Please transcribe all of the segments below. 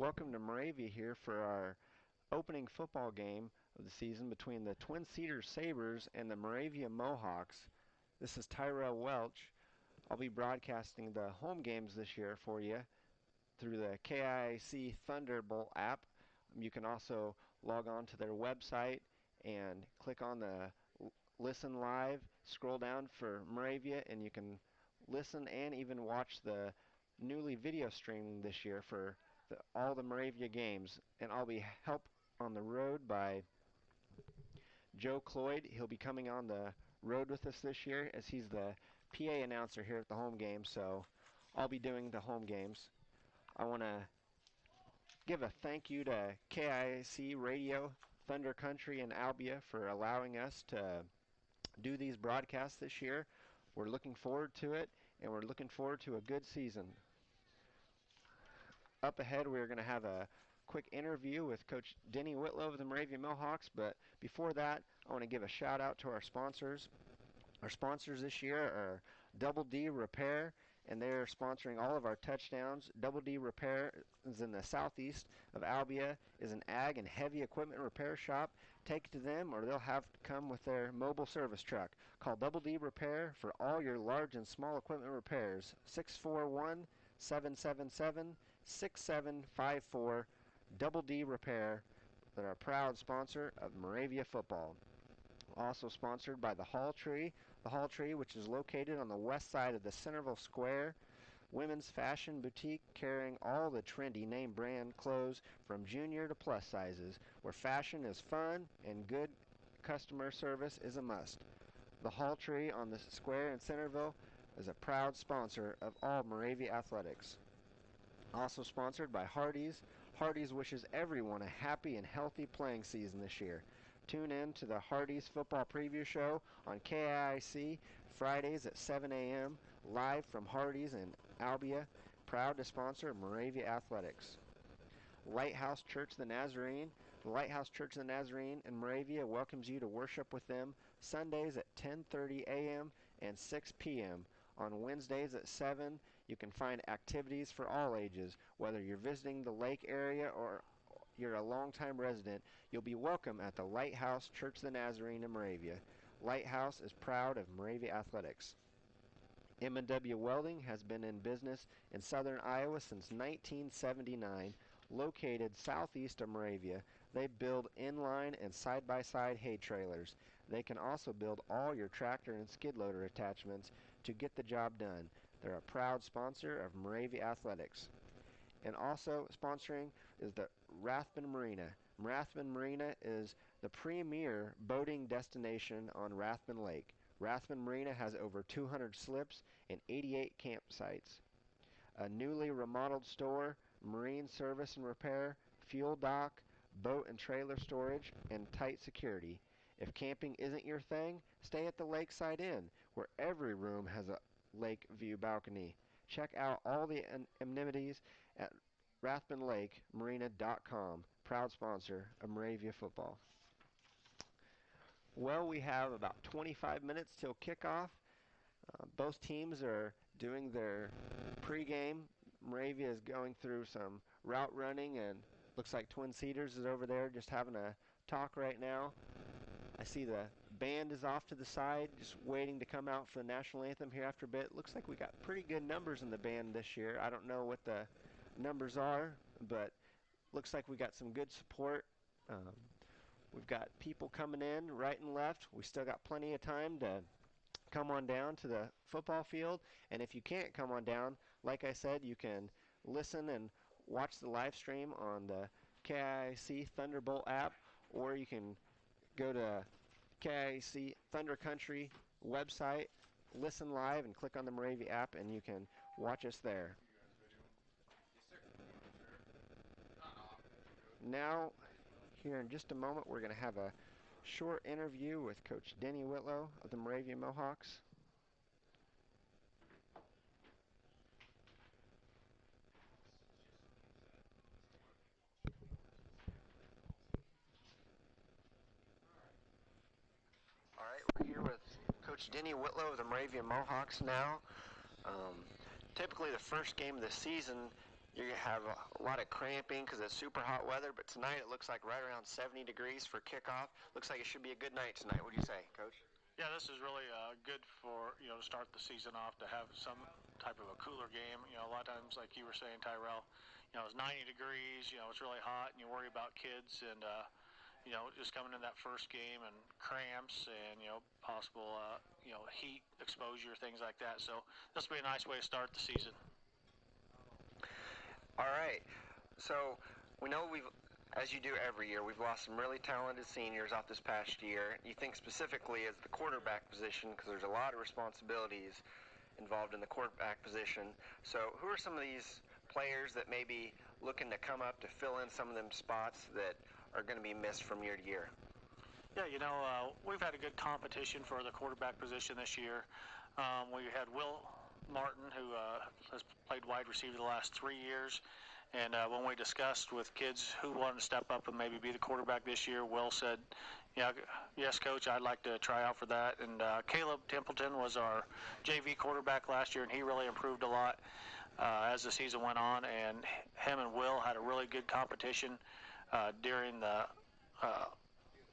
Welcome to Moravia here for our opening football game of the season between the Twin Cedars Sabres and the Moravia Mohawks. This is Tyrell Welch. I'll be broadcasting the home games this year for you through the KIC Thunderbolt app. You can also log on to their website and click on the Listen Live, scroll down for Moravia, and you can listen and even watch the newly video streaming this year for all the Moravia games. And I'll be helped on the road by Joe Cloyd. He'll be coming on the road with us this year as he's the PA announcer here at the home game, so I'll be doing the home games. I want to give a thank you to KIC Radio, Thunder Country, and Albia for allowing us to do these broadcasts this year. We're looking forward to it, and we're looking forward to a good season. Up ahead, we're going to have a quick interview with Coach Denny Whitlow of the Moravia Mohawks, but before that, I want to give a shout out to our sponsors. Our sponsors this year are Double D Repair, and they're sponsoring all of our touchdowns. Double D Repair is in the southeast of Albia, is an ag and heavy equipment repair shop. Take it to them or they'll have to come with their mobile service truck. Call Double D Repair for all your large and small equipment repairs. 641-777-6754. Double D Repair. They're a proud sponsor of Moravia football. Also sponsored by the Hall Tree. The Hall Tree, which is located on the west side of the Centerville Square. Women's fashion boutique carrying all the trendy name brand clothes from junior to plus sizes, where fashion is fun and good customer service is a must. The Hall Tree on the square in Centerville is a proud sponsor of all Moravia athletics. Also sponsored by Hardee's. Hardee's wishes everyone a happy and healthy playing season this year. Tune in to the Hardee's Football Preview Show on KIC Fridays at 7 a.m. live from Hardee's in Albia, proud to sponsor Moravia Athletics. Lighthouse Church of the Nazarene. The Lighthouse Church of the Nazarene in Moravia welcomes you to worship with them Sundays at 10:30 a.m. and 6 p.m. On Wednesdays at 7, you can find activities for all ages. Whether you're visiting the lake area or you're a longtime resident, you'll be welcome at the Lighthouse Church of the Nazarene in Moravia. Lighthouse is proud of Moravia Athletics. M&W Welding has been in business in southern Iowa since 1979. Located southeast of Moravia, they build inline and side-by-side hay trailers. They can also build all your tractor and skid loader attachments to get the job done. They're a proud sponsor of Moravia Athletics. And also sponsoring is the Rathbun Marina. Rathbun Marina is the premier boating destination on Rathbun Lake. Rathbun Marina has over 200 slips and 88 campsites. A newly remodeled store, marine service and repair, fuel dock, boat and trailer storage, and tight security. If camping isn't your thing, stay at the Lakeside Inn, where every room has a lake view balcony. Check out all the amenities at rathbunlakemarina.com, proud sponsor of Moravia football. Well, we have about 25 minutes till kickoff. Both teams are doing their pregame. Moravia is going through some route running, and looks like Twin Cedars is over there just having a talk right now. I see the band is off to the side, just waiting to come out for the national anthem here after a bit. Looks like we got pretty good numbers in the band this year. I don't know what the numbers are, but looks like we got some good support. We've got people coming in right and left. We still got plenty of time to come on down to the football field. And if you can't come on down, like I said, you can listen and watch the live stream on the KIC Thunderbolt app, or you can go to KIC Thunder Country website, listen live, and click on the Moravia app, and you can watch us there. Now, here in just a moment, we're going to have a short interview with Coach Denny Whitlow of the Moravia Mohawks. All right, we're here with Coach Denny Whitlow of the Moravia Mohawks now. Typically, the first game of the season, you have a lot of cramping because it's super hot weather, but tonight it looks like right around 70 degrees for kickoff. Looks like it should be a good night tonight. What do you say, Coach? Yeah, this is really good for, to start the season off, to have some type of a cooler game. A lot of times, like you were saying, Tyrell, it's 90 degrees, it's really hot, and you worry about kids and, just coming in that first game and cramps and, possible, heat exposure, things like that. So this will be a nice way to start the season. All right. So we know as you do every year, we've lost some really talented seniors off this past year. You think specifically as the quarterback position, because there's a lot of responsibilities involved in the quarterback position. So who are some of these players that may be looking to come up to fill in some of them spots that are going to be missed from year to year? Yeah, we've had a good competition for the quarterback position this year. We had Will Martin, who has played wide receiver the last 3 years. And when we discussed with kids who wanted to step up and maybe be the quarterback this year, Will said, "Yeah, yes, Coach, I'd like to try out for that." And Caleb Templeton was our JV quarterback last year, and he really improved a lot as the season went on. And him and Will had a really good competition during the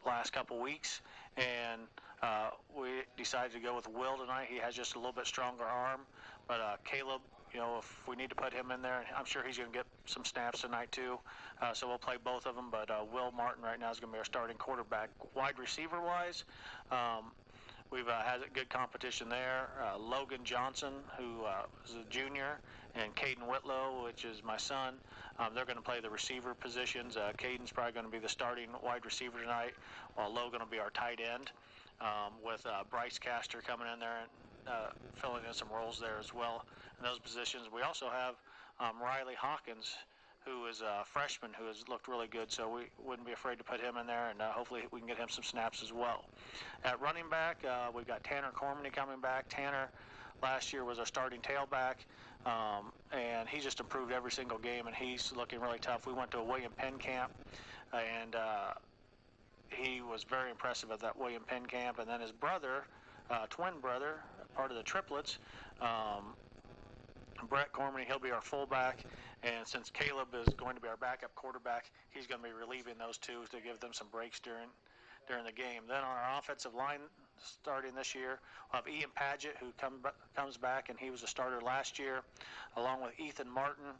last couple weeks. And we decided to go with Will tonight. He has just a little bit stronger arm. But Caleb, if we need to put him in there, I'm sure he's going to get some snaps tonight too. So we'll play both of them. But Will Martin right now is going to be our starting quarterback. Wide receiver-wise, we've had a good competition there. Logan Johnson, who is a junior, and Caden Whitlow, which is my son. They're going to play the receiver positions. Caden's probably going to be the starting wide receiver tonight, while Logan will be our tight end, with Bryce Castor coming in there and filling in some roles there as well in those positions. We also have Riley Hawkins, who is a freshman who has looked really good, so we wouldn't be afraid to put him in there, and hopefully we can get him some snaps as well. At running back, we've got Tanner Cormany coming back. Tanner last year was our starting tailback, and he just improved every single game, and he's looking really tough. We went to a William Penn camp, and he was very impressive at that William Penn camp. And then his brother, twin brother, part of the triplets, Brett Cormany, he'll be our fullback. And since Caleb is going to be our backup quarterback, he's going to be relieving those two to give them some breaks during the game. Then on our offensive line, starting this year, we'll have Ian Paget, who comes back, and he was a starter last year, along with Ethan Martin,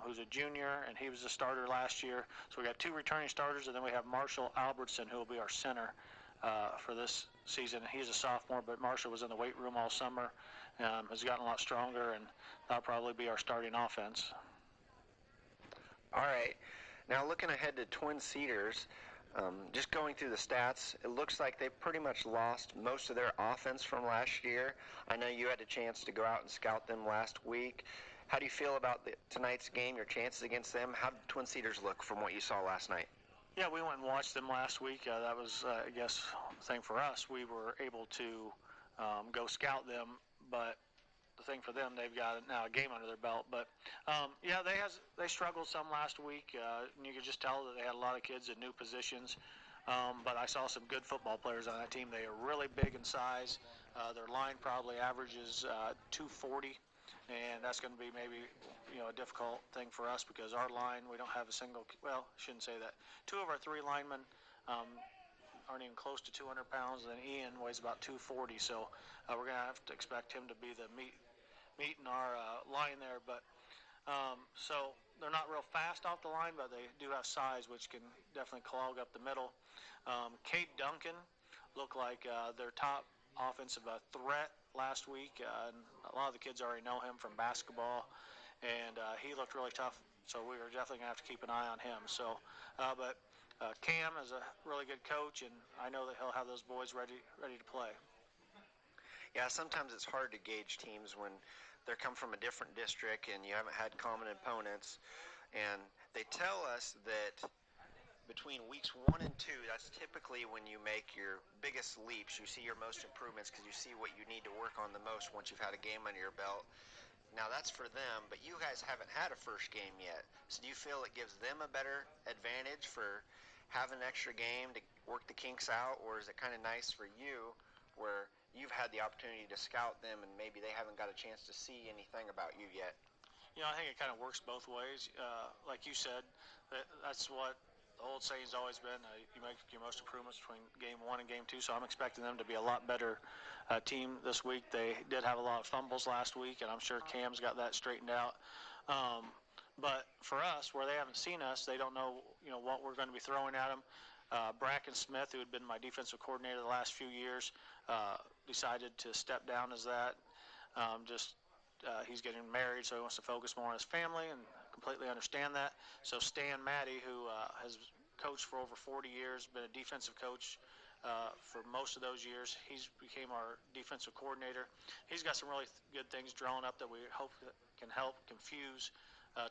who's a junior, and he was a starter last year. So we got 2 returning starters, and then we have Marshall Albertson, who will be our center for this season. He's a sophomore, but Marshall was in the weight room all summer, has gotten a lot stronger, and that'll probably be our starting offense. All right. Now looking ahead to Twin Cedars, just going through the stats, it looks like they pretty much lost most of their offense from last year. I know you had a chance to go out and scout them last week. How do you feel about tonight's game, your chances against them? How did Twin Cedars look from what you saw last night? Yeah, we went and watched them last week. That was, I guess, the thing for us. We were able to go scout them, but the thing for them, they've got now a game under their belt. But yeah, they struggled some last week, and you could just tell that they had a lot of kids in new positions. But I saw some good football players on that team. They are really big in size. Their line probably averages 240, and that's going to be maybe a difficult thing for us because our line, we don't have a single. Well, I shouldn't say that. 2 of our 3 linemen aren't even close to 200 pounds, and Ian weighs about 240. So we're going to have to expect him to be the meat in our line there. But so they're not real fast off the line, but they do have size, which can definitely clog up the middle. Cade Duncan looked like their top offensive threat last week, and a lot of the kids already know him from basketball, and he looked really tough. So we are definitely going to have to keep an eye on him. So, but Cam is a really good coach, and I know that he'll have those boys ready to play. Yeah, sometimes it's hard to gauge teams when they come from a different district and you haven't had common opponents. And they tell us that between weeks 1 and 2, that's typically when you make your biggest leaps. You see your most improvements because you see what you need to work on the most once you've had a game under your belt. Now that's for them, but you guys haven't had a first game yet. So do you feel it gives them a better advantage for having an extra game to work the kinks out, or is it kind of nice for you where you've had the opportunity to scout them and maybe they haven't got a chance to see anything about you yet? I think it kind of works both ways. Like you said, that's what the old saying's always been. You make your most improvements between game one and game two. So I'm expecting them to be a lot better team this week. They did have a lot of fumbles last week, and I'm sure Cam's got that straightened out. But for us, where they haven't seen us, they don't know, what we're going to be throwing at them. Bracken Smith, who had been my defensive coordinator the last few years, decided to step down as that. He's getting married, so he wants to focus more on his family, and completely understand that. So Stan Matty, who has coached for over 40 years, been a defensive coach for most of those years, he's became our defensive coordinator. He's got some really good things drawn up that we hope can help confuse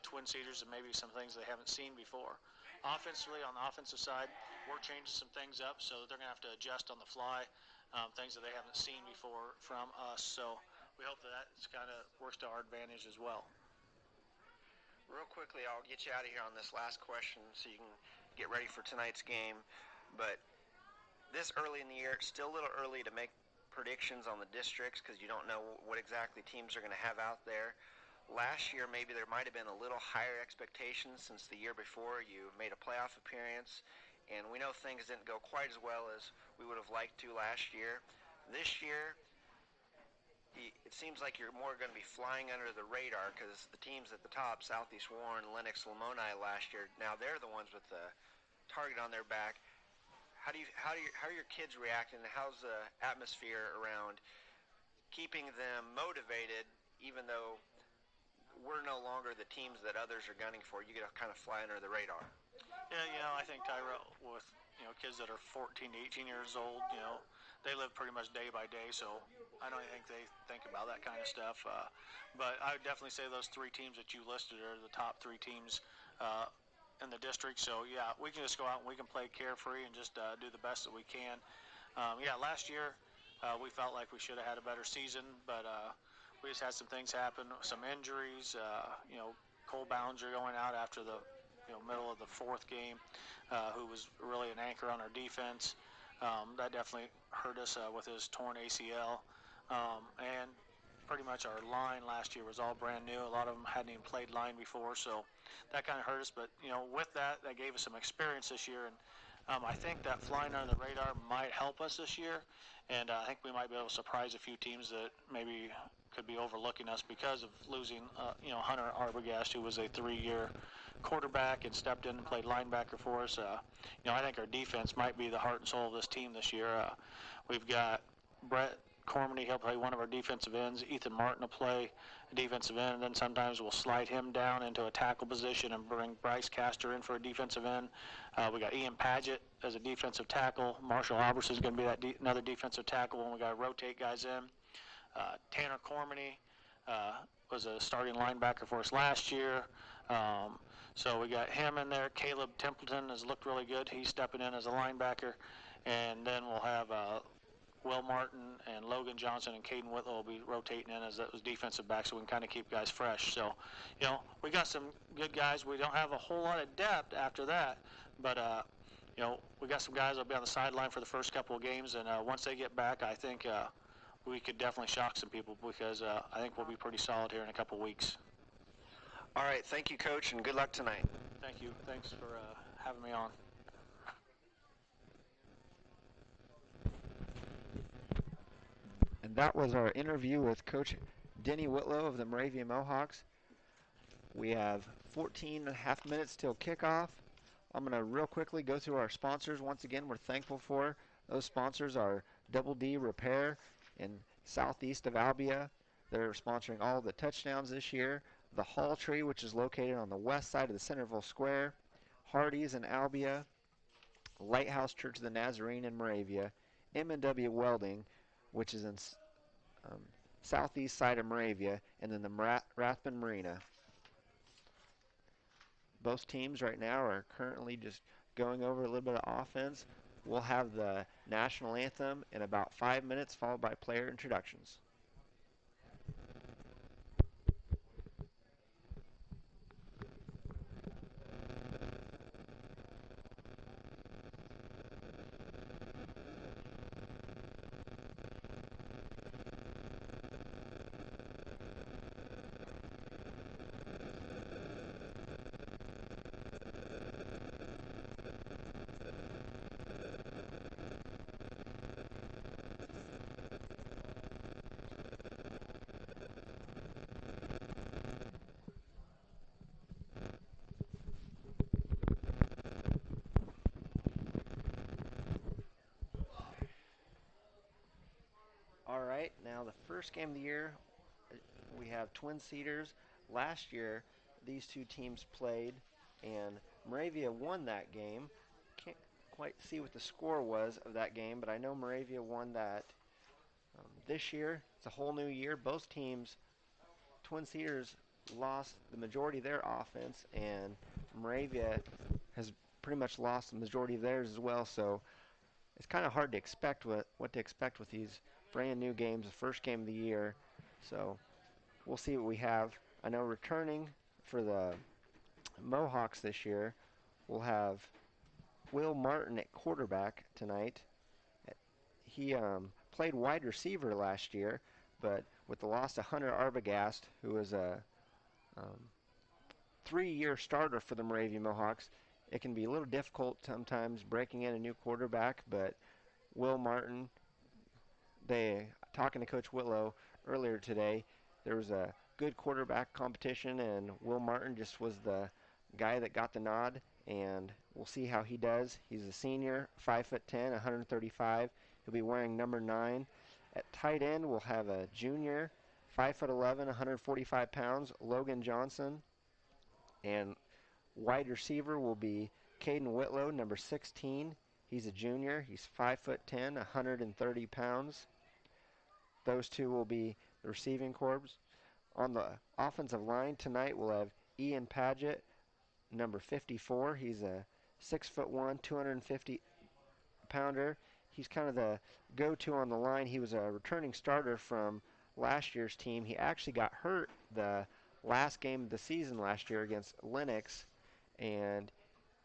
Twin Cedars and maybe some things they haven't seen before. Offensively, on the offensive side, we're changing some things up, so they're going to have to adjust on the fly, things that they haven't seen before from us. So we hope that kind of works to our advantage as well. Real quickly, I'll get you out of here on this last question so you can get ready for tonight's game. But this early in the year, it's still a little early to make predictions on the districts because you don't know what exactly teams are going to have out there. Last year, maybe there might have been a little higher expectations since the year before. You made a playoff appearance, and we know things didn't go quite as well as we would have liked to last year. This year, it seems like you're more going to be flying under the radar because the teams at the top, Southeast Warren, Lennox, Lamoni last year, now they're the ones with the target on their back. How are your kids reacting? How's the atmosphere around keeping them motivated, even though we're no longer the teams that others are gunning for? You get to kind of fly under the radar. Yeah, I think Tyrell, with kids that are 14 to 18 years old, they live pretty much day by day, so I don't think they think about that kind of stuff. But I would definitely say those three teams that you listed are the top three teams in the district. So yeah, we can just go out and we can play carefree and just do the best that we can. Last year we felt like we should have had a better season, but we just had some things happen, some injuries. Cole Ballinger going out after the middle of the fourth game, who was really an anchor on our defense. That definitely hurt us with his torn ACL. And pretty much our line last year was all brand new. A lot of them hadn't even played line before, so that kind of hurt us. But, with that gave us some experience this year. And I think that flying under the radar might help us this year. And I think we might be able to surprise a few teams that maybe could be overlooking us because of losing, Hunter Arbogast, who was a 3-year quarterback and stepped in and played linebacker for us. I think our defense might be the heart and soul of this team this year. We've got Brett Cormany, he'll play one of our defensive ends. Ethan Martin will play a defensive end, and then sometimes we'll slide him down into a tackle position and bring Bryce Castor in for a defensive end. We got Ian Paget as a defensive tackle. Marshall Alberson is going to be another defensive tackle when we got to rotate guys in. Tanner Cormany was a starting linebacker for us last year. So we got him in there. Caleb Templeton has looked really good. He's stepping in as a linebacker. And then we'll have Will Martin and Logan Johnson and Caden Whitlow will be rotating in as those defensive backs, so we can kind of keep guys fresh. So, we got some good guys. We don't have a whole lot of depth after that, but, we got some guys that'll be on the sideline for the first couple of games, and once they get back, I think we could definitely shock some people because I think we'll be pretty solid here in a couple of weeks. All right, thank you, Coach, and good luck tonight. Thank you. Thanks for having me on. And that was our interview with Coach Denny Whitlow of the Moravia Mohawks. We have 14 and a half minutes till kickoff. I'm going to real quickly go through our sponsors. Once again, we're thankful for. Those sponsors are Double D Repair in southeast of Albia. They're sponsoring all the touchdowns this year. The Hall Tree, which is located on the west side of the Centerville Square. Hardee's in Albia. Lighthouse Church of the Nazarene in Moravia. M&W Welding, which is in southeast side of Moravia, and then the Rathbun Marina. Both teams right now are currently just going over a little bit of offense. We'll have the national anthem in about 5 minutes, followed by player introductions. Now the first game of the year, we have Twin Cedars. Last year, these two teams played, and Moravia won that game. Can't quite see what the score was of that game, but I know Moravia won that. This year, it's a whole new year. Both teams, Twin Cedars lost the majority of their offense, and Moravia has pretty much lost the majority of theirs as well. So it's kind of hard to expect what to expect with these brand new games, the first game of the year. So we'll see what we have. I know returning for the Mohawks this year, we'll have Will Martin at quarterback tonight. He played wide receiver last year, but with the loss of Hunter Arbogast, who was a 3-year starter for the Moravia Mohawks, it can be a little difficult sometimes breaking in a new quarterback, but Will Martin, talking to Coach Whitlow earlier today, there was a good quarterback competition, and Will Martin just was the guy that got the nod, and we'll see how he does. He's a senior, 5'10", 135. He'll be wearing number 9. At tight end, we'll have a junior, 5'11", 145 pounds, Logan Johnson. And wide receiver will be Caden Whitlow, number 16. He's a junior. He's 5'10", 130 pounds. Those two will be the receiving corps. On the offensive line tonight, we'll have Ian Paget, number 54. He's a 6'1", 250-pounder. He's kind of the go-to on the line. He was a returning starter from last year's team. He actually got hurt the last game of the season last year against Lennox, and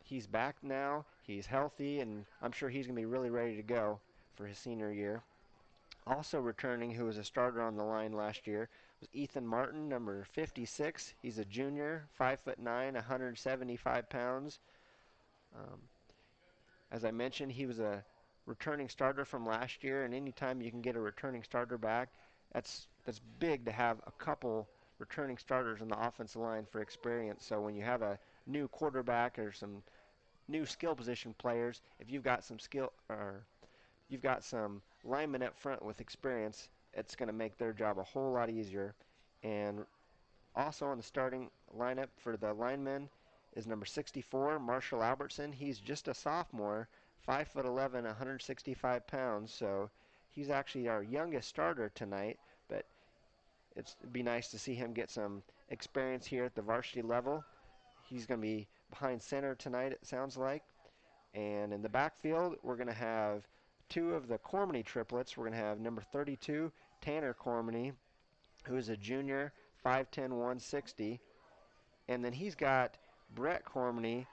he's back now. He's healthy, and I'm sure he's going to be really ready to go for his senior year. Also returning, who was a starter on the line last year, was Ethan Martin, number 56. He's a junior, 5'9", 175 pounds. As I mentioned, he was a returning starter from last year, and anytime you can get a returning starter back, that's big to have a couple returning starters on the offensive line for experience. So when you have a new quarterback or some new skill position players, if you've got some skill or you've got some linemen up front with experience, it's going to make their job a whole lot easier. And also on the starting lineup for the linemen is number 64, Marshall Albertson. He's just a sophomore, 5'11", 165 pounds, so he's actually our youngest starter tonight, but it'd be nice to see him get some experience here at the varsity level. He's going to be behind center tonight, it sounds like. And in the backfield, we're going to have two of the Cormany triplets. We're going to have number 32, Tanner Cormany, who is a junior, 5'10", 160. And then he's got Brett Cormany,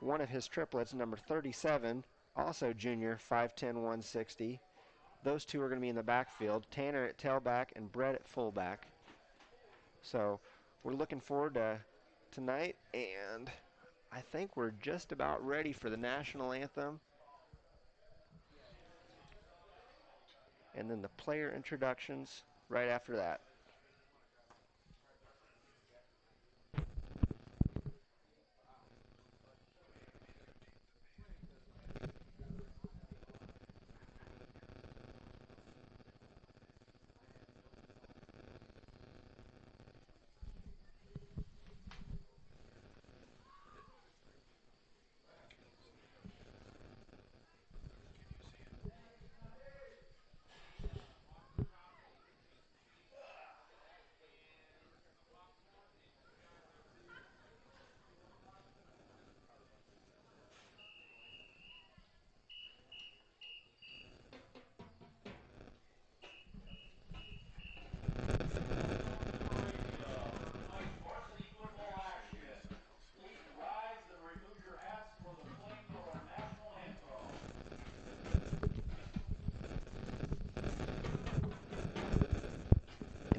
one of his triplets, number 37, also junior, 5'10", 160. Those two are going to be in the backfield, Tanner at tailback and Brett at fullback. So we're looking forward to tonight, and I think we're just about ready for the national anthem. And then the player introductions right after that.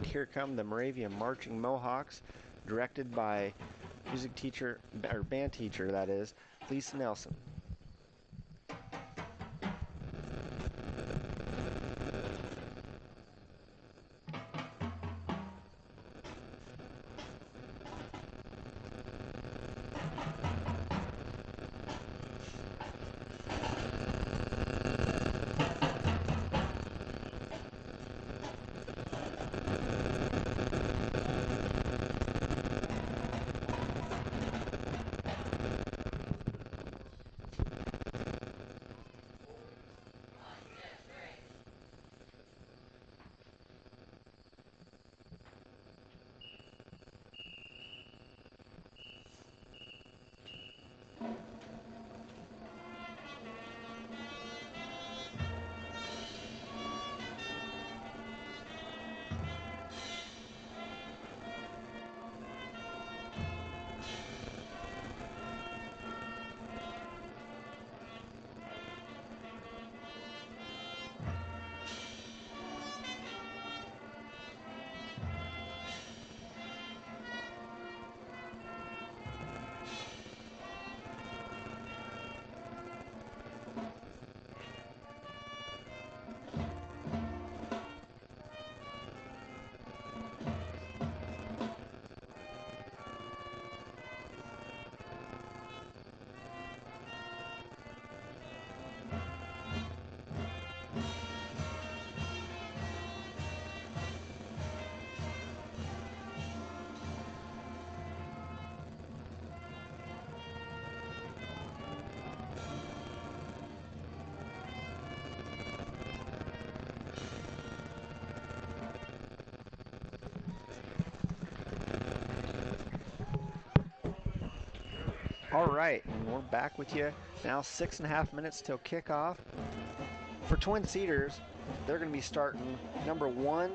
Here come the Moravia Marching Mohawks, directed by music teacher, or band teacher that is, Lisa Nelson. All right, and we're back with you now. 6.5 minutes till kickoff. For Twin Cedars, they're going to be starting number 1,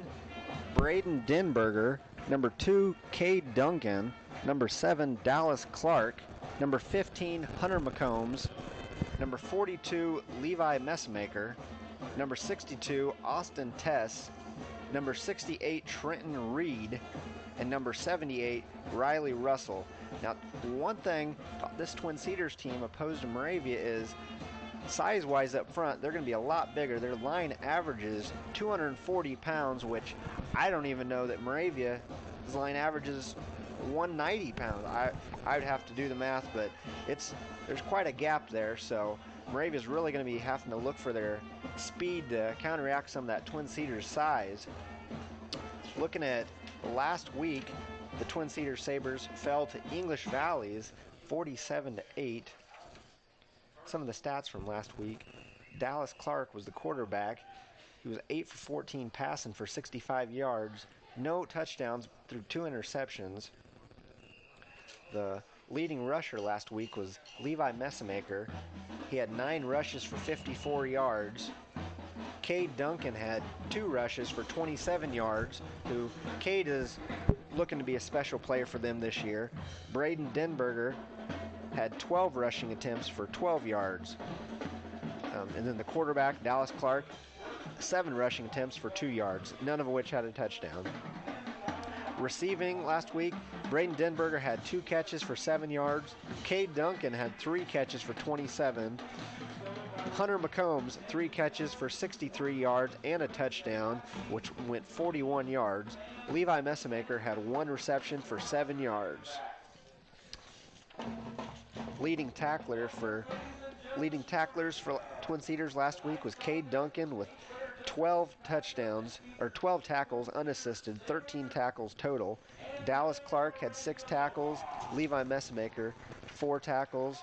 Braden Denberger, number 2, Cade Duncan, number 7, Dallas Clark, number 15, Hunter McCombs, number 42, Levi Messmaker, number 62, Austin Tess, number 68, Trenton Reed, and number 78, Riley Russell. Now, one thing this Twin Cedars team opposed to Moravia is size-wise up front, they're going to be a lot bigger. Their line averages 240 pounds, which I don't even know that Moravia's line averages 190 pounds. I'd have to do the math, but there's quite a gap there. So Moravia's really going to be having to look for their speed to counteract some of that Twin Cedars size. Looking at last week, the Twin Cedars Sabres fell to English Valley's 47-8. Some of the stats from last week: Dallas Clark was the quarterback. He was 8 for 14 passing for 65 yards, no touchdowns through 2 interceptions. The leading rusher last week was Levi Messmaker. He had 9 rushes for 54 yards. Cade Duncan had 2 rushes for 27 yards, Cade is looking to be a special player for them this year. Braden Denberger had 12 rushing attempts for 12 yards. And then the quarterback, Dallas Clark, 7 rushing attempts for 2 yards, none of which had a touchdown. Receiving last week, Braden Denberger had 2 catches for 7 yards. Cade Duncan had 3 catches for 27. Hunter McCombs, 3 catches for 63 yards and a touchdown, which went 41 yards. Levi Messmaker had 1 reception for 7 yards. Leading tacklers for Twin Cedars last week was Cade Duncan with 12 tackles unassisted, 13 tackles total. Dallas Clark had 6 tackles, Levi Messmaker 4 tackles,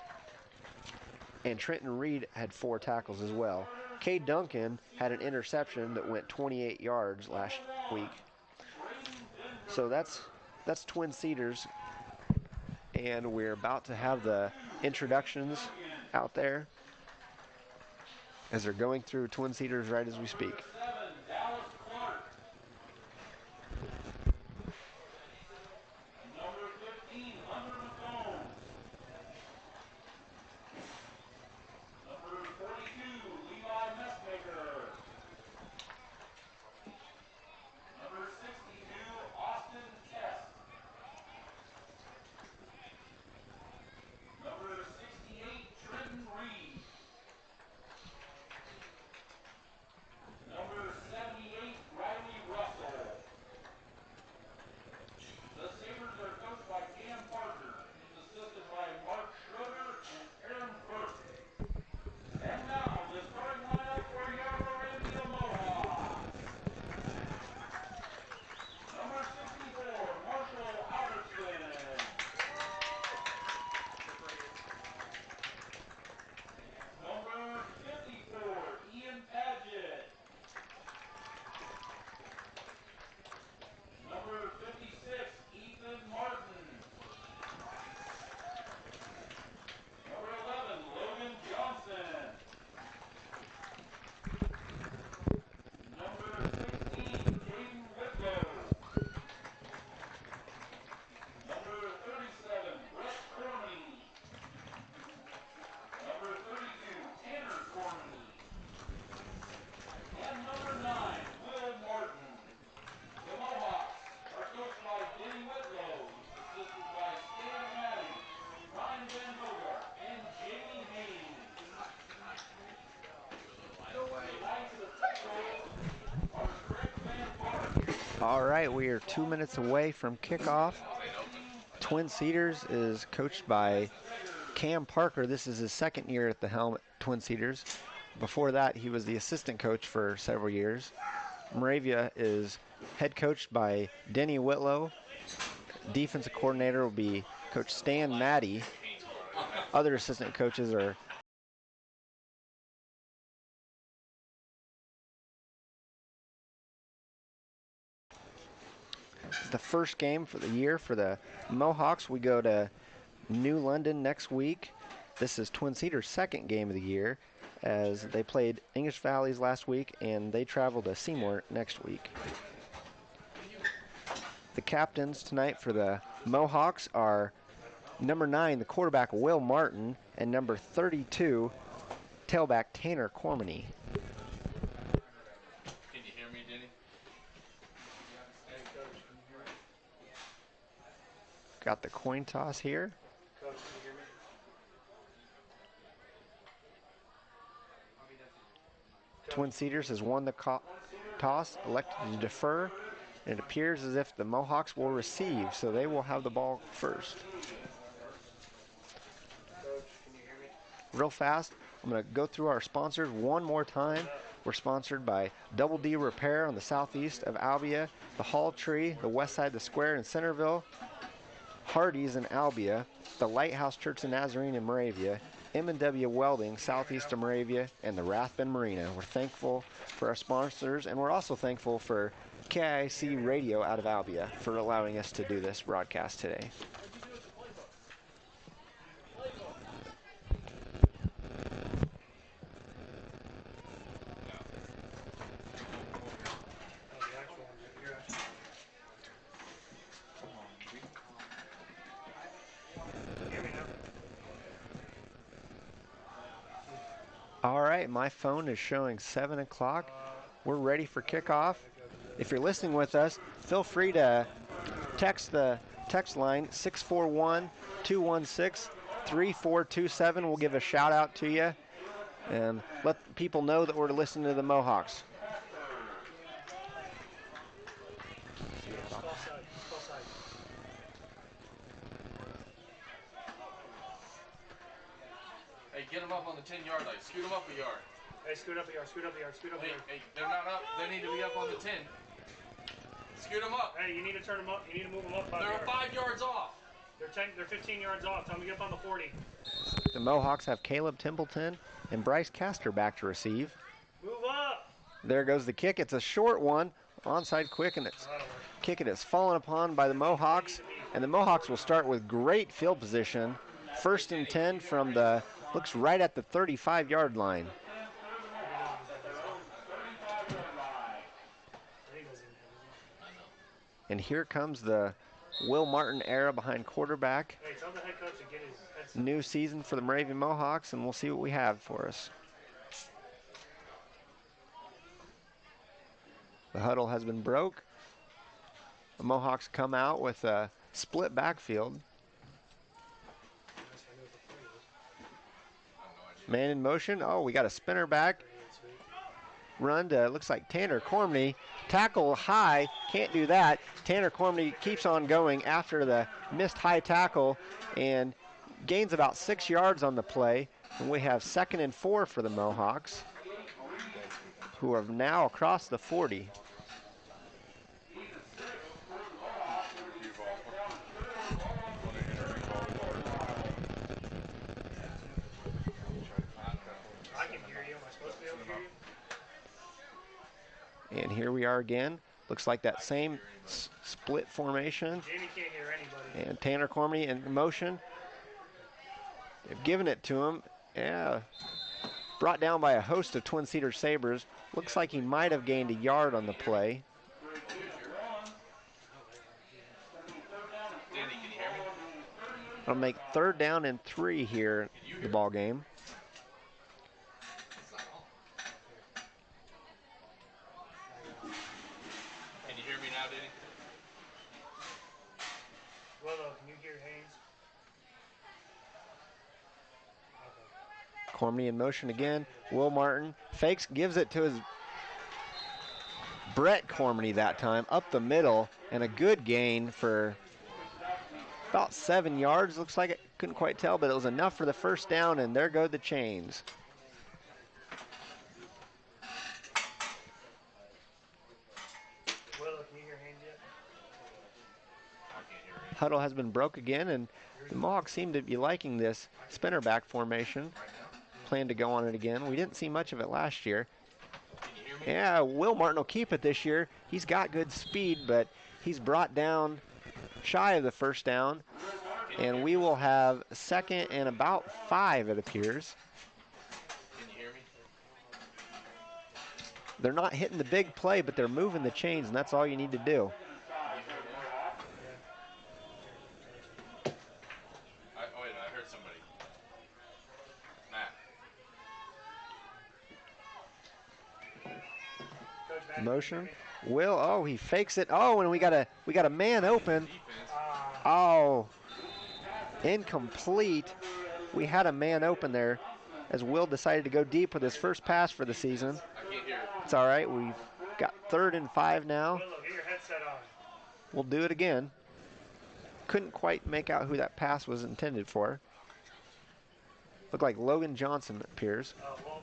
and Trenton Reed had 4 tackles as well. Cade Duncan had an interception that went 28 yards last week. So that's Twin Cedars, and we're about to have the introductions out there as they're going through Twin Cedars right as we speak. All right, we are 2 minutes away from kickoff. Twin Cedars is coached by Cam Parker. This is his second year at the helm at Twin Cedars. Before that, he was the assistant coach for several years. Moravia is head coached by Denny Whitlow. Defensive coordinator will be Coach Stan Matty. Other assistant coaches are the first game for the year for the Mohawks. We go to New London next week. This is Twin Cedars' second game of the year, as they played English Valleys last week and they travel to Seymour next week. The captains tonight for the Mohawks are number 9, the quarterback Will Martin, and number 32, tailback Tanner Cormany. Can you hear me, Denny? Got the coin toss here. Coach, can you hear me? Twin Cedars has won the toss, elected to defer. It appears as if the Mohawks will receive, so they will have the ball first. Coach, can you hear me? Real fast, I'm going to go through our sponsors one more time. We're sponsored by Double D Repair on the southeast of Albia, the Hall Tree, the west side of the square in Centerville, Hardee's in Albia, the Lighthouse Church of Nazarene in Moravia, M&W Welding southeast of Moravia, and the Rathbun Marina. We're thankful for our sponsors, and we're also thankful for KIC Radio out of Albia for allowing us to do this broadcast today. All right, my phone is showing 7 o'clock. We're ready for kickoff. If you're listening with us, feel free to text the text line 641-216-3427. We'll give a shout out to you and let people know that we're listening to the Mohawks. Hey, get them up on the 10-yard line. Scoot them up a yard. Hey, scoot up a yard, scoot up a yard, scoot up a yard. Hey, they're not up. They need to be up on the 10. Scoot them up. Hey, you need to turn them up. You need to move them up 5 They're yards. 5 yards off. They're 15 yards off. Tell them to get up on the 40. The Mohawks have Caleb Templeton and Bryce Castor back to receive. Move up. There goes the kick. It's a short one. Onside quick, and it's kick it is fallen upon by the Mohawks, and the Mohawks will start with great field position. 1st and 10 from the, looks right at the 35-yard line. And here comes the Will Martin era behind quarterback. Hey, tell the head coach to get his headset. New season for the Moravia Mohawks, and we'll see what we have for us. The huddle has been broke. The Mohawks come out with a split backfield. Man in motion. Oh, we got a spinner back. Run to, looks like Tanner Cormany. Tackle high, can't do that. Tanner Cormany keeps on going after the missed high tackle and gains about 6 yards on the play. And we have 2nd and 4 for the Mohawks, who are now across the 40. And here we are again. Looks like that same split formation. Jamie can't hear anybody. And Tanner Cormany in motion. They've given it to him. Yeah. Brought down by a host of Twin Cedars Sabres. Looks like he might have gained a yard on the play. It'll make 3rd down and 3 here in the ball game. Cormany in motion again. Will Martin fakes, gives it to his Brett Cormany that time, up the middle, and a good gain for about 7 yards. Looks like it, couldn't quite tell, but it was enough for the 1st down, and there go the chains. Willow, can you hear Haynes yet? Huddle has been broke again, and the Mohawks seem to be liking this spinner back formation. Plan to go on it again. We didn't see much of it last year. Yeah, Will Martin will keep it this year. He's got good speed, but he's brought down shy of the 1st down. And we will have second and about 5, it appears. Can you hear me? They're not hitting the big play, but they're moving the chains, and that's all you need to do. Oh, wait, I heard somebody. Matt. Motion. Will, oh, he fakes it. Oh, and we got a man open. Oh, incomplete. We had a man open there as Will decided to go deep with his first pass for the season. I can't hear. It's all right. We've got 3rd and 5 now. Willow, get your headset on. We'll do it again. Couldn't quite make out who that pass was intended for. Looked like Logan Johnson, it appears. Well,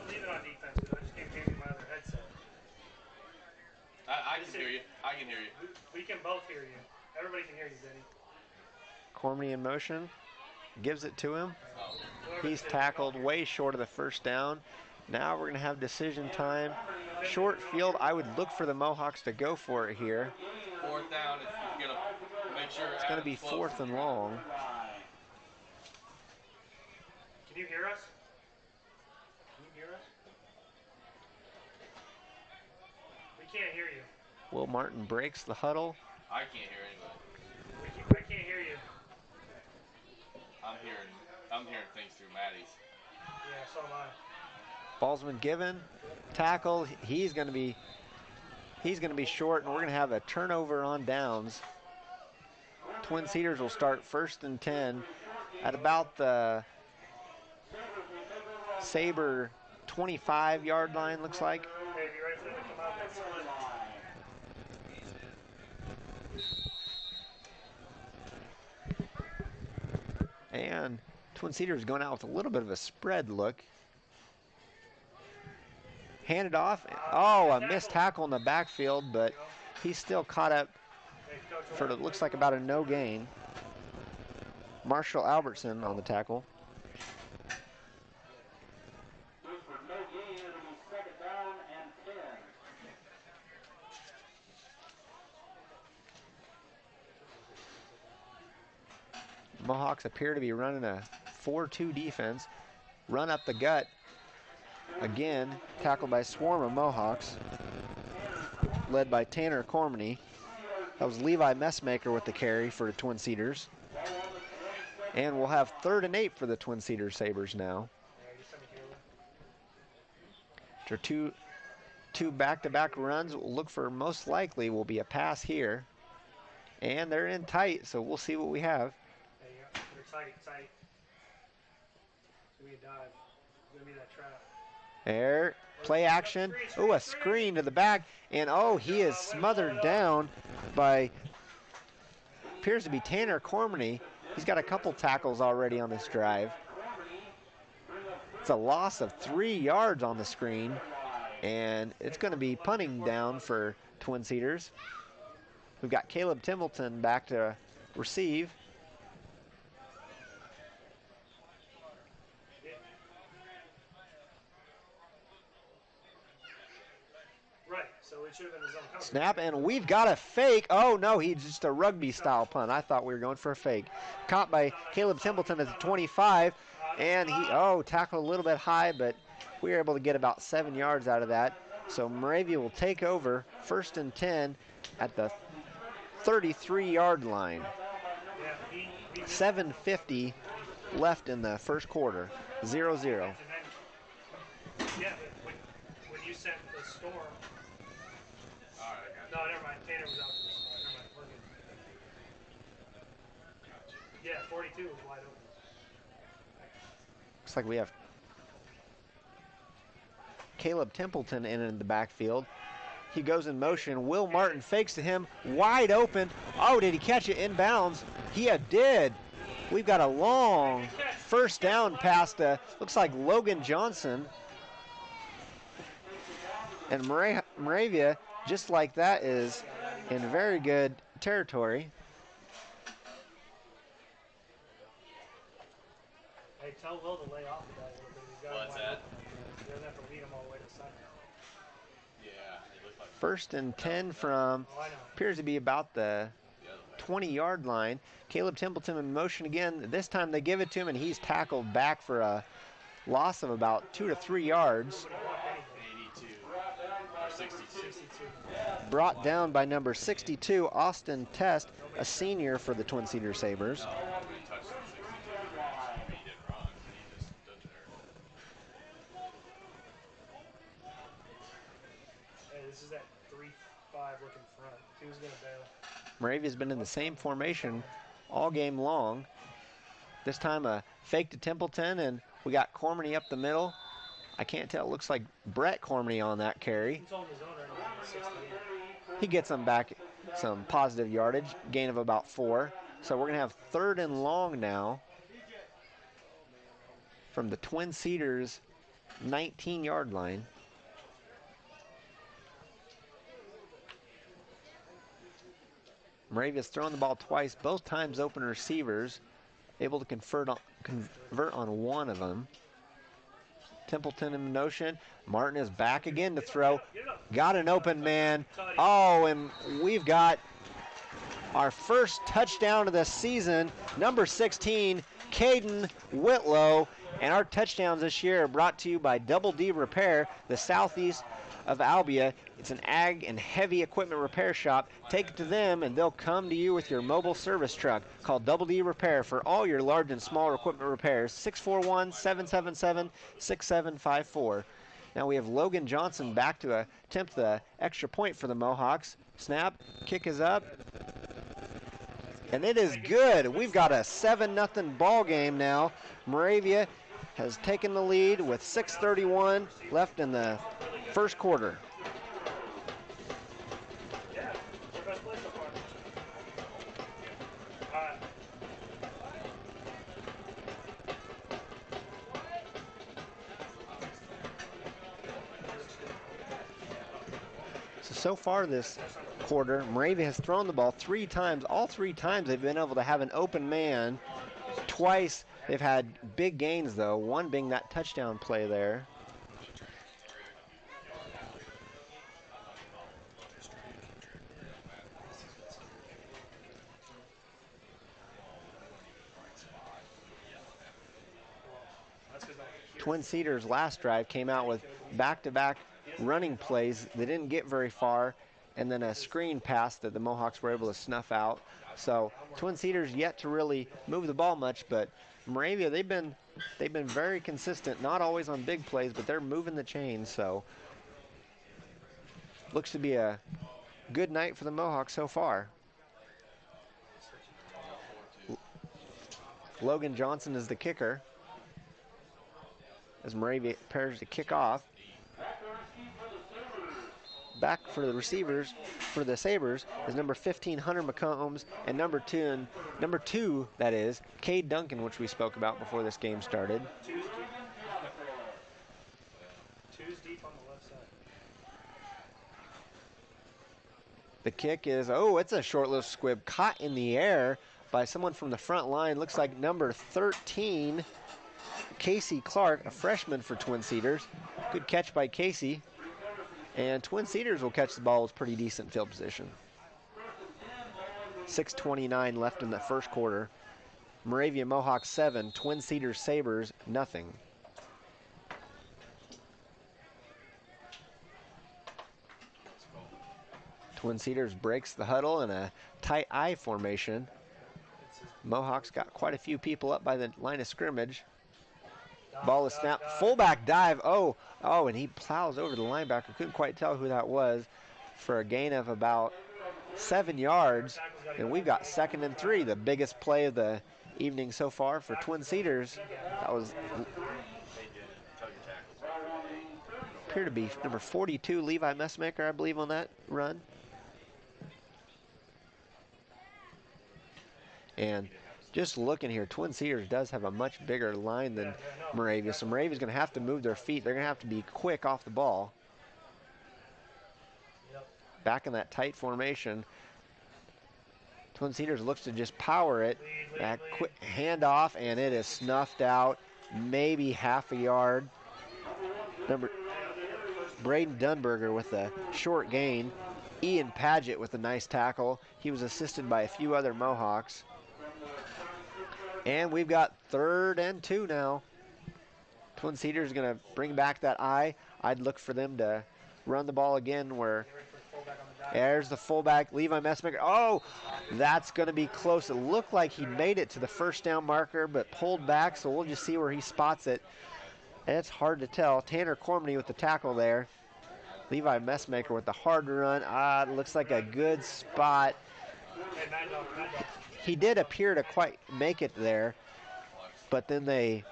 leave it on defense because I just can't hear you my other headset. I can hear you. I can hear you. We can both hear you. Everybody can hear you, Denny. Cormany in motion. Gives it to him. He's tackled way short of the first down. Now we're going to have decision time. Short field. I would look for the Mohawks to go for it here. 4th down. It's going to make sure it's going to be 4th and long. Can you hear us? Can you hear us? We can't hear you. Will Martin breaks the huddle. I can't hear anybody. I can't hear you. I'm hearing things through Maddie's. Yeah, so am I. Ball's been given. Tackle. He's going to be short, and we're going to have a turnover on downs. Twin Cedars will start 1st and 10 at about the Sabre 25-yard line, looks like. Hey, you ready for them to come out? That's And Twin Cedars going out with a little bit of a spread look. Handed off. Oh, a missed tackle in the backfield, but he's still caught up for it looks like about a no gain. Marshall Albertson on the tackle. Mohawks appear to be running a 4-2 defense. Run up the gut. Again, tackled by a swarm of Mohawks, led by Tanner Cormany. That was Levi Messmaker with the carry for the Twin Cedars. And we'll have 3rd and 8 for the Twin Cedars Sabres now. After two back-to-back runs, we'll look for most likely will be a pass here. And they're in tight, so we'll see what we have. They're tight. It's going to be a dive. It's going to be that trap. There, play action. Oh, a screen to the back. And oh, he is smothered down by, appears to be Tanner Cormany. He's got a couple tackles already on this drive. It's a loss of 3 yards on the screen. And it's going to be punting down for Twin Cedars. We've got Caleb Templeton back to receive. Snap, and we've got a fake. Oh, no, he's just a rugby-style punt. I thought we were going for a fake. Caught by Caleb Templeton at the 25, and he, tackled a little bit high, but we were able to get about 7 yards out of that. So Moravia will take over 1st and 10 at the 33-yard line. 7:50 left in the first quarter, 0-0. Yeah, when you sent the storm. No, never mind. Tanner was out for the storm. Never mind. We're good. Yeah, 42 was wide open. Looks like we have Caleb Templeton in the backfield. He goes in motion. Will Martin fakes to him. Wide open. Oh, did he catch it inbounds? He did. We've got a long first down past, looks like Logan Johnson. And Moravia, just like that, is in very good territory. Hey, tell Will to lay off of that a little bit. He's got What's that? He doesn't have to lead him all the way to the center. Yeah, it looks like 1st and 10 from, appears to be about the 20-yard line. Caleb Templeton in motion again. This time they give it to him, and he's tackled back for a loss of about 2 to 3 yards. 82 or 62. Brought down by number 62, Austin Test, a senior for the Twin Cedars Sabres. No, he touched the 62. He didn't run. He just stood there. Hey, this is that 3-5 looking front. Who's going to bail? Moravia's been in the same formation all game long. This time a fake to Templeton, and we got Cormany up the middle. I can't tell. It looks like Brett Cormany on that carry. He's on his own right now. 68. He gets them back some positive yardage, gain of about 4. So we're going to have 3rd and long now from the Twin Cedars 19-yard line. Moravia's thrown the ball twice, both times open receivers, able to convert on one of them. Templeton in motion. Martin is back again to throw. Got an open man. Oh, and we've got our first touchdown of the season. Number 16, Caden Whitlow. And our touchdowns this year are brought to you by Double D Repair, the southeast of Albia. It's an ag and heavy equipment repair shop. Take it to them and they'll come to you with your mobile service truck. Call Double D Repair for all your large and smaller equipment repairs. 641-777-6754. Now we have Logan Johnson back to attempt the extra point for the Mohawks. Snap, kick is up. And it is good. We've got a 7-0 ball game now. Moravia has taken the lead with 6:31 left in the first quarter. Yeah, it's our best play so far. All right. So far this quarter, Moravia has thrown the ball 3 times. All 3 times they've been able to have an open man. Twice they've had big gains, though, one being that touchdown play there. Twin Cedars' last drive came out with back-to-back running plays. They didn't get very far, and then a screen pass that the Mohawks were able to snuff out. So Twin Cedars yet to really move the ball much, but Moravia, they've been very consistent, not always on big plays, but they're moving the chains. So looks to be a good night for the Mohawks so far. Logan Johnson is the kicker as Moravia prepares to kick off. Back for the receivers for the Sabres is number 15, Hunter McCombs, and number two, that is, Cade Duncan, which we spoke about before this game started. Two's deep on the left side. The kick is, oh, it's a short little squib caught in the air by someone from the front line. Looks like number 13, Casey Clark, a freshman for Twin Cedars. Good catch by Casey. And Twin Cedars will catch the ball with pretty decent field position. 6:29 left in the first quarter. Moravia Mohawks 7, Twin Cedars Sabres nothing. Twin Cedars breaks the huddle in a tight I formation. Mohawks got quite a few people up by the line of scrimmage. Ball is snapped, fullback dive, oh, and he plows over the linebacker. Couldn't quite tell who that was for a gain of about 7 yards. And we've got 2nd and 3, the biggest play of the evening so far for Twin Cedars. That was appeared to be number 42, Levi Messmaker, I believe, on that run. And just looking here, Twin Cedars does have a much bigger line than Moravia, so Moravia's going to have to move their feet. They're going to have to be quick off the ball. Back in that tight formation. Twin Cedars looks to just power it. That quick handoff, and it is snuffed out, maybe half a yard. Braden Dunberger with a short gain. Ian Paget with a nice tackle. He was assisted by a few other Mohawks. And we've got 3rd and 2 now. Twin Cedars is going to bring back that eye. I'd look for them to run the ball again where there's the fullback, Levi Messmaker. Oh, that's going to be close. It looked like he made it to the first down marker, but pulled back, so we'll just see where he spots it. And it's hard to tell. Tanner Cormany with the tackle there. Levi Messmaker with the hard run. It looks like a good spot. He did appear to quite make it there, but then they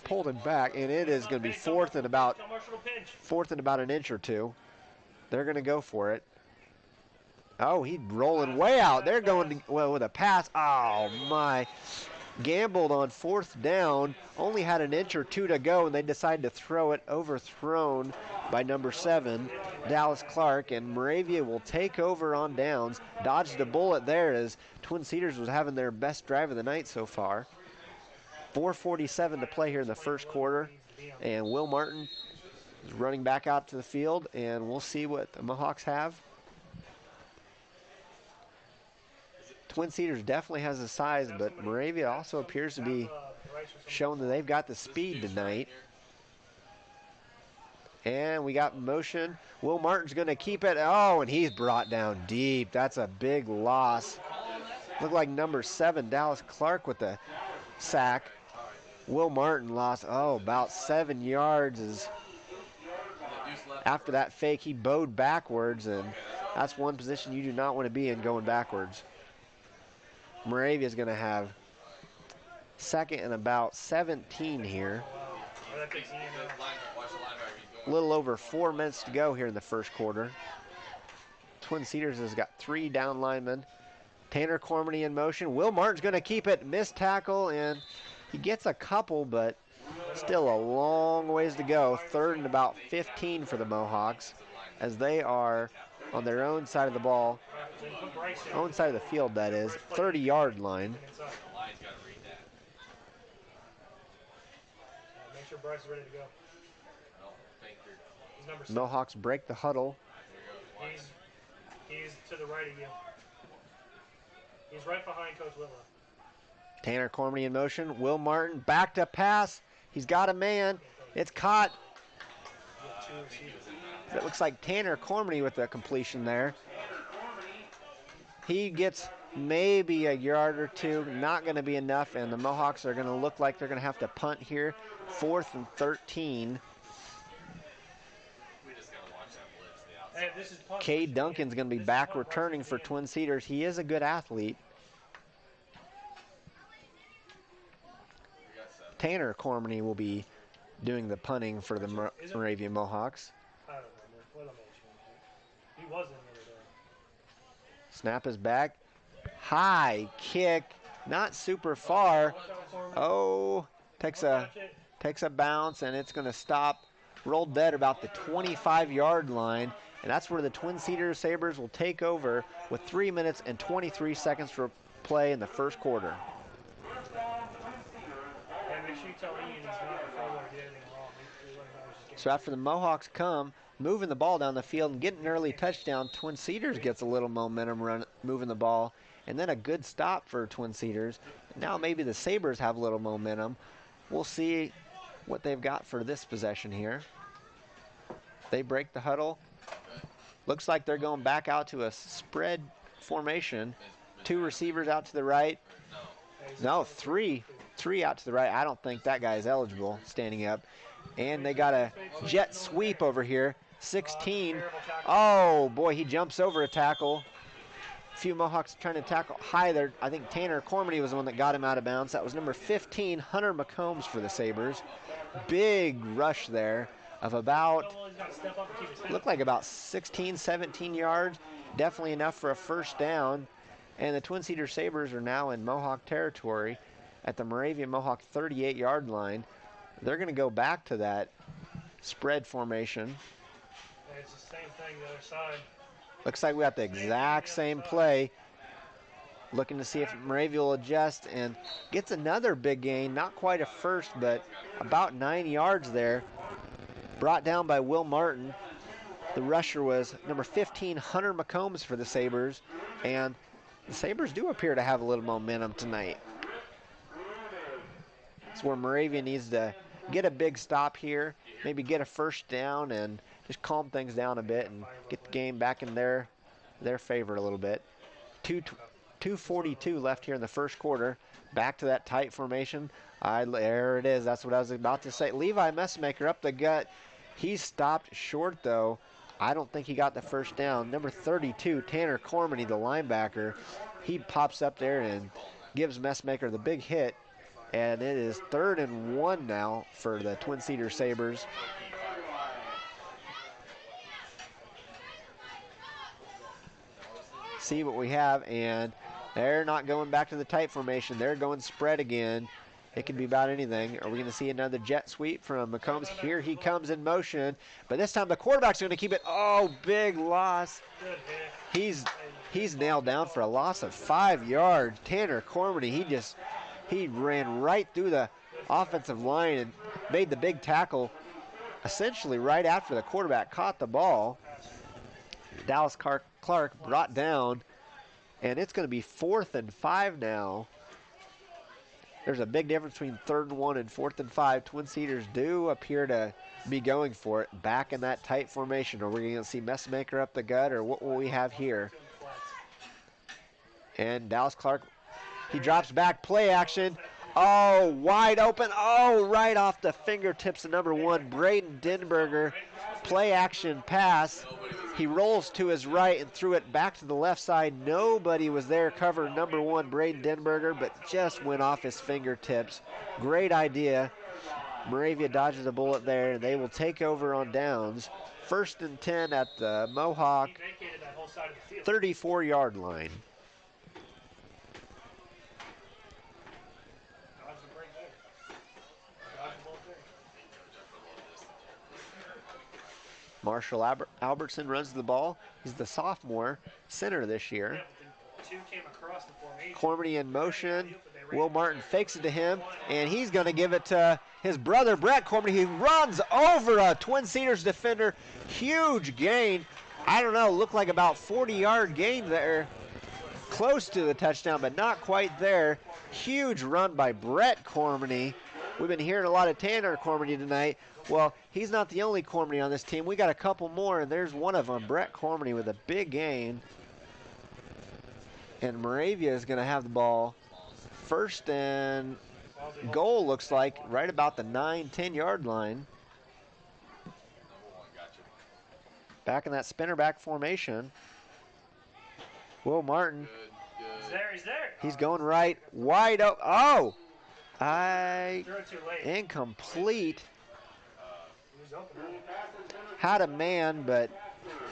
pulled him back, and it is going to be fourth and about an inch or two. They're going to go for it. Oh, he's rolling way out. They're going with a pass. Oh, my. Gambled on 4th down. Only had an inch or two to go, and they decided to throw it. Overthrown by number 7, Dallas Clark, and Moravia will take over on downs. Dodged a bullet there as Twin Cedars was having their best drive of the night so far. 4:47 to play here in the first quarter, and Will Martin is running back out to the field, and we'll see what the Mohawks have. Twin Cedars definitely has the size, but Moravia also appears to be showing that they've got the speed tonight. And we got motion. Will Martin's going to keep it. Oh, and he's brought down deep. That's a big loss. Looked like number 7, Dallas Clark, with the sack. Will Martin lost, about 7 yards. After that fake, he bowed backwards, and that's one position you do not want to be in, going backwards. Moravia is going to have 2nd and about 17 here. A little over 4 minutes to go here in the first quarter. Twin Cedars has got 3 down linemen. Tanner Cormany in motion. Will Martin's going to keep it. Missed tackle, and he gets a couple, but still a long ways to go. 3rd and about 15 for the Mohawks, as they are on their own side of the ball. Own side of the field, that is. 30-yard line. Make sure Bryce is ready to go. Mohawks break the huddle. He's to the right of you. He's right behind Coach Whitlow. Tanner Cormany in motion. Will Martin back to pass. He's got a man. It's caught. It looks like Tanner Cormany with the completion there. He gets maybe a yard or two. Not going to be enough, and the Mohawks are going to look like they're going to have to punt here. 4th and 13. Cade Duncan's going to be back returning for Twin Cedars. He is a good athlete. Tanner Cormany will be doing the punting for the Moravia Mohawks. I don't remember. He was in there today. Snap is back. High kick. Not super far. Oh, takes a bounce, and it's going to stop. Rolled dead about the 25-yard line. And that's where the Twin Cedars Sabres will take over with 3 minutes and 23 seconds for play in the first quarter. So after the Mohawks come, moving the ball down the field and getting an early touchdown, Twin Cedars gets a little momentum moving the ball, and then a good stop for Twin Cedars. Now maybe the Sabres have a little momentum. We'll see what they've got for this possession here. They break the huddle. Looks like they're going back out to a spread formation. 2 receivers out to the right. No, three out to the right. I don't think that guy is eligible standing up. And they got a jet sweep over here. 16. Oh, boy, he jumps over a tackle. A few Mohawks trying to tackle high there. I think Tanner Cormany was the one that got him out of bounds. That was number 15, Hunter McCombs for the Sabres. Big rush there of about, looked like about 16, 17 yards. Definitely enough for a first down. And the Twin Cedars Sabres are now in Mohawk territory at the Moravia Mohawk 38-yard line. They're going to go back to that spread formation. Yeah, it's the same thing the other side. Looks like we got the exact same play. Looking to see if Moravia will adjust and gets another big gain. Not quite a first, but about 9 yards there. Brought down by Will Martin. The rusher was number 15, Hunter McCombs for the Sabres. And the Sabres do appear to have a little momentum tonight. It's where Moravia needs to get a big stop here, maybe get a first down and just calm things down a bit and get the game back in their favor a little bit. 2:42 left here in the first quarter. Back to that tight formation. There it is. That's what I was about to say. Levi Messmaker up the gut. He's stopped short, though. I don't think he got the first down. Number 32, Tanner Cormany, the linebacker, he pops up there and gives Messmaker the big hit. And it is 3rd and 1 now for the Twin Cedars Sabres. See what we have, and they're not going back to the tight formation. They're going spread again. It could be about anything. Are we going to see another jet sweep from McCombs? Here he comes in motion, but this time the quarterback's going to keep it. Oh, big loss. He's nailed down for a loss of 5 yards. Tanner Cormany, he ran right through the offensive line and made the big tackle essentially right after the quarterback caught the ball. Dallas Clark brought down, and it's going to be 4th and 5 now. There's a big difference between 3rd and 1 and 4th and 5. Twin Cedars do appear to be going for it back in that tight formation. Are we going to see Messmaker up the gut, or what will we have here? And Dallas Clark, he drops back, play action. Oh, wide open. Oh, right off the fingertips of number 1, Braden Denberger. Play action pass. He rolls to his right and threw it back to the left side. Nobody was there covering number 1, Braden Denberger, but just went off his fingertips. Great idea. Moravia dodges a bullet there, and they will take over on downs. 1st and 10 at the Mohawk 34-yard line. Marshall Albertson runs the ball. He's the sophomore center this year. Cormany in motion. Will Martin fakes it to him, and he's going to give it to his brother, Brett Cormany. He runs over a Twin Cedars defender. Huge gain. I don't know, looked like about 40-yard gain there. Close to the touchdown, but not quite there. Huge run by Brett Cormany. We've been hearing a lot of Tanner Cormany tonight. Well, he's not the only Cormany on this team. We got a couple more, and there's one of them, Brett Cormany, with a big gain. And Moravia is going to have the ball 1st and goal, looks like, right about the 9-10-yard line. Back in that spinner back formation. Will Martin. He's there. He's going right, wide open. Oh! Incomplete. Had a man, but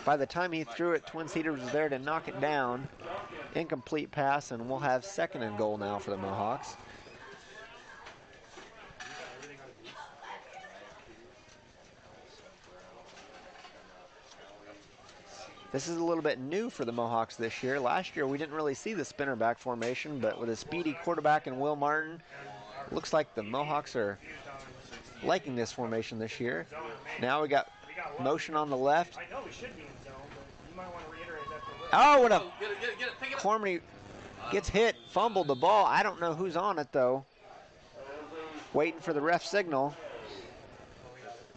by the time he threw it, Twin Cedars was there to knock it down. Incomplete pass, and we'll have 2nd and goal now for the Mohawks. This is a little bit new for the Mohawks this year. Last year we didn't really see the spinner back formation, but with a speedy quarterback and Will Martin, looks like the Mohawks are liking this formation this year. Now we got motion on the left. I know we should be in zone, but you might want to reiterate that for Oh, what a Get it, pick it up. Cormany gets hit, fumbled the ball. I don't know who's on it though. Waiting for the ref signal.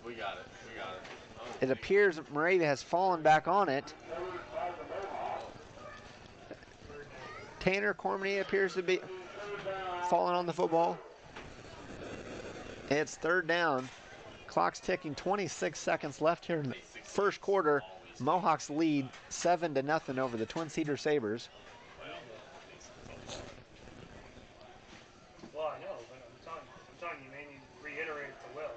We got it. It appears Moravia has fallen back on it. Tanner Cormany appears to be falling on the football. It's 3rd down. Clock's ticking, 26 seconds left here in the first quarter. Mohawks lead 7-0 over the Twin Cedars Sabres. Well, I know, but I'm telling you, maybe reiterate it to Will.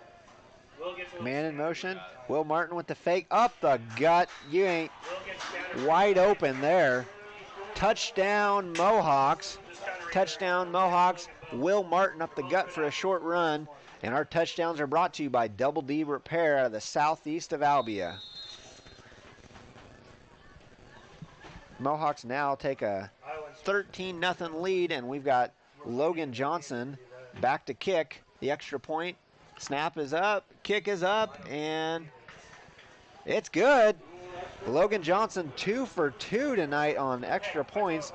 Will gets a little Man in scattered. motion. Will Martin with the fake. Up the gut. You ain't Will gets scattered. wide open there. Touchdown Mohawks. Touchdown Mohawks. Will Martin up the gut for a short run. And our touchdowns are brought to you by Double D Repair out of the southeast of Albia. Mohawks now take a 13-0 lead, and we've got Logan Johnson back to kick the extra point. Snap is up, kick is up, and it's good. Logan Johnson 2 for 2 tonight on extra points.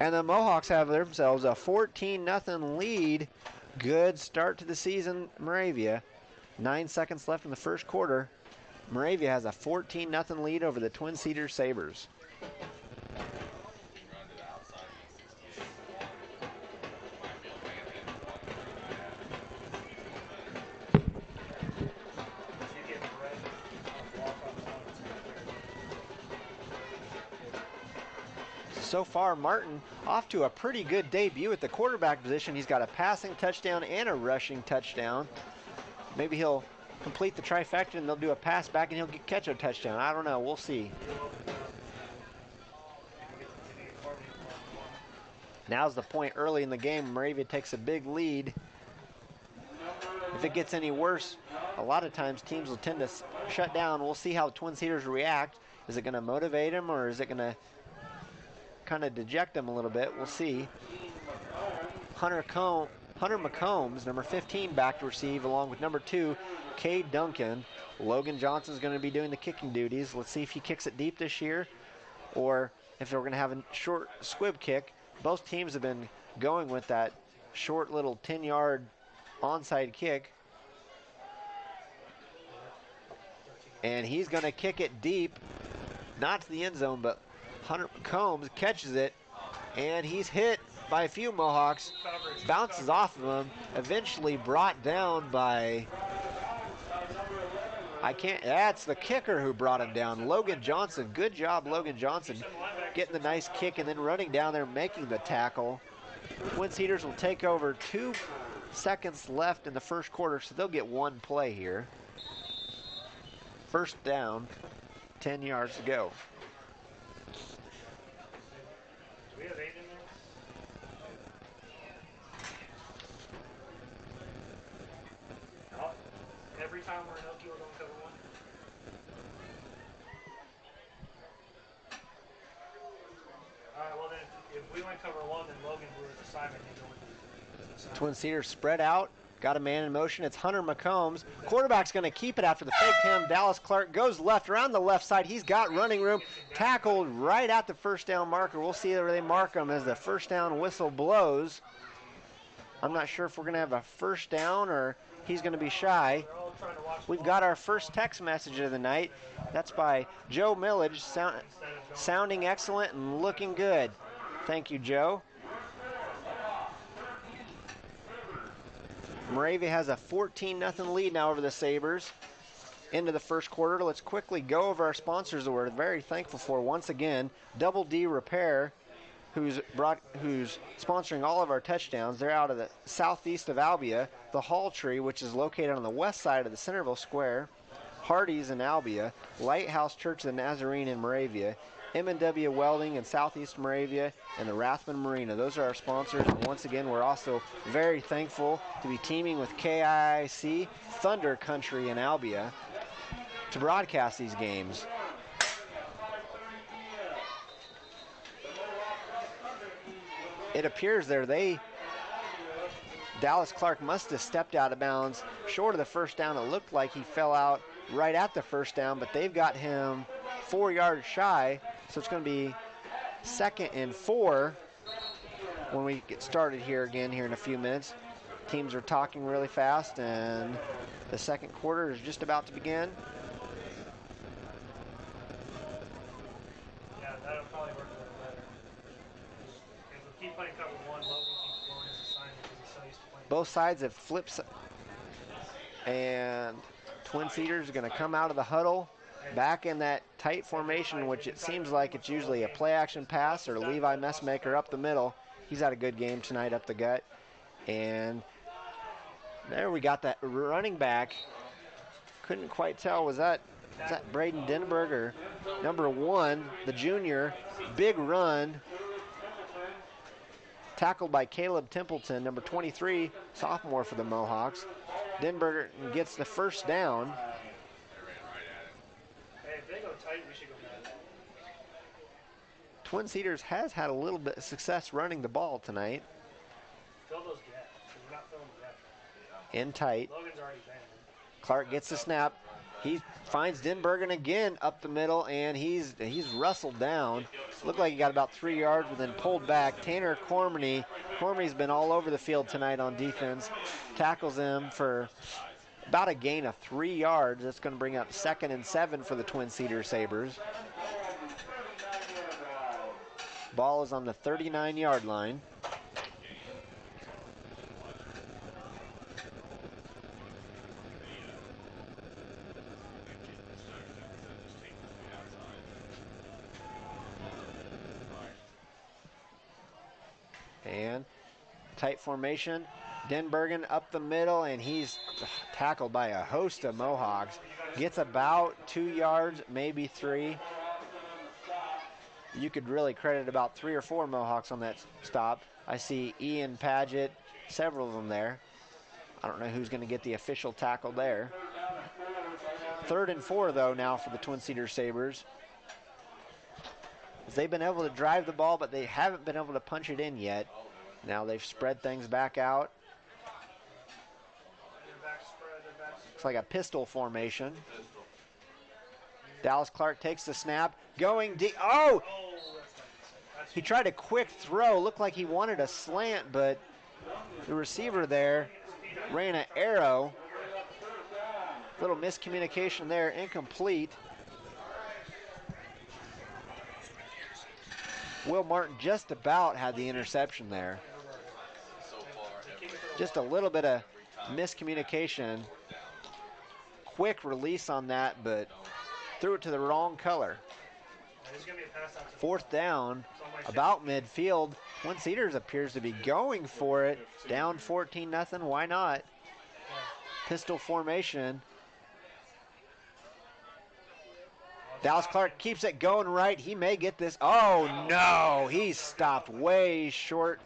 And the Mohawks have themselves a 14-0 lead. Good start to the season, Moravia. 9 seconds left in the first quarter. Moravia has a 14-0 lead over the Twin Cedars Sabres. So far, Martin off to a pretty good debut at the quarterback position. He's got a passing touchdown and a rushing touchdown. Maybe he'll complete the trifecta and they'll do a pass back and he'll catch a touchdown. I don't know. We'll see. Now's the point early in the game. Moravia takes a big lead. If it gets any worse, a lot of times teams will tend to shut down. We'll see how Twin Cedars react. Is it going to motivate them or is it going to kind of deject them a little bit? We'll see. Hunter McCombs, number 15, back to receive, along with number 2, Cade Duncan. Logan Johnson's going to be doing the kicking duties. Let's see if he kicks it deep this year or if they're going to have a short squib kick. Both teams have been going with that short little 10-yard onside kick. And he's going to kick it deep, not to the end zone, but Hunter Combs catches it, and he's hit by a few Mohawks, bounces off of him, eventually brought down by, that's the kicker who brought him down, Logan Johnson. Good job, Logan Johnson, getting the nice kick and then running down there, making the tackle. Twin Cedars will take over. 2 seconds left in the first quarter, so they'll get one play here. First down, 10 yards to go. Do we have 8 in there? Every time we're in Okie, we're going to cover 1. Alright, well then, if we went cover 1, then Logan blew his assignment and go with the assignment. Twin Cedars spread out, got a man in motion. It's Hunter McCombs. Quarterback's going to keep it after the fake to him. Dallas Clark goes left around the left side. He's got running room. Tackled right at the first down marker. We'll see where they mark him as the first down whistle blows. I'm not sure if we're going to have a first down or he's going to be shy. We've got our first text message of the night. That's by Joe Millage, sounding excellent and looking good. Thank you, Joe. Moravia has a 14-0 lead now over the Sabres into the first quarter. Let's quickly go over our sponsors that we're very thankful for once again. Double D Repair, who's sponsoring all of our touchdowns. They're out of the southeast of Albia. The Hall Tree, which is located on the west side of the Centerville Square. Hardee's in Albia. Lighthouse Church of the Nazarene in Moravia. M&W Welding in southeast Moravia, and the Rathman Marina. Those are our sponsors. And once again, we're also very thankful to be teaming with KIIC Thunder Country in Albia to broadcast these games. It appears Dallas Clark must have stepped out of bounds short of the first down. It looked like he fell out right at the first down, but they've got him 4 yards shy, so it's going to be 2nd and 4 when we get started here again here in a few minutes. Teams are talking really fast, and the second quarter is just about to begin. Yeah, that'll probably work a little better. If we keep playing cover 1, Logan keeps blowing his assignment because he's so used to playing. Both sides have flipped, and Twin Cedars are going to come out of the huddle back in that tight formation, which it seems like it's usually a play-action pass or Levi Messmaker up the middle. He's had a good game tonight up the gut. And there we got that running back. Couldn't quite tell, was that Braden Denberg or number 1, the junior. Big run. Tackled by Caleb Templeton, number 23, sophomore for the Mohawks. Denberg gets the first down. Twin Cedars has had a little bit of success running the ball tonight. Fill those gaps. We're not filling the gaps. In tight. Logan's already banned. Clark gets the snap. He finds Denbergen again up the middle, and he's wrestled down. Looked like he got about 3 yards, but then pulled back. Tanner Cormany. Cormany's been all over the field tonight on defense. Tackles him for about a gain of 3 yards. That's going to bring up 2nd and 7 for the Twin Cedars Sabres. Ball is on the 39-yard line. And tight formation. Denbergen up the middle, and he's tackled by a host of Mohawks. Gets about 2 yards, maybe 3. You could really credit about 3 or 4 Mohawks on that stop. I see Ian Paget, several of them there. I don't know who's going to get the official tackle there. 3rd and 4, though, now for the Twin Cedars Sabres. They've been able to drive the ball, but they haven't been able to punch it in yet. Now they've spread things back out. It's like a pistol formation. Dallas Clark takes the snap, going deep. Oh! He tried a quick throw. Looked like he wanted a slant, but the receiver there ran an arrow. Little miscommunication there, incomplete. Will Martin just about had the interception there. Just a little bit of miscommunication. Quick release on that, but threw it to the wrong color. 4th down, about midfield. Twin Cedars appears to be going for it. Down 14-0, why not? Pistol formation. Dallas Clark keeps it going right. He may get this. Oh, no. He's stopped way short.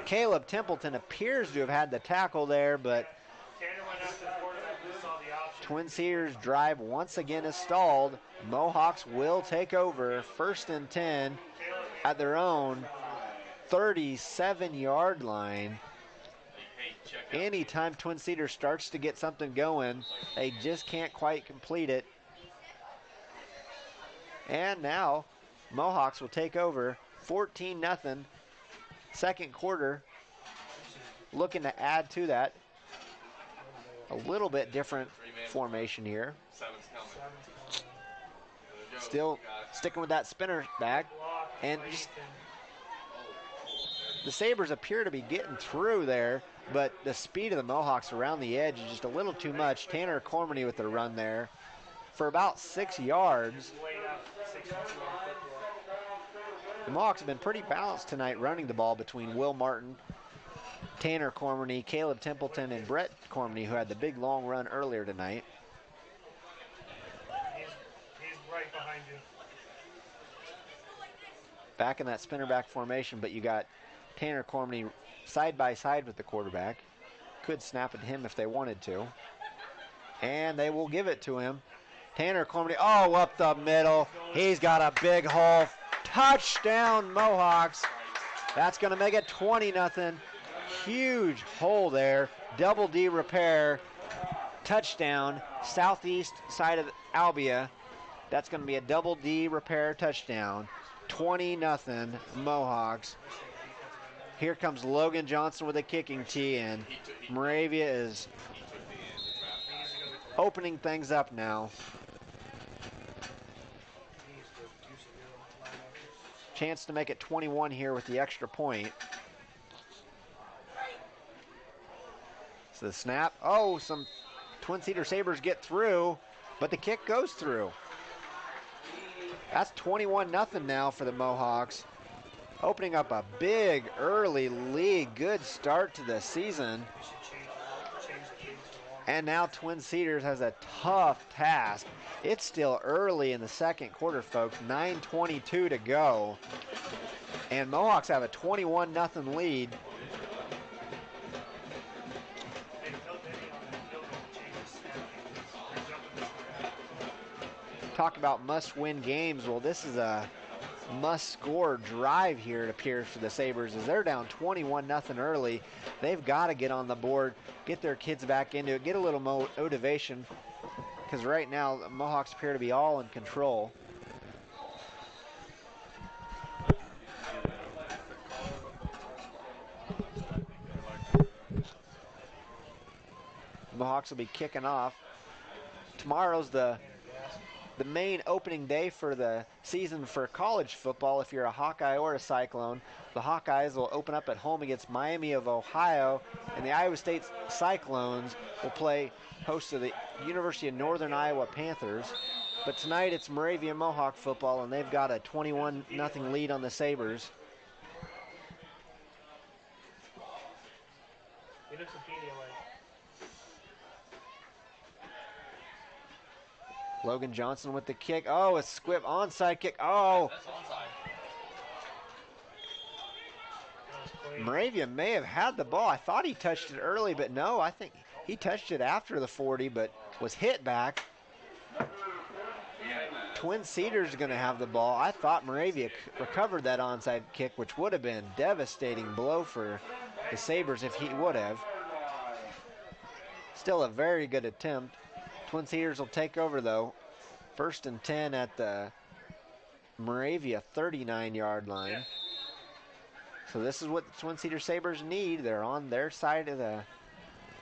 Caleb Templeton appears to have had the tackle there, but Twin Cedars drive once again is stalled. Mohawks will take over 1st and 10 at their own 37-yard line. Anytime Twin Cedars starts to get something going, they just can't quite complete it. And now Mohawks will take over 14-0. 2nd quarter, looking to add to that. A little bit different formation here. Still sticking with that spinner back. And just the Sabres appear to be getting through there, but the speed of the Mohawks around the edge is just a little too much. Tanner Cormany with the run there for about 6 yards. The Mohawks have been pretty balanced tonight running the ball between Will Martin, Tanner Cormany, Caleb Templeton, and Brett Cormany, who had the big long run earlier tonight. He's right behind you. Back in that spinner back formation, but you got Tanner Cormany side by side with the quarterback. Could snap at him if they wanted to. And they will give it to him. Tanner Cormany, oh, up the middle. He's got a big hole. Touchdown, Mohawks. That's going to make it 20-0. Huge hole there. Double D repair. Touchdown. Southeast side of Albia. That's going to be a double D repair touchdown. 20-0 Mohawks. Here comes Logan Johnson with a kicking tee, and Moravia is opening things up now. Chance to make it 21 here with the extra point. So the snap. Oh, some Twin Cedar Sabres get through, but the kick goes through. That's 21-0 now for the Mohawks. Opening up a big early lead. Good start to the season. And now Twin Cedars has a tough task. It's still early in the 2nd quarter, folks. 9:22 to go. And Mohawks have a 21-0 lead. Talk about must-win games. Well, this is a must-score drive here, it appears, for the Sabres, as they're down 21-0 early. They've got to get on the board, get their kids back into it, get a little motivation. because right now the Mohawks appear to be all in control. Mohawks will be kicking off. Tomorrow's the main opening day for the season for college football. If you're a Hawkeye or a Cyclone, the Hawkeyes will open up at home against Miami of Ohio, and the Iowa State Cyclones will play host to the University of Northern Iowa Panthers. But tonight it's Moravia Mohawk football, and they've got a 21-0 lead on the Sabres. Logan Johnson with the kick. Oh, a squib onside kick. Oh. That's onside. Moravia may have had the ball. I thought he touched it early, but no, I think he touched it after the 40, but was hit back. Twin Cedars is going to have the ball. I thought Moravia recovered that onside kick, which would have been a devastating blow for the Sabres if he would have. Still a very good attempt. Twin Cedars will take over, though. 1st and 10 at the Moravia 39-yard line. So this is what the Twin Cedars Sabres need. They're on their side of the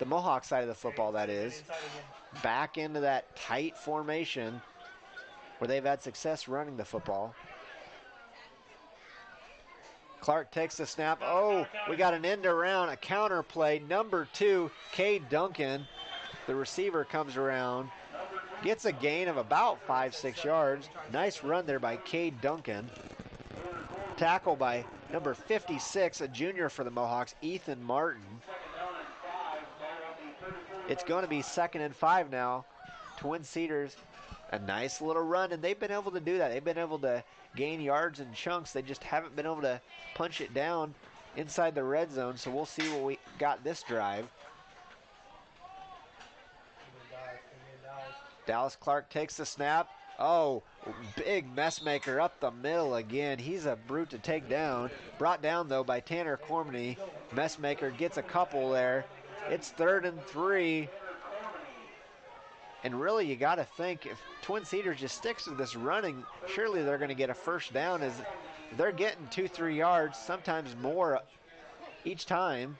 Mohawk side of the football, that is. Back into that tight formation where they've had success running the football. Clark takes the snap. Oh, we got an end around, a counter play. Number 2, Cade Duncan. The receiver comes around, gets a gain of about 5-6 yards. Nice run there by Cade Duncan. Tackle by number 56, a junior for the Mohawks, Ethan Martin. It's going to be 2nd and 5 now. Twin Cedars, a nice little run, and they've been able to do that. They've been able to gain yards in chunks. They just haven't been able to punch it down inside the red zone, so we'll see what we got this drive. Dallas Clark takes the snap. Oh, big messmaker up the middle again. He's a brute to take down. Brought down, though, by Tanner Cormany. Messmaker gets a couple there. It's 3rd and 3. And really, you got to think, if Twin Cedars just sticks to this running, surely they're going to get a first down, as they're getting 2-3 yards, sometimes more each time.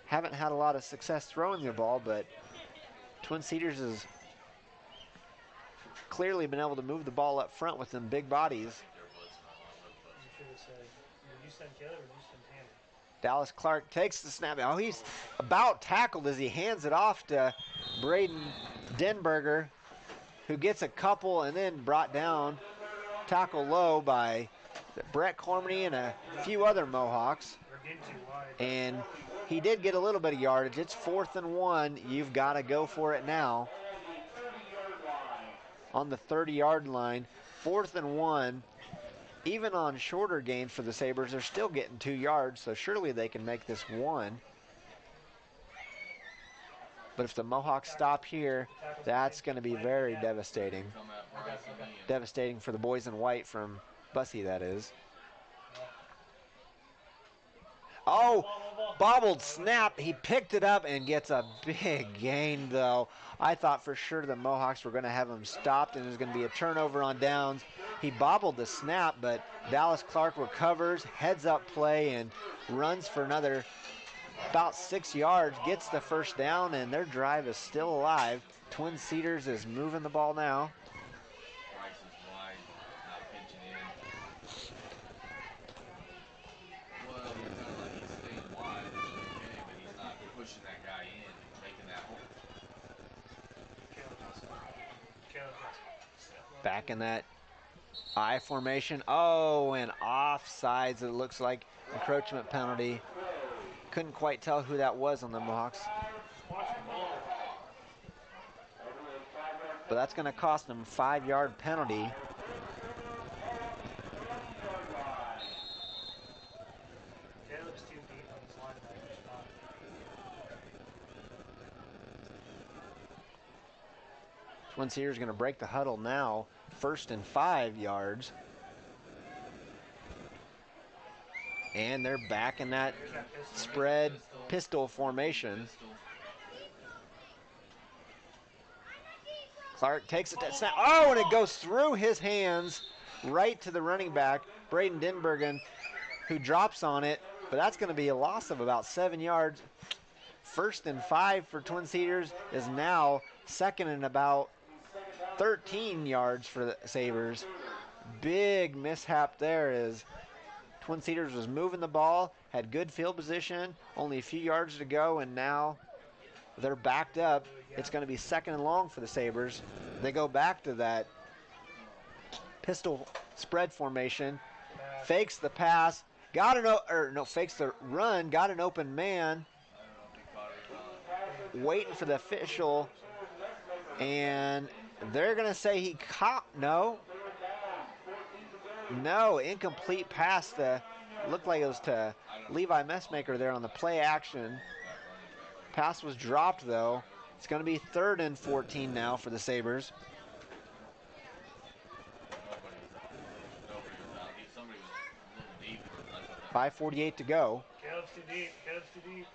Haven't had a lot of success throwing the ball, but Twin Cedars has clearly been able to move the ball up front with them big bodies. Dallas Clark takes the snap. Oh, he's about tackled as he hands it off to Braden Denberger, who gets a couple and then brought down, tackle low by Brett Cormany and a few other Mohawks. And he did get a little bit of yardage. It's 4th and 1. You've got to go for it now. On the 30-yard line, 4th and 1. Even on shorter gains for the Sabres, they're still getting 2 yards, so surely they can make this 1. But if the Mohawks stop here, that's going to be very devastating. Devastating for the boys in white from Bussy, that is. Oh, bobbled snap. He picked it up and gets a big gain, though. I thought for sure the Mohawks were going to have him stopped and there's going to be a turnover on downs. He bobbled the snap, but Dallas Clark recovers, heads up play, and runs for another about 6 yards, gets the first down, and their drive is still alive. Twin Cedars is moving the ball now. Back in that I formation. Oh, and offsides, it looks like. Encroachment penalty. Couldn't quite tell who that was on the Mohawks. But that's going to cost them a 5-yard penalty. Twin Cedars going to break the huddle now. 1st and 5 yards. And they're back in that spread pistol formation. Clark takes it to snap. Oh, and it goes through his hands right to the running back, Braden Denbergen, who drops on it. But that's going to be a loss of about 7 yards. 1st and 5 for Twin Cedars is now 2nd and about 13 yards for the Sabres. Big mishap there as Twin Cedars was moving the ball, had good field position, only a few yards to go, and now they're backed up. It's going to be 2nd and long for the Sabres. They go back to that pistol spread formation, fakes the pass, fakes the run, got an open man, waiting for the official, and they're going to say he caught, no, incomplete pass looked like it was to Levi Messmaker there on the play action. Pass was dropped though. It's going to be 3rd and 14 now for the Sabres. 5:48 to go. Caleb's too deep. Caleb's too deep.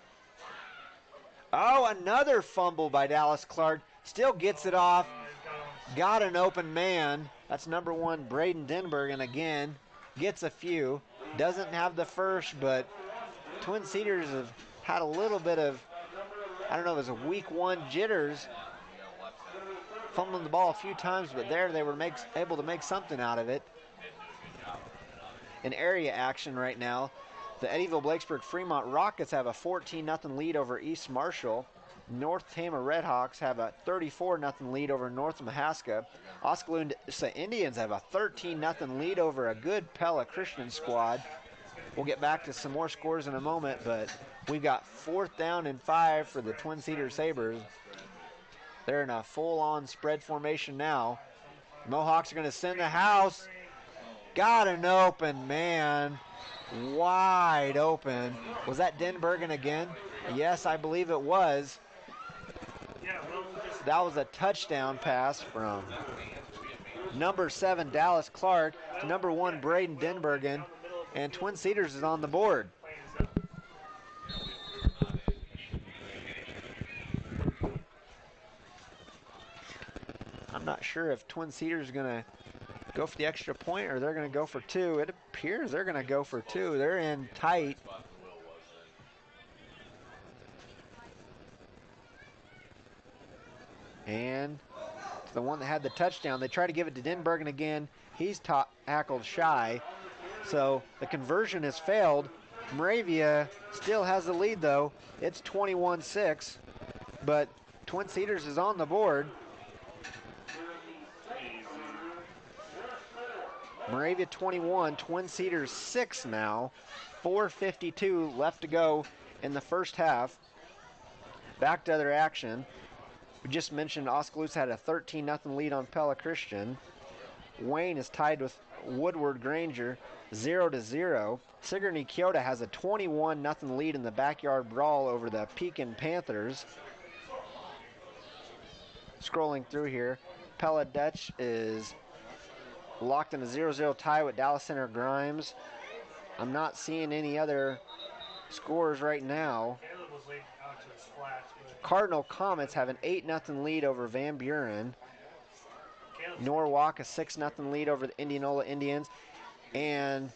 Oh, another fumble by Dallas Clark. Still gets it off. Got an open man. That's number 1, Braden Denbergen again. Gets a few. Doesn't have the first, but Twin Cedars have had a little bit of, I don't know, it was a week 1 jitters. Fumbling the ball a few times, but there they were able to make something out of it. In area action right now, the Eddyville-Blakesburg-Fremont Rockets have a 14-0 lead over East Marshall. North Tama Redhawks have a 34-0 lead over North Mahaska. Oskaloosa Indians have a 13-0 lead over a good Pella Christian squad. We'll get back to some more scores in a moment, but we've got 4th down and 5 for the Twin Cedars Sabres. They're in a full-on spread formation now. Mohawks are going to send the house. Got an open man. Wide open. Was that Denbergen again? Yes, I believe it was. That was a touchdown pass from number 7, Dallas Clark, to number 1, Braden Denbergen, and Twin Cedars is on the board. I'm not sure if Twin Cedars is going to go for the extra point or they're going to go for 2. It appears they're going to go for 2. They're in tight. And the one that had the touchdown, they try to give it to Denbergen again. He's tackled shy. So the conversion has failed. Moravia still has the lead though. It's 21-6, but Twin Cedars is on the board. Moravia 21, Twin Cedars 6 now. 4:52 left to go in the first half. Back to other action. We just mentioned Oskaloosa had a 13-0 lead on Pella Christian. Wayne is tied with Woodward Granger 0-0. Sigourney Kyoto has a 21-0 lead in the backyard brawl over the Pekin Panthers. Scrolling through here, Pella Dutch is locked in a 0-0 tie with Dallas Center Grimes. I'm not seeing any other scores right now. Cardinal Comets have an 8-0 lead over Van Buren. Norwalk a 6-0 lead over the Indianola Indians. And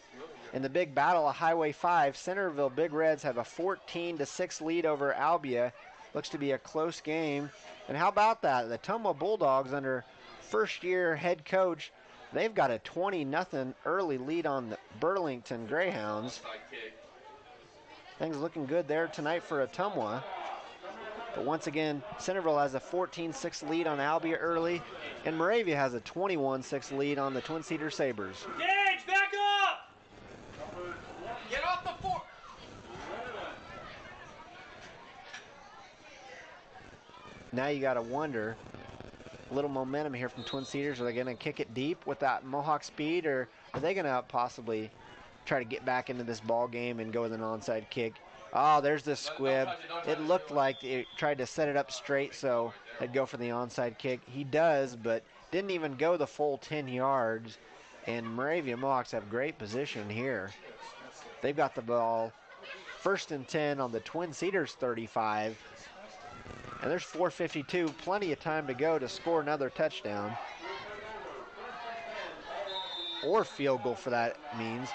in the big battle of Highway 5, Centerville Big Reds have a 14-6 lead over Albia. Looks to be a close game. And how about that? The Ottumwa Bulldogs under first-year head coach, they've got a 20-0 early lead on the Burlington Greyhounds. Things looking good there tonight for Ottumwa. But once again, Centerville has a 14-6 lead on Albia early, and Moravia has a 21-6 lead on the Twin Cedars Sabres. Gage, back up! Get off the floor! Now you got to wonder, a little momentum here from Twin Cedars. Are they going to kick it deep with that Mohawk speed, or are they going to possibly try to get back into this ball game and go with an onside kick? Oh, there's the squib. It looked like it tried to set it up straight, so they'd go for the onside kick. He does, but didn't even go the full 10 yards. And Moravia Mohawks have great position here. They've got the ball 1st and 10 on the Twin Cedars 35. And there's 4:52, plenty of time to go to score another touchdown. Or field goal for that means.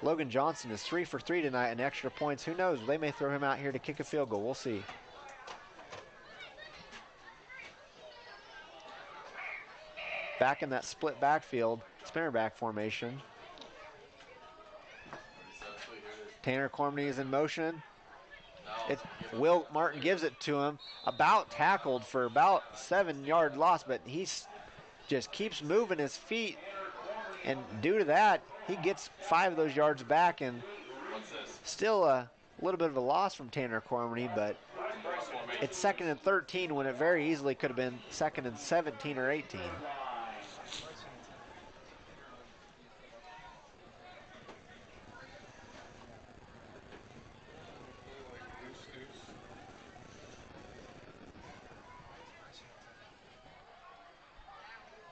Logan Johnson is 3 for 3 tonight in extra points. Who knows? They may throw him out here to kick a field goal. We'll see. Back in that split backfield, spinner back formation. Tanner Cormany is in motion. Will Martin gives it to him. About tackled for about 7-yard loss, but he just keeps moving his feet. And due to that, he gets 5 of those yards back, and still a little bit of a loss from Tanner Cormany, but it's 2nd and 13 when it very easily could have been 2nd and 17 or 18.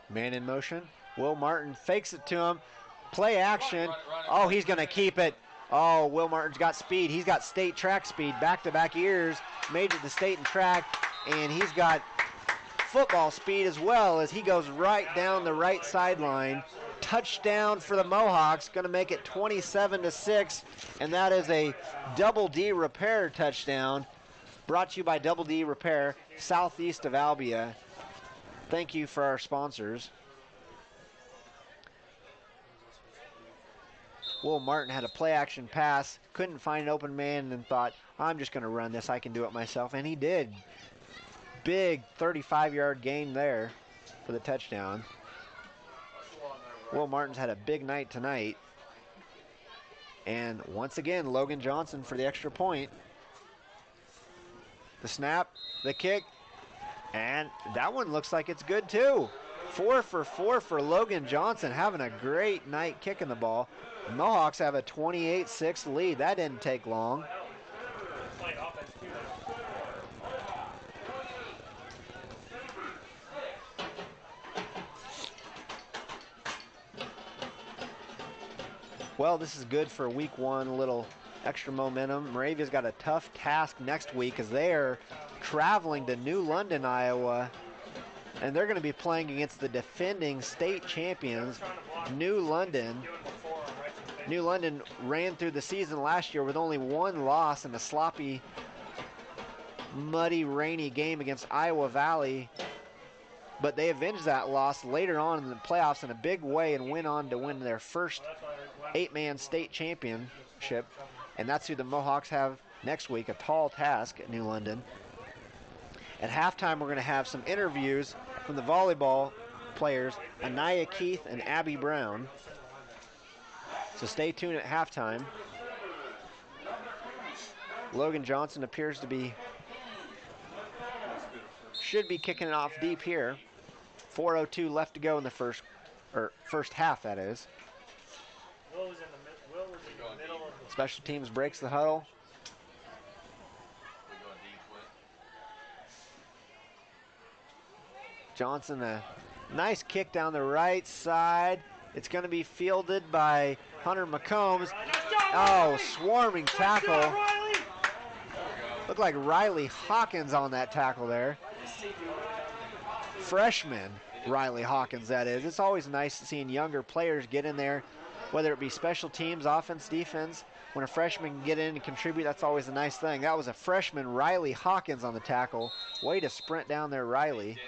Man in motion. Will Martin fakes it to him. Play action. Oh, he's going to keep it. Oh, Will Martin's got speed. He's got state track speed. Back-to-back years. Made it to state and track. And he's got football speed as well as he goes right down the right sideline. Touchdown for the Mohawks. Going to make it 27-6. And that is a Double D Repair touchdown. Brought to you by Double D Repair, southeast of Albia. Thank you for our sponsors. Will Martin had a play-action pass, couldn't find an open man, and thought, I'm just going to run this. I can do it myself, and he did. Big 35-yard gain there for the touchdown. Will Martin's had a big night tonight. And once again, Logan Johnson for the extra point. The snap, the kick, and that one looks like it's good too. 4 for 4 for Logan Johnson, having a great night kicking the ball. The Mohawks have a 28-6 lead. That didn't take long. Well, this is good for week 1, a little extra momentum. Moravia's got a tough task next week as they're traveling to New London, Iowa, and they're going to be playing against the defending state champions, New London. New London ran through the season last year with only 1 loss in a sloppy, muddy, rainy game against Iowa Valley, but they avenged that loss later on in the playoffs in a big way and went on to win their first 8-man state championship, and that's who the Mohawks have next week, a tall task at New London. At halftime, we're going to have some interviews from the volleyball players, Anaya Keith and Abby Brown. So stay tuned at halftime. Logan Johnson appears to be, should be kicking it off deep here. 4:02 left to go in the first half, that is. Will was in the middle of the Special teams breaks the huddle. Johnson, a nice kick down the right side. It's going to be fielded by Hunter McCombs. Oh, swarming tackle. Looked like Riley Hawkins on that tackle there. Freshman Riley Hawkins, that is. It's always nice seeing younger players get in there, whether it be special teams, offense, defense. When a freshman can get in and contribute, that's always a nice thing. That was a freshman, Riley Hawkins, on the tackle. Way to sprint down there, Riley.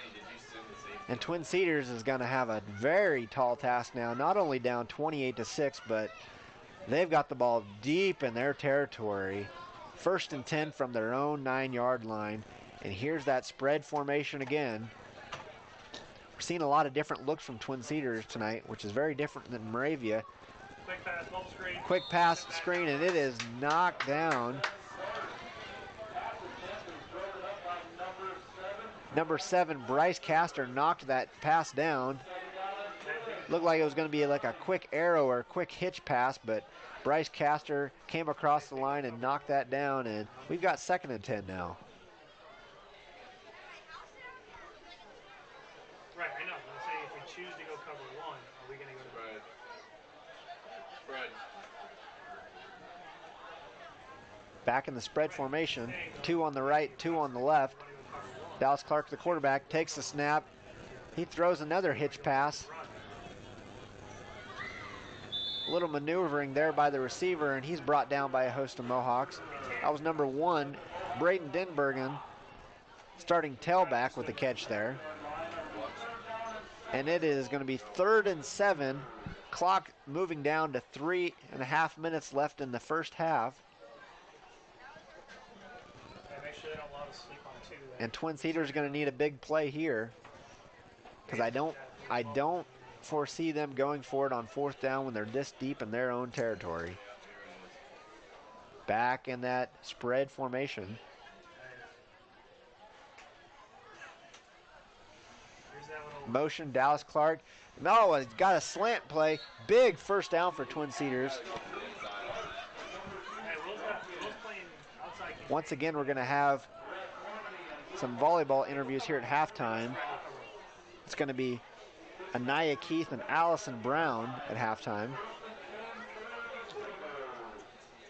And Twin Cedars is going to have a very tall task now, not only down 28-6, but they've got the ball deep in their territory. 1st and 10 from their own 9-yard line. And here's that spread formation again. We're seeing a lot of different looks from Twin Cedars tonight, which is very different than Moravia. quick pass, bubble screen. Quick pass screen, and it is knocked down. Number 7, Bryce Castor, knocked that pass down. Looked like it was going to be like a quick arrow or a quick hitch pass, but Bryce Castor came across the line and knocked that down, and we've got 2nd and 10 now. Right, I know. I'm saying if we choose to go cover 1, are we going to go to Right. Back in the spread formation, 2 on the right, 2 on the left. Dallas Clark, the quarterback, takes the snap. He throws another hitch pass. A little maneuvering there by the receiver, and he's brought down by a host of Mohawks. That was number 1, Braden Denbergen, starting tailback with the catch there. And it is going to be 3rd and 7. Clock moving down to 3.5 minutes left in the first half. Make sure they don't let us sleep on 2. And Twin Cedars are going to need a big play here, because I don't foresee them going for it on 4th down when they're this deep in their own territory. Back in that spread formation. Motion, Dallas Clark. No, he's got a slant play. Big first down for Twin Cedars. Once again, we're going to have some volleyball interviews here at halftime. It's going to be Anaya Keith and Allison Brown at halftime.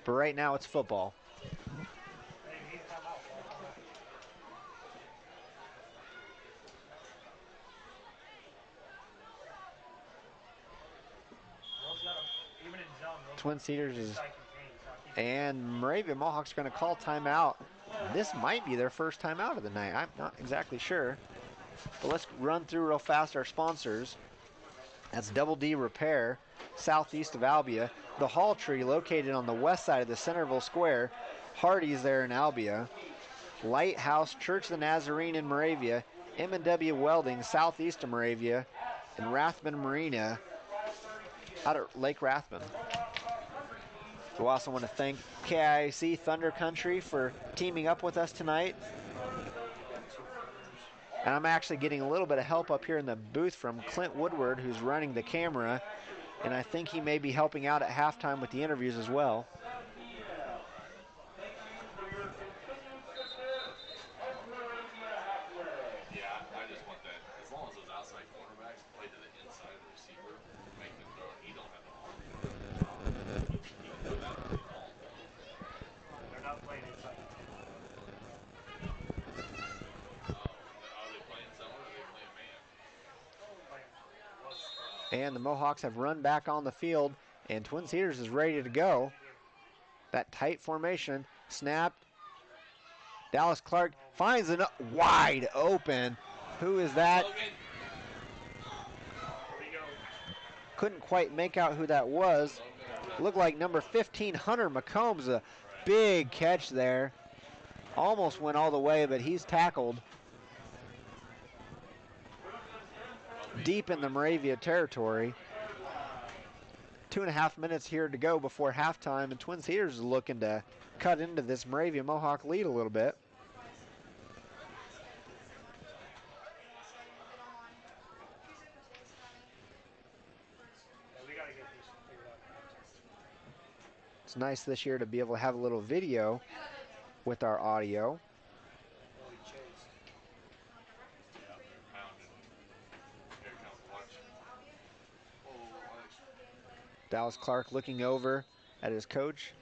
But right now it's football. Twin Cedars is, and Moravia Mohawks are going to call timeout. This might be their first timeout of the night. I'm not exactly sure. But let's run through real fast our sponsors. That's Double D Repair, southeast of Albia. The Hall Tree, located on the west side of the Centerville Square. Hardy's there in Albia. Lighthouse Church of the Nazarene in Moravia. M&W Welding, southeast of Moravia. And Rathman Marina out at Lake Rathman. We also want to thank KIC Thunder Country for teaming up with us tonight. And I'm actually getting a little bit of help up here in the booth from Clint Woodward, who's running the camera. And I think he may be helping out at halftime with the interviews as well. And the Mohawks have run back on the field, and Twin Cedars is ready to go. That tight formation, snapped. Dallas Clark finds it wide open. Who is that? Couldn't quite make out who that was. Looked like number 15, Hunter McCombs. A big catch there. Almost went all the way, but he's tackled deep in the Moravia territory. 2.5 minutes here to go before halftime, and Twin Cedars is looking to cut into this Moravia Mohawk lead a little bit. It's nice this year to be able to have a little video with our audio. Dallas Clark looking over at his coach,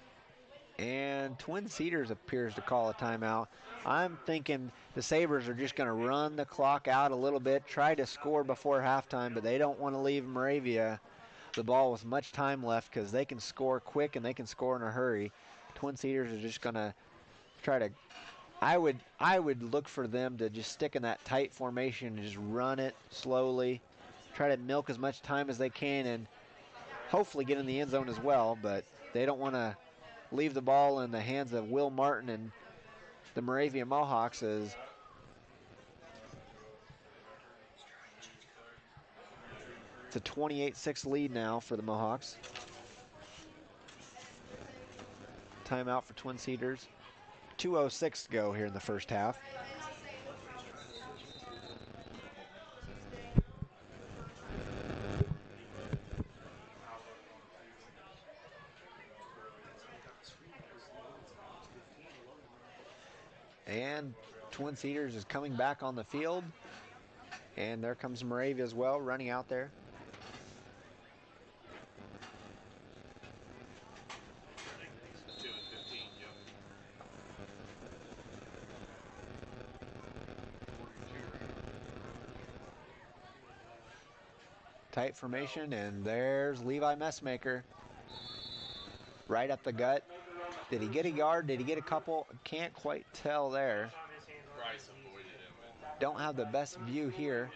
and Twin Cedars appears to call a timeout. I'm thinking the Sabres are just going to run the clock out a little bit, try to score before halftime, but they don't want to leave Moravia the ball with much time left, because they can score quick and they can score in a hurry. Twin Cedars are just going to try to, I would look for them to just stick in that tight formation and just run it slowly, try to milk as much time as they can, and hopefully get in the end zone as well, but they don't want to leave the ball in the hands of Will Martin and the Moravia Mohawks. As it's a 28-6 lead now for the Mohawks. Timeout for Twin Cedars. 2:06 to go here in the first half. And Twin Cedars is coming back on the field. And there comes Moravia as well, running out there. Tight formation, and there's Levi Messmaker. Right up the gut. Did he get a yard? Did he get a couple? Can't quite tell there. Don't have the best view here.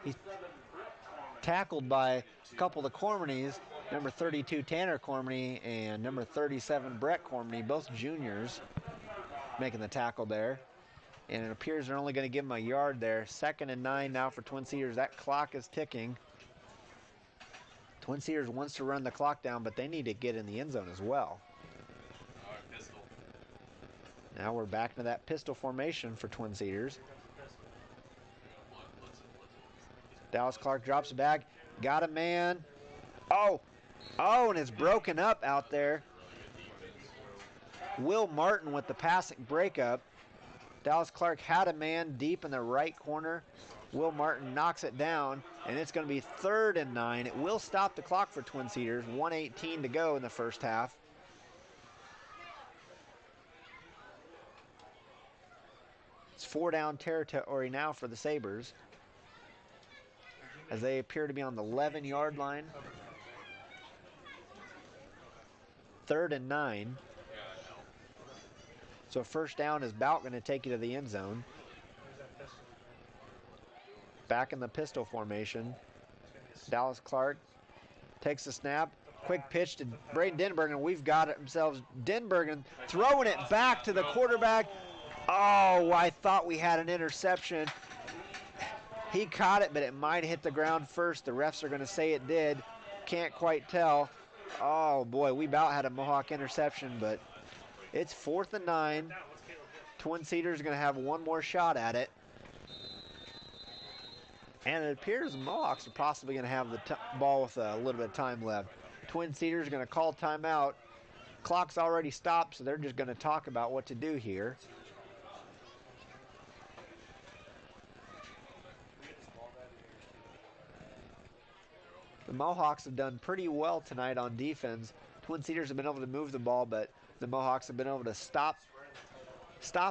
He's tackled by a couple of the Cormanies, number 32 Tanner Cormany and number 37 Brett Cormany, both juniors, making the tackle there. And it appears they're only going to give him a yard there. 2nd and 9 now for Twin Cedars. That clock is ticking. Twin Cedars wants to run the clock down, but they need to get in the end zone as well. Now we're back to that pistol formation for Twin Cedars. Dallas Clark drops it back. Got a man. Oh, and it's broken up out there. Will Martin with the passing breakup. Dallas Clark had a man deep in the right corner. Will Martin knocks it down, and it's going to be 3rd and 9. It will stop the clock for Twin Cedars. 1:18 to go in the first half. It's 4-down territory now for the Sabres, as they appear to be on the 11-yard line. 3rd and 9. So first down is about going to take you to the end zone. Back in the pistol formation. Dallas Clark takes the snap. Quick pitch to Braden Denbergen. We've got ourselves Denbergen throwing it back to the quarterback. Oh, I thought we had an interception. He caught it, but it might hit the ground first. The refs are going to say it did. Can't quite tell. Oh, boy, we about had a Mohawk interception, but it's 4th and 9. Twin Cedars are going to have one more shot at it. And it appears the Mohawks are possibly going to have the ball with a little bit of time left. Twin Cedars are going to call timeout. Clock's already stopped, so they're just going to talk about what to do here. The Mohawks have done pretty well tonight on defense. Twin Cedars have been able to move the ball, but the Mohawks have been able to stop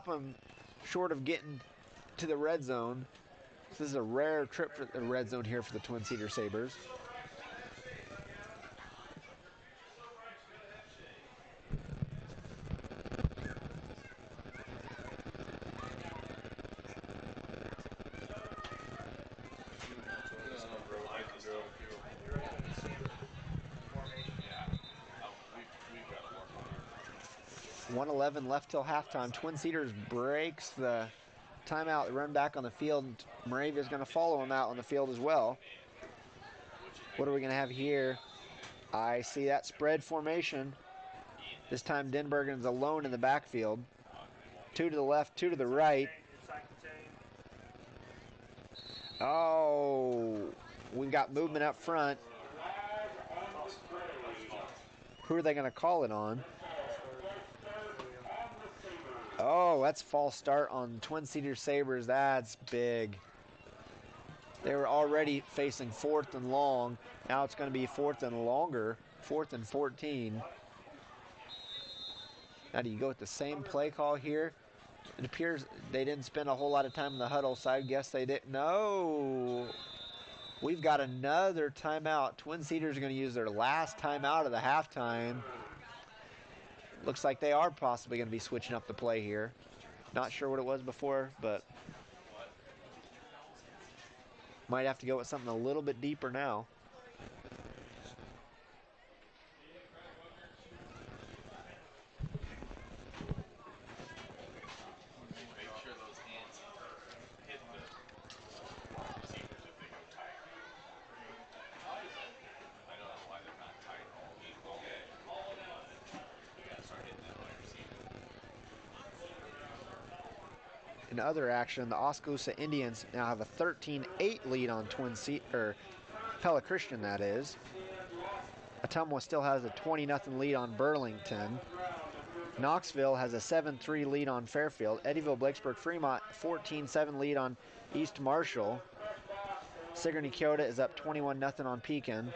them short of getting to the red zone. So this is a rare trip for the red zone here for the Twin Cedar Sabres. .111 left till halftime. Twin Cedars breaks the timeout, run back on the field. Moravia is going to follow them out on the field as well. What are we going to have here? I see that spread formation. This time Denbergen's alone in the backfield. 2 to the left, 2 to the right. Oh, we've got movement up front. Who are they going to call it on? Oh, that's false start on Twin Cedars Sabres. That's big. They were already facing 4th and long. Now it's going to be 4th and longer, 4th and 14. Now do you go with the same play call here? It appears they didn't spend a whole lot of time in the huddle, so I guess they didn't. No. We've got another timeout. Twin Cedars are going to use their last timeout of the halftime. Looks like they are possibly going to be switching up the play here. Not sure what it was before, but might have to go with something a little bit deeper now. In other action, the Oskaloosa Indians now have a 13-8 lead on Pella Christian, that is. Ottumwa still has a 20-0 lead on Burlington. Knoxville has a 7-3 lead on Fairfield. Eddyville, Blakesburg, Fremont, 14-7 lead on East Marshall. Sigourney Keota is up 21-0 on Pekin.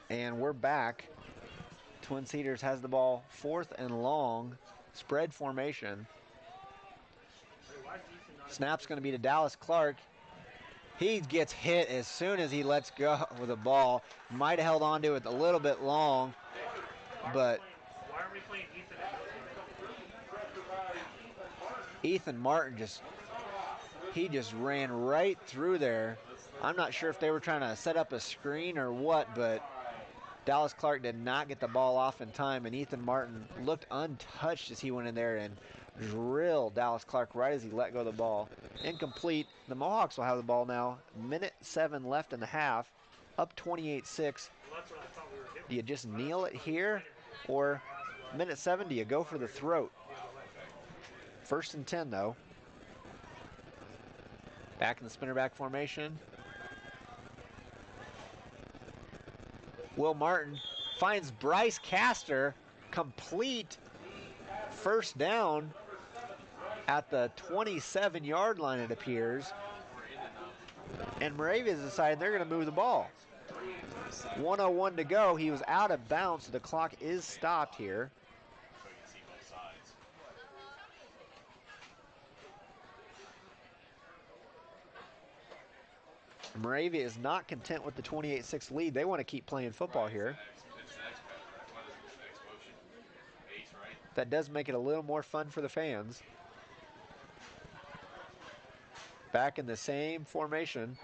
And we're back. Twin Cedars has the ball 4th and long. Spread formation. Hey, why is Ethan not Snap's going to be to Dallas Clark. He gets hit as soon as he lets go with the ball. Might have held on to it a little bit long, but why aren't we playing Ethan at Ethan Martin just ran right through there. I'm not sure if they were trying to set up a screen or what, but Dallas Clark did not get the ball off in time, and Ethan Martin looked untouched as he went in there and drilled Dallas Clark right as he let go of the ball. Incomplete. The Mohawks will have the ball now. Minute 7 left in the half, up 28-6. Well, that's what I thought we were doing. Do you just kneel it here, or minute 7, do you go for the throat? First and 10, though. Back in the spinner back formation. Will Martin finds Bryce Castor, complete first down at the 27-yard line, it appears. And Moravia's decided they're going to move the ball. 1:01 to go. He was out of bounds, so the clock is stopped here. Moravia is not content with the 28-6 lead. They want to keep playing football here. That does make it a little more fun for the fans. Back in the same formation.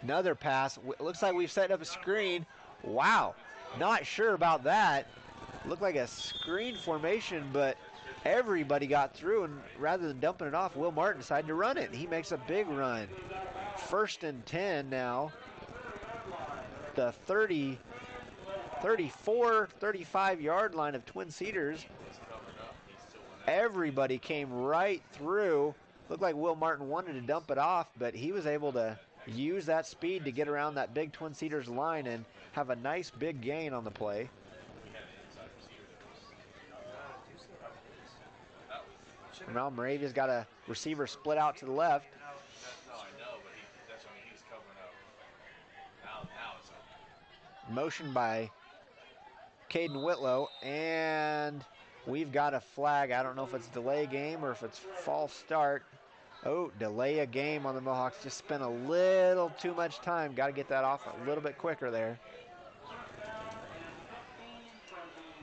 Another pass. Looks like we've set up a screen. Wow. Not sure about that. Looked like a screen formation, but everybody got through, and rather than dumping it off, Will Martin decided to run it. He makes a big run. First and 10 now. The 34, 35-yard line of Twin Cedars. Everybody came right through. Looked like Will Martin wanted to dump it off, but he was able to use that speed to get around that big Twin Cedars line and have a nice big gain on the play. Now Moravia's got a receiver split out to the left. Motion by Caden Whitlow, and we've got a flag. I don't know if it's delay game or if it's false start. Oh, delay a game on the Mohawks. Just spent a little too much time. Got to get that off a little bit quicker there.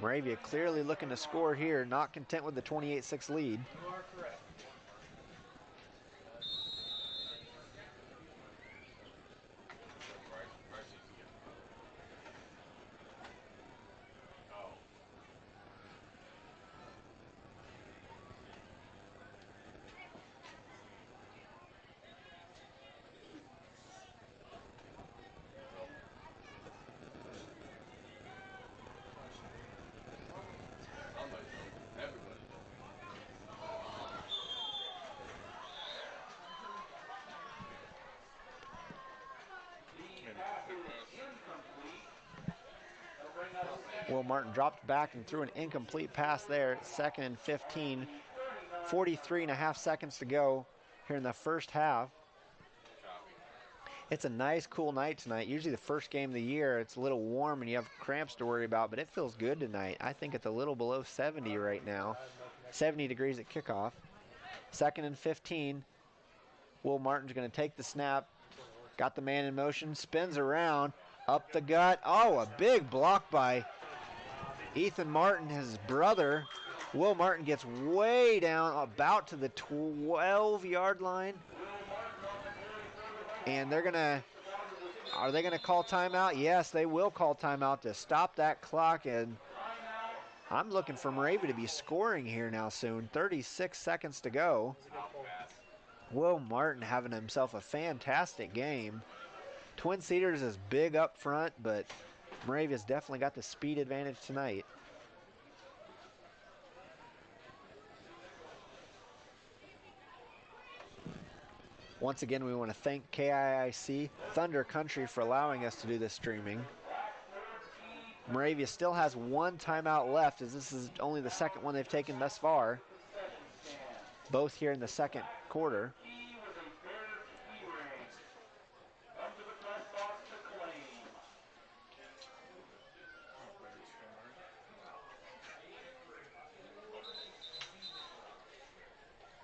Moravia clearly looking to score here, not content with the 28-6 lead. You are correct. Will Martin dropped back and threw an incomplete pass there. Second and 15. 43.5 seconds to go here in the first half. It's a nice, cool night tonight. Usually the first game of the year, it's a little warm and you have cramps to worry about, but it feels good tonight. I think it's a little below 70 right now. 70 degrees at kickoff. Second and 15. Will Martin's going to take the snap. Got the man in motion. Spins around. Up the gut. Oh, a big block by Ethan Martin, his brother. Will Martin gets way down, about to the 12-yard line. And are they gonna call timeout? Yes, they will call timeout to stop that clock. And I'm looking for Moravia to be scoring here now soon. 36 seconds to go. Will Martin having himself a fantastic game. Twin Cedars is big up front, but Moravia's definitely got the speed advantage tonight. Once again, we want to thank KIIC Thunder Country for allowing us to do this streaming. Moravia still has one timeout left, as this is only the second one they've taken thus far. Both here in the second quarter.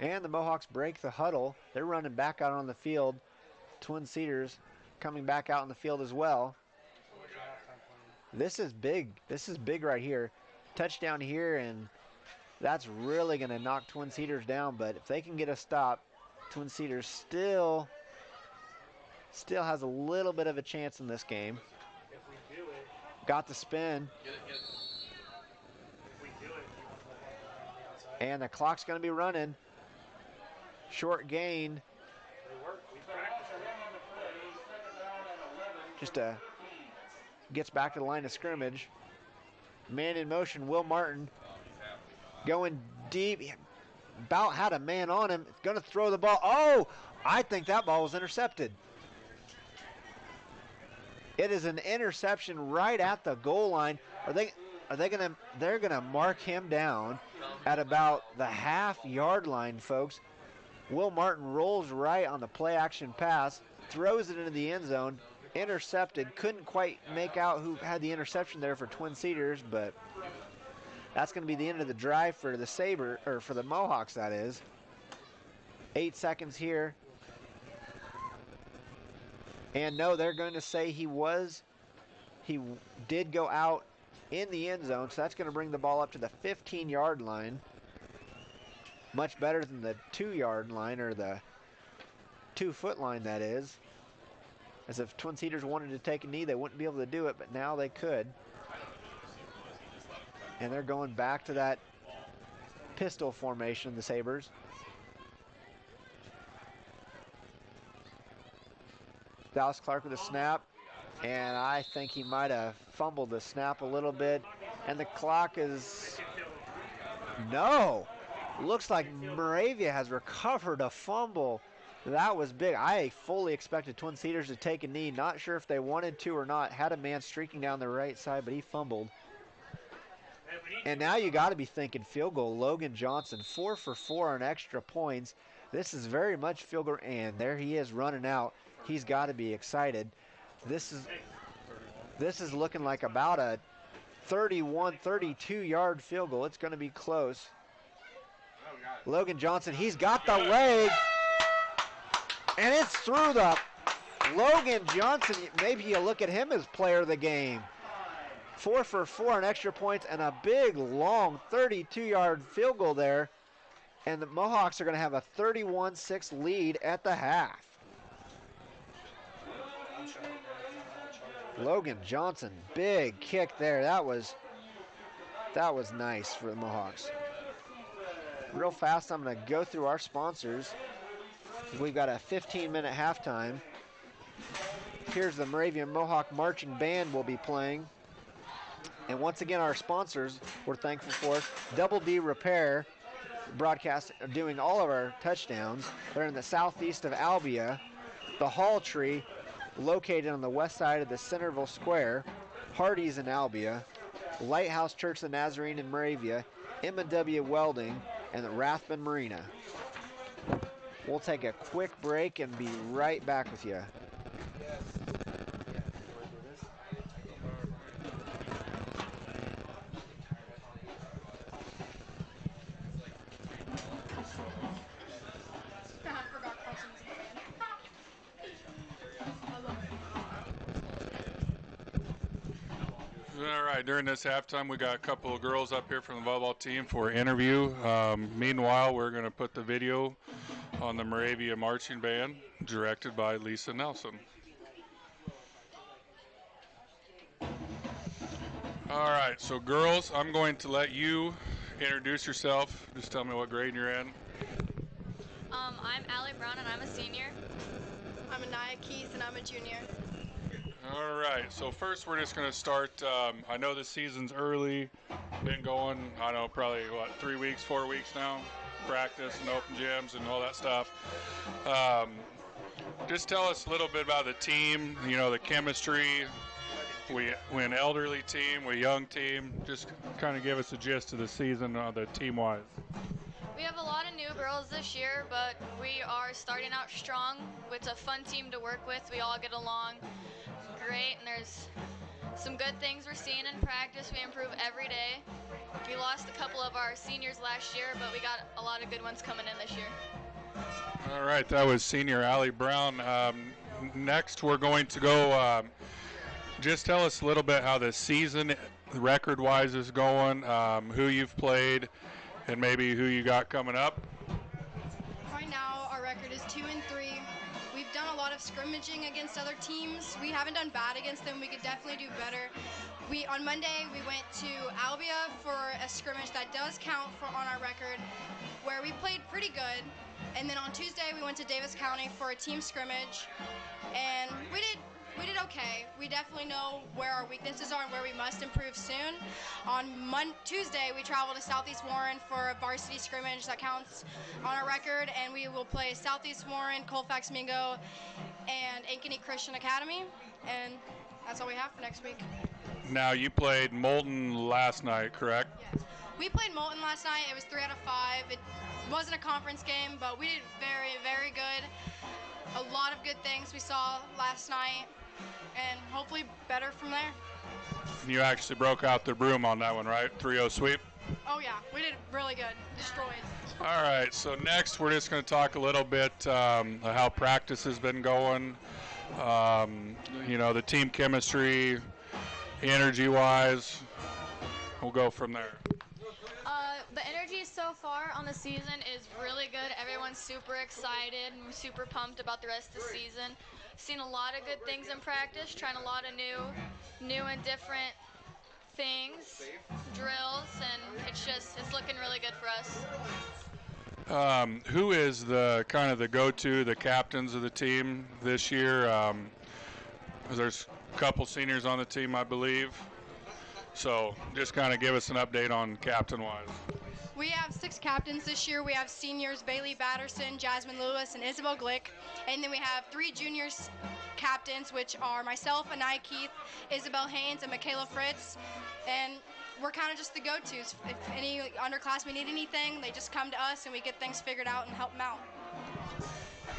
And the Mohawks break the huddle. They're running back out on the field. Twin Cedars coming back out on the field as well. This is big. This is big right here. Touchdown here, and that's really going to knock Twin Cedars down. But if they can get a stop, Twin Cedars still has a little bit of a chance in this game. If we do it, Got the spin. Get it. if we do it, you want to look on the outside. And the clock's going to be running. Short gain. They work. We practice it. Just gets back to the line of scrimmage. Man in motion, Will Martin. Going deep. He about had a man on him. Going to throw the ball. Oh, I think that ball was intercepted. It is an interception right at the goal line. They're gonna mark him down at about the half-yard line, folks. Will Martin rolls right on the play action pass, throws it into the end zone, intercepted. Couldn't quite make out who had the interception there for Twin Cedars, but that's going to be the end of the drive for the for the Mohawks, that is. 8 seconds here. And no, they're going to say he did go out in the end zone, so that's going to bring the ball up to the 15-yard line. Much better than the 2-yard line, or the 2-foot line, that is. As if Twin Cedars wanted to take a knee, they wouldn't be able to do it, but now they could. And they're going back to that pistol formation, the Sabres. Dallas Clark with a snap, and I think he might have fumbled the snap a little bit. And the clock is, no. Looks like Moravia has recovered a fumble. That was big. I fully expected Twin Cedars to take a knee. Not sure if they wanted to or not. Had a man streaking down the right side, but he fumbled. And now you got to be thinking field goal. Logan Johnson, 4 for 4 on extra points. This is very much field goal, and there he is running out. He's got to be excited. This is looking like about a 31, 32-yard field goal. It's going to be close. Logan Johnson, he's got the leg, and it's through the Logan Johnson. Maybe you look at him as player of the game. 4 for 4 on extra points and a big, long 32-yard field goal there. And the Mohawks are going to have a 31-6 lead at the half. Logan Johnson, big kick there. That was nice for the Mohawks. Real fast, I'm going to go through our sponsors. We've got a 15-minute halftime. Here's the Moravian Mohawk Marching Band will be playing. And once again, our sponsors we're thankful for. Double D Repair broadcast doing all of our touchdowns. They're in the southeast of Albia. The Hall Tree, located on the west side of the Centerville Square. Hardee's in Albia. Lighthouse Church of the Nazarene in Moravia. M&W Welding, and the Rathbun Marina. We'll take a quick break and be right back with you. All right, during this halftime, we got a couple of girls up here from the volleyball team for an interview. Meanwhile, we're going to put the video on the Moravia Marching Band, directed by Lisa Nelson. All right, so girls, I'm going to let you introduce yourself. Just tell me what grade you're in. I'm Allie Brown, and I'm a senior. I'm Anaya Keith, and I'm a junior. All right, so first we're just going to start. I know the season's early, been going, I don't know, probably, 3 weeks, 4 weeks now, practice and open gyms and all that stuff. Just tell us a little bit about the team, the chemistry. We're an elderly team, we're a young team. Just kind of give us a gist of the season, the team-wise. We have a lot of new girls this year, but we are starting out strong. It's a fun team to work with. We all get along great, and there's some good things we're seeing in practice. We improve every day. We lost a couple of our seniors last year, but we got a lot of good ones coming in this year. All right, that was senior Allie Brown. Next, we're going to go. Just tell us a little bit how the season, record-wise, is going. Who you've played, and maybe who you got coming up. Right now, our record is 2-3. We've done a lot of scrimmaging against other teams. We haven't done bad against them. We could definitely do better. On Monday, we went to Albia for a scrimmage that does count on our record, where we played pretty good. And then on Tuesday, we went to Davis County for a team scrimmage, and we did okay. We definitely know where our weaknesses are and where we must improve soon. On Tuesday, we travel to Southeast Warren for a varsity scrimmage that counts on our record, and we will play Southeast Warren, Colfax Mingo, and Ankeny Christian Academy, and that's all we have for next week. Now, you played Moulton last night, correct? Yes. We played Moulton last night. It was 3 out of 5. It wasn't a conference game, but we did very, very good. A lot of good things we saw last night, and hopefully better from there. You actually broke out the broom on that one, right? 3-0 sweep? Oh, yeah. We did really good. Destroyed. All right, so next we're just going to talk a little bit how practice has been going, the team chemistry, energy-wise. We'll go from there. The energy so far on the season is really good. Everyone's super excited and super pumped about the rest of the season. Seen a lot of good things in practice, trying a lot of new and different things, drills, and it's looking really good for us. Who is the kind of the go-to, the captains of the team this year? There's a couple seniors on the team, I believe. So just kind of give us an update on captain-wise. We have 6 captains this year. We have seniors Bailey Batterson, Jasmine Lewis, and Isabel Glick. And then we have 3 juniors captains, which are myself, Anaya Keith, Isabel Haynes, and Michaela Fritz. And we're kind of just the go-tos. If any underclassmen need anything, they just come to us and we get things figured out and help them out.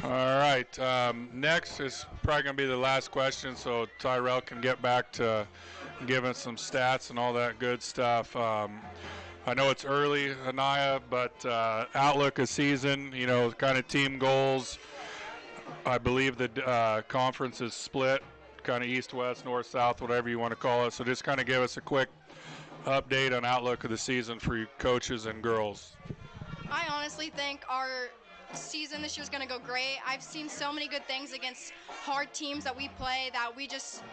All right. Next is probably going to be the last question, so Tyrell can get back to giving some stats and all that good stuff. I know it's early, Anaya, but outlook of season, kind of team goals. I believe the conference is split, kind of east, west, north, south, whatever you want to call it. So just kind of give us a quick update on outlook of the season for you coaches and girls. I honestly think our season this year is going to go great. I've seen so many good things against hard teams that we play that we just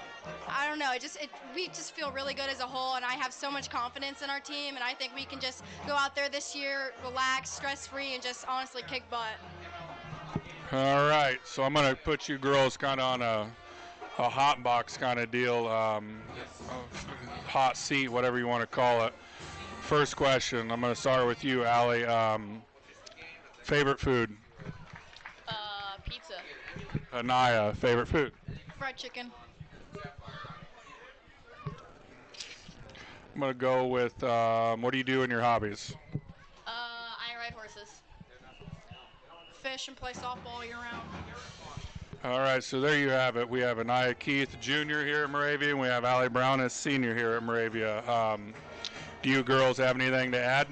feel really good as a whole, and I have so much confidence in our team, and I think we can just go out there this year, relax, stress-free, and just honestly kick butt. All right, so I'm going to put you girls kind of on a hot box kind of deal, hot seat, whatever you want to call it. First question, I'm going to start with you, Allie. Favorite food? Pizza. Anaya, favorite food? Fried chicken. I'm going to go with, what do you do in your hobbies? I ride horses. Fish and play softball year-round. All right, so there you have it. We have Anaya Keith, junior here at Moravia, and we have Allie Brown as senior here at Moravia. Do you girls have anything to add?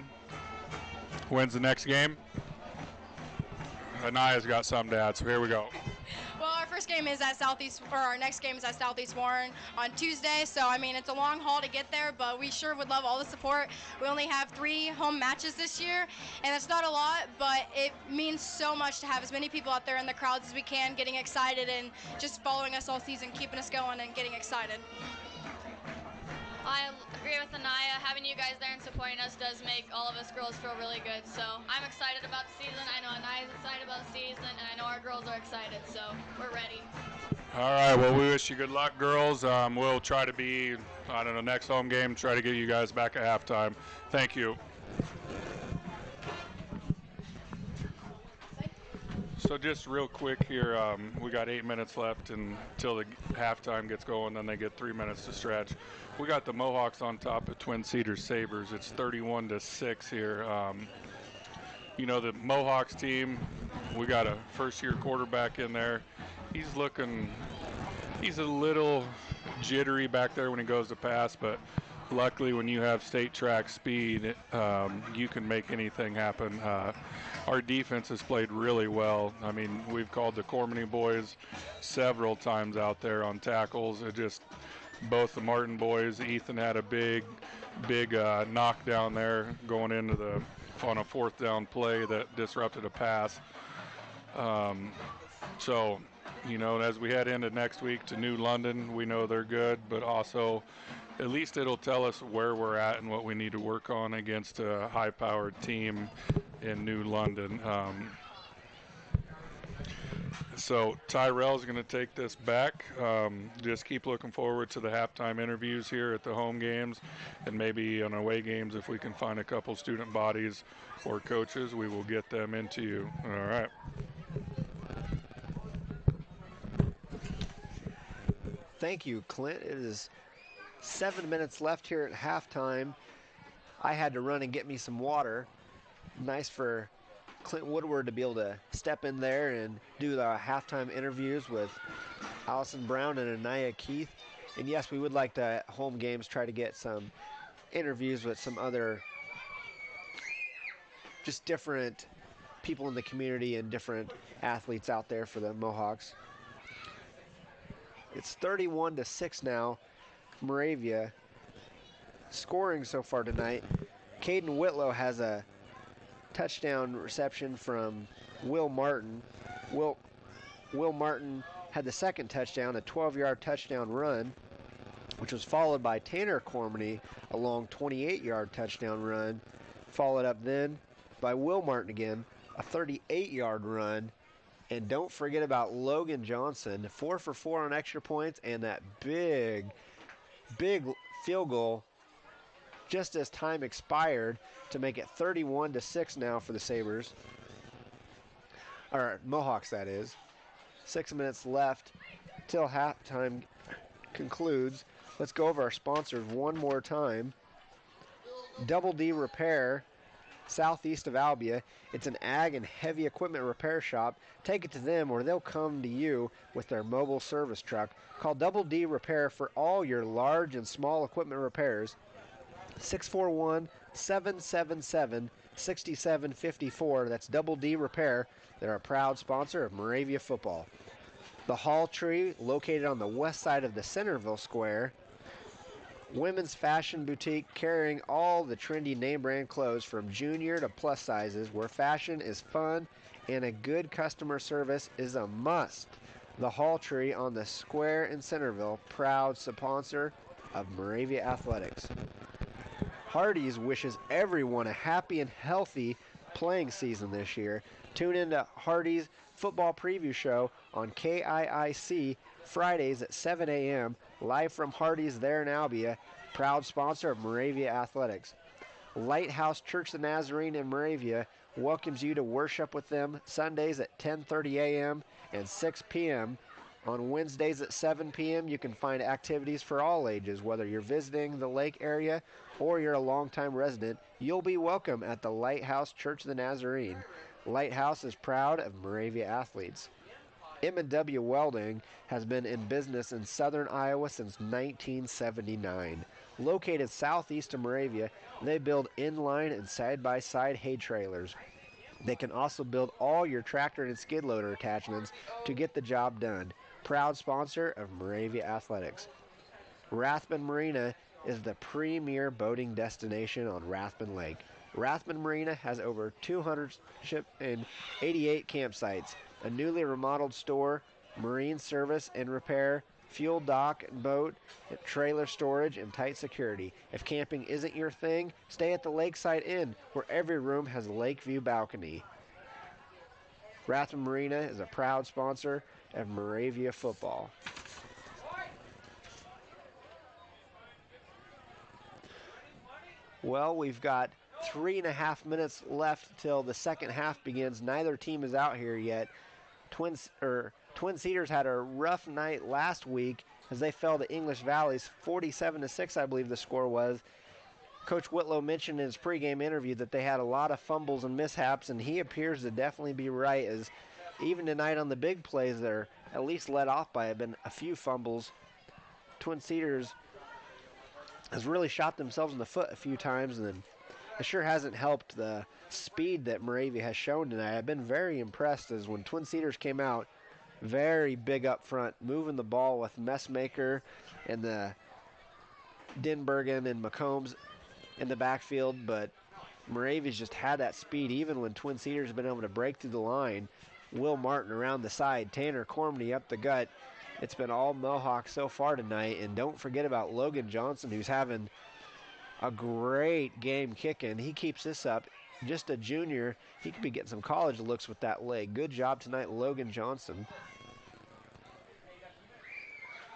When's the next game? Anaya's got something to add, so here we go. Well, our next game is at Southeast Warren on Tuesday, so it's a long haul to get there, but we sure would love all the support. We only have 3 home matches this year, and it's not a lot, but it means so much to have as many people out there in the crowds as we can, getting excited and just following us all season, keeping us going and getting excited. I agree with Anaya. Having you guys there and supporting us does make all of us girls feel really good. So I'm excited about the season. I know Anaya's excited about the season, and I know our girls are excited. So we're ready. All right. Well, we wish you good luck, girls. We'll try to be, next home game, try to get you guys back at halftime. Thank you. So just real quick here, we got 8 minutes left until the halftime gets going, then they get 3 minutes to stretch. We got the Mohawks on top of Twin Cedars Sabres. It's 31-6 here. The Mohawks team, we got a first-year quarterback in there. He's a little jittery back there when he goes to pass, but luckily when you have state track speed, you can make anything happen. Our defense has played really well. I mean, we've called the Cormany boys several times out there on tackles. It just, both the Martin boys, Ethan had a big knockdown there going into on a 4th down play that disrupted a pass. So, as we head into next week to New London, we know they're good, but also at least it'll tell us where we're at and what we need to work on against a high-powered team in New London. So Tyrell's going to take this back. Just keep looking forward to the halftime interviews here at the home games, and maybe on away games, if we can find a couple student bodies or coaches, we will get them into you. All right. Thank you, Clint. It is 7 minutes left here at halftime. I had to run and get me some water. Nice for Clint Woodward to be able to step in there and do the halftime interviews with Allison Brown and Anaya Keith. And yes, we would like to, at home games, try to get some interviews with some other just different people in the community and different athletes out there for the Mohawks. It's 31-6 now. Moravia scoring so far tonight. Caden Whitlow has a touchdown reception from Will Martin. Will Martin had the second touchdown, a 12-yard touchdown run, which was followed by Tanner Cormany, a long 28-yard touchdown run, followed up then by Will Martin again, a 38-yard run. And don't forget about Logan Johnson, 4 for 4 on extra points, and that big field goal just as time expired to make it 31-6 now for the Sabres. Or Mohawks, that is. 6 minutes left till halftime concludes. Let's go over our sponsors one more time. Double D Repair, southeast of Albia. It's an ag and heavy equipment repair shop. Take it to them or they'll come to you with their mobile service truck. Call Double D Repair for all your large and small equipment repairs. 641-777-6754. That's Double D Repair. They're a proud sponsor of Moravia football. The Hall Tree, located on the west side of the Centerville Square. Women's fashion boutique carrying all the trendy name brand clothes from junior to plus sizes, where fashion is fun and a good customer service is a must. The Hall Tree on the square in Centerville, proud sponsor of Moravia Athletics. Hardee's wishes everyone a happy and healthy playing season this year. Tune in to Hardee's football preview show on KIIC Fridays at 7 a.m. live from Hardee's there in Albia, proud sponsor of Moravia Athletics. Lighthouse Church the Nazarene in Moravia welcomes you to worship with them Sundays at 10:30 a.m. and 6 p.m. On Wednesdays at 7 p.m. you can find activities for all ages. Whether you're visiting the lake area or you're a longtime resident, you'll be welcome at the Lighthouse Church of the Nazarene. Lighthouse is proud of Moravia athletes. M&W Welding has been in business in southern Iowa since 1979. Located southeast of Moravia, they build inline and side-by-side hay trailers. They can also build all your tractor and skid loader attachments to get the job done. Proud sponsor of Moravia Athletics. Rathbun Marina is the premier boating destination on Rathbun Lake. Rathbun Marina has over 288 campsites, a newly remodeled store, marine service and repair, fuel dock and boat, trailer storage, and tight security. If camping isn't your thing, stay at the Lakeside Inn, where every room has a lake view balcony. Rathbun Marina is a proud sponsor of Moravia football. Well, we've got 3.5 minutes left till the second half begins. Neither team is out here yet. Twin Cedars had a rough night last week as they fell to English Valley's 47-6, I believe the score was. Coach Whitlow mentioned in his pregame interview that they had a lot of fumbles and mishaps, and he appears to definitely be right, as even tonight on the big plays they're at least let off by have been a few fumbles. Twin Cedars has really shot themselves in the foot a few times, and then it sure hasn't helped the speed that Moravia has shown tonight. I've been very impressed as when Twin Cedars came out, very big up front, moving the ball with Messmaker and the Denbergen and McCombs in the backfield, but Moravia's just had that speed even when Twin Cedars have been able to break through the line. Will Martin around the side, Tanner Cormany up the gut. It's been all Mohawk so far tonight, and don't forget about Logan Johnson, who's having a great game kicking. He keeps this up. Just a junior. He could be getting some college looks with that leg. Good job tonight, Logan Johnson.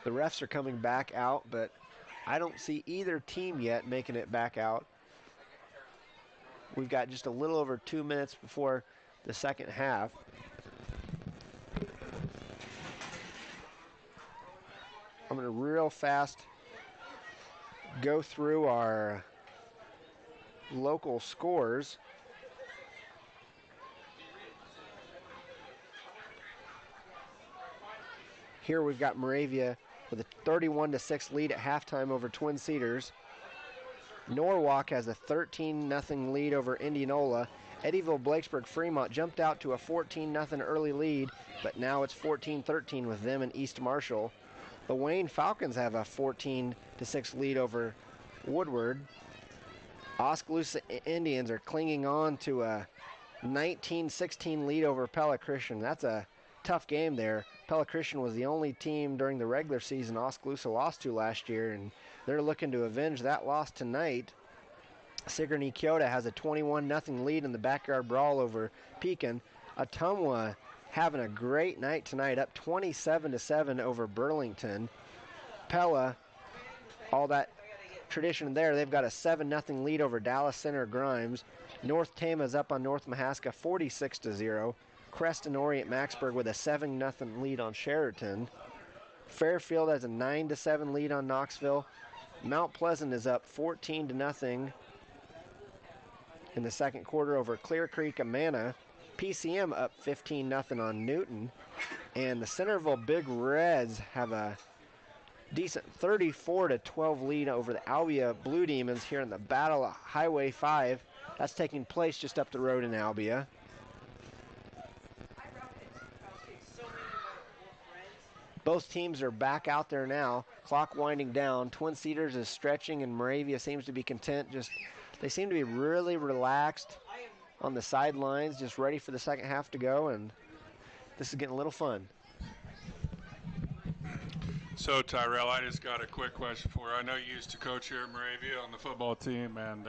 The refs are coming back out, but I don't see either team yet making it back out. We've got just a little over 2 minutes before the second half. I'm going to real fast go through our local scores. Here we've got Moravia with a 31-6 lead at halftime over Twin Cedars. Norwalk has a 13-0 lead over Indianola. Eddyville-Blakesburg Fremont jumped out to a 14-0 early lead, but now it's 14-13 with them and East Marshall. The Wayne Falcons have a 14-6 lead over Woodward. Oskaloosa Indians are clinging on to a 19-16 lead over Pella Christian. That's a tough game there. Pella Christian was the only team during the regular season Oskaloosa lost to last year, and they're looking to avenge that loss tonight. Sigourney Kyoto has a 21-0 lead in the backyard brawl over Pekin. Ottumwa having a great night tonight, up 27-7 over Burlington. Pella, all that tradition there, they've got a 7-0 lead over Dallas Center Grimes. North Tama's up on North Mahaska 46-0. Creston Orient Maxburg with a 7-0 lead on Sheraton. Fairfield has a 9-7 lead on Knoxville. Mount Pleasant is up 14-0 in the second quarter over Clear Creek Amana. PCM up 15-0 on Newton. And the Centerville Big Reds have a decent 34-12 lead over the Albia Blue Demons here in the Battle of Highway 5. That's taking place just up the road in Albia. Both teams are back out there now. Clock winding down. Twin Cedars is stretching and Moravia seems to be content. They seem to be really relaxed on the sidelines, just ready for the second half to go, and this is getting a little fun. So, Tyrell, I just got a quick question for you. I know you used to coach here at Moravia on the football team, and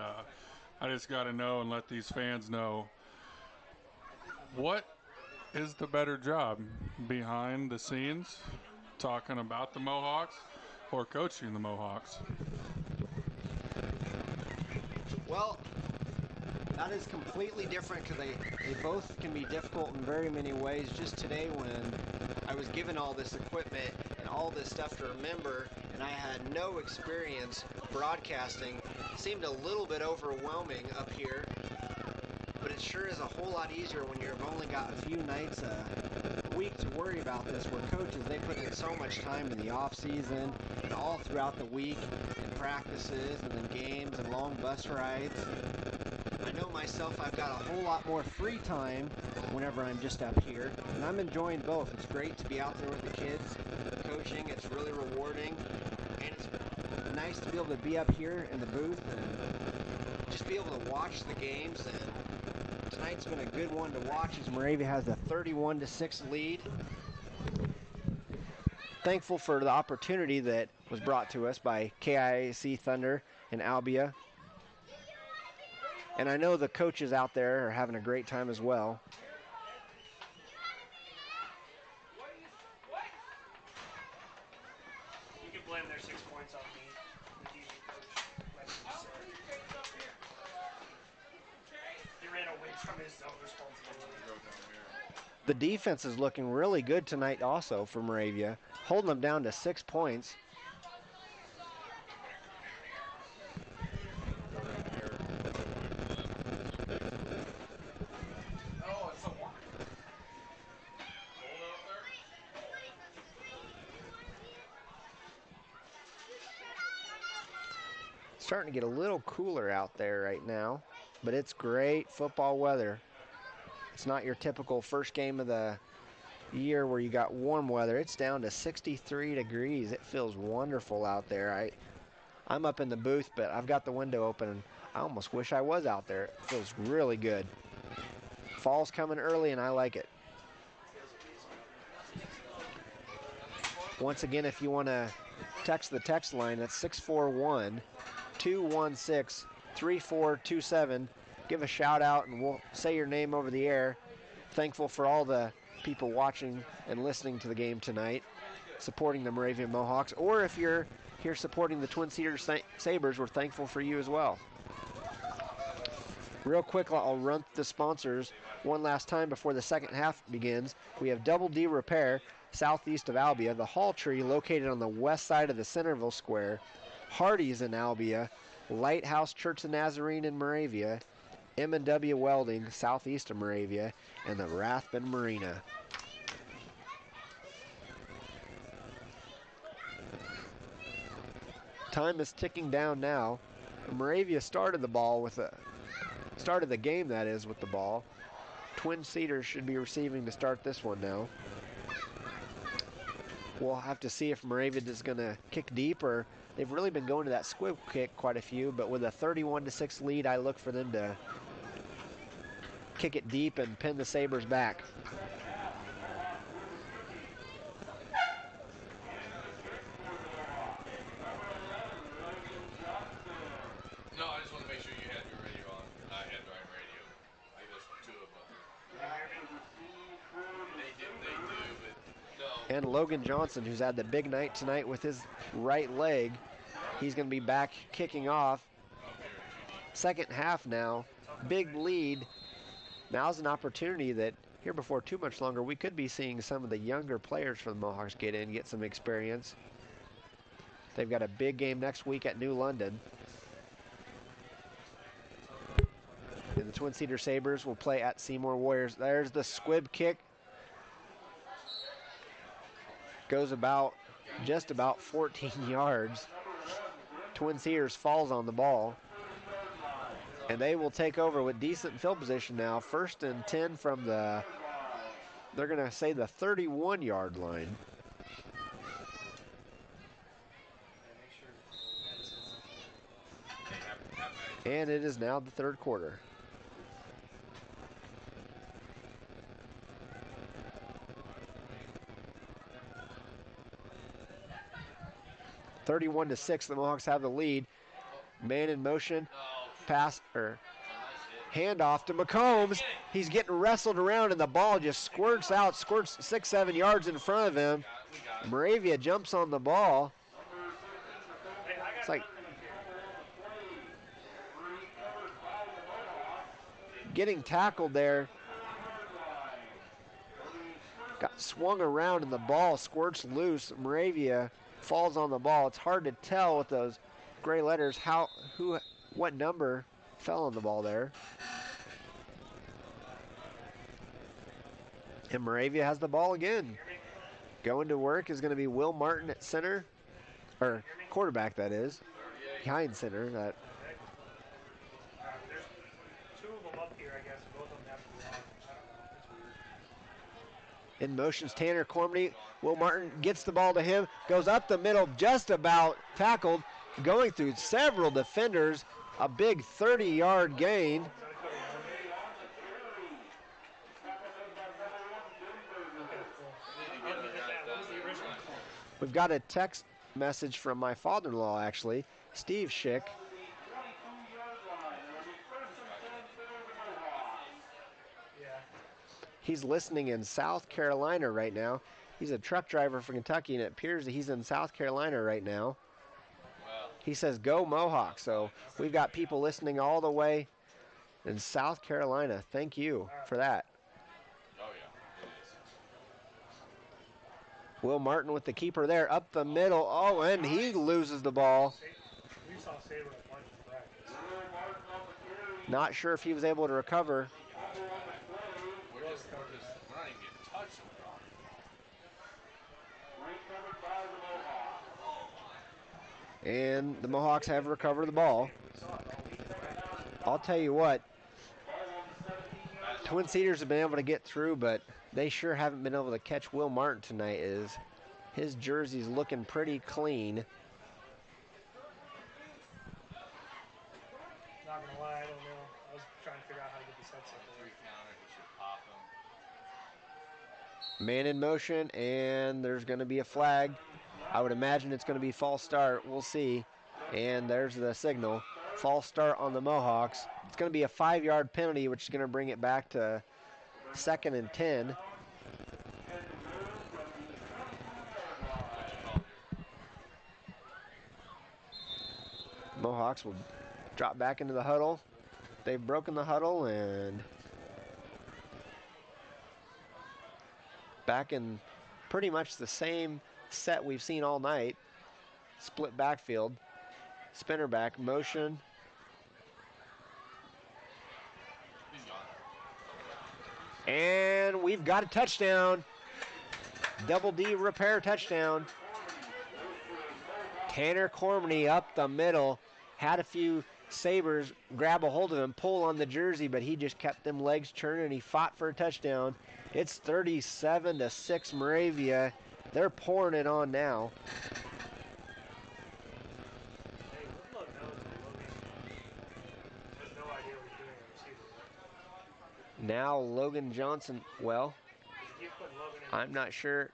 I just got to know and let these fans know, what is the better job, behind the scenes, talking about the Mohawks, or coaching the Mohawks? Well, that is completely different because they both can be difficult in very many ways. Just today when I was given all this equipment and all this stuff to remember and I had no experience broadcasting, it seemed a little bit overwhelming up here. But it sure is a whole lot easier when you've only got a few nights a week to worry about this, where coaches, they put in so much time in the off season and all throughout the week in practices and then games and long bus rides. I know myself, I've got a whole lot more free time whenever I'm just up here, and I'm enjoying both. It's great to be out there with the kids coaching. It's really rewarding, and it's nice to be able to be up here in the booth and just be able to watch the games. And tonight's been a good one to watch as Moravia has a 31-6 lead. Thankful for the opportunity that was brought to us by KIAC Thunder and Albia. And I know the coaches out there are having a great time as well. You can blame their 6 points on me, the DB coach, like you said. He ran away from his own responsibility. The defense is looking really good tonight also for Moravia, holding them down to 6 points. starting to get a little cooler out there right now, but it's great football weather. It's not your typical first game of the year where you got warm weather. It's down to 63 degrees. It feels wonderful out there. I'm up in the booth, but I've got the window open, and I almost wish I was out there. It feels really good. Fall's coming early, and I like it. Once again, if you want to text the text line, that's 641-216-3427. Give a shout out, and we'll say your name over the air. Thankful for all the people watching and listening to the game tonight, supporting the Moravia Mohawks. Or if you're here supporting the Twin Cedars Sabres, we're thankful for you as well. Real quick, I'll run the sponsors one last time before the second half begins. We have Double D Repair, southeast of Albia, the Hall Tree, located on the west side of the Centerville Square, Hardy's in Albia, Lighthouse Church of Nazarene in Moravia, M&W Welding, southeast of Moravia, and the Rathbun Marina. Time is ticking down now. Moravia started the game, that is, with the ball. Twin Cedars should be receiving to start this one now. We'll have to see if Moravia is going to kick deep, or they've really been going to that squib kick quite a few, but with a 31-6 lead, I look for them to kick it deep and pin the Sabres back. No, I just want to make sure you had your radio on. I had my radio. I guess two of them. They do, but no. And Logan Johnson, who's had the big night tonight with his right leg, he's going to be back kicking off. Second half now, big lead. Now's an opportunity that here before too much longer, we could be seeing some of the younger players from the Mohawks get in, get some experience. They've got a big game next week at New London. And the Twin Cedar Sabres will play at Seymour Warriors. There's the squib kick. Goes just about 14 yards. Twin Cedars falls on the ball. And they will take over with decent field position now. 1st and 10 from they're going to say the 31-yard line. And it is now the third quarter. (31-6), the Mohawks have the lead. Man in motion, pass or handoff to McCombs. He's getting wrestled around, and the ball just squirts 6-7 yards in front of him. Moravia jumps on the ball. It's like getting tackled there. Got swung around, and the ball squirts loose. Moravia falls on the ball. It's hard to tell with those gray letters what number fell on the ball there. And Moravia has the ball again. Going to work is going to be Will Martin at center, or quarterback, that is, behind center. There's two of them up here, I guess. Both of them have to be on. I don't know. It's weird. In motion's Tanner Cormany. Will Martin gets the ball to him, goes up the middle, just about tackled, going through several defenders. A big 30-yard gain. We've got a text message from my father-in-law, actually, Steve Schick. He's listening in South Carolina right now. He's a truck driver for Kentucky, and it appears that he's in South Carolina right now. He says, "Go Mohawks." So we've got people listening all the way in South Carolina. Thank you for that. Oh, yeah, it is. Will Martin with the keeper there, up the middle. Oh, and he loses the ball. We saw Sabre a bunch in practice. Not sure if he was able to recover. We're not even getting touched. And the Mohawks have recovered the ball. I'll tell you what, Twin Cedars have been able to get through, but they sure haven't been able to catch Will Martin tonight. His jersey's looking pretty clean. Not gonna lie, I don't know. I was trying to figure out how to get the sets up there. Man in motion, and there's going to be a flag. I would imagine it's going to be false start. We'll see. And there's the signal. False start on the Mohawks. It's going to be a 5-yard penalty, which is going to bring it back to 2nd and 10. Mohawks will drop back into the huddle. They've broken the huddle and back in pretty much the same set we've seen all night. Split backfield, spinner back, motion. And we've got a touchdown. Double D repair touchdown. Tanner Cormany up the middle. Had a few Sabres grab a hold of him, pull on the jersey, but he just kept them legs churning and he fought for a touchdown. It's 37-6 Moravia. They're pouring it on now. Hey, Woodlow knows that Logan has no idea what he's doing on receiver, right? Now Logan Johnson, well, He keeps putting Logan in. I'm not sure.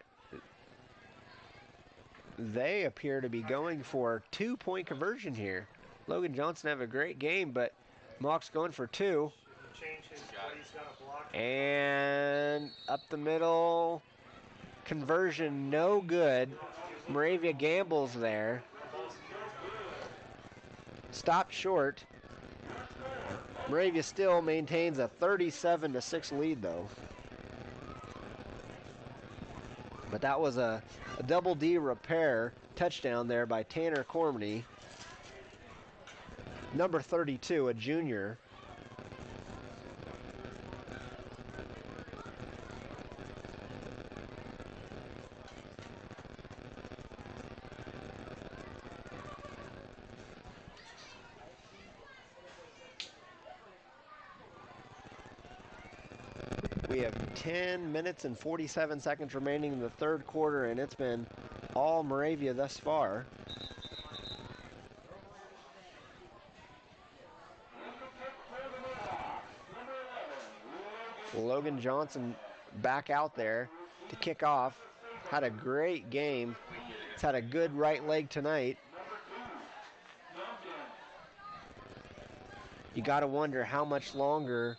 They appear to be going for 2-point conversion here. Logan Johnson have a great game, but Mock's going for 2. Change his what he's got to block. And up the middle, conversion no good. Moravia gambles there. Stopped short. Moravia still maintains a 37-6 lead though. But that was a double D repair touchdown there by Tanner Cormany. Number 32, a junior. We have 10 minutes and 47 seconds remaining in the third quarter, and it's been all Moravia thus far. Logan Johnson back out there to kick off. Had a great game. He's had a good right leg tonight. You got to wonder how much longer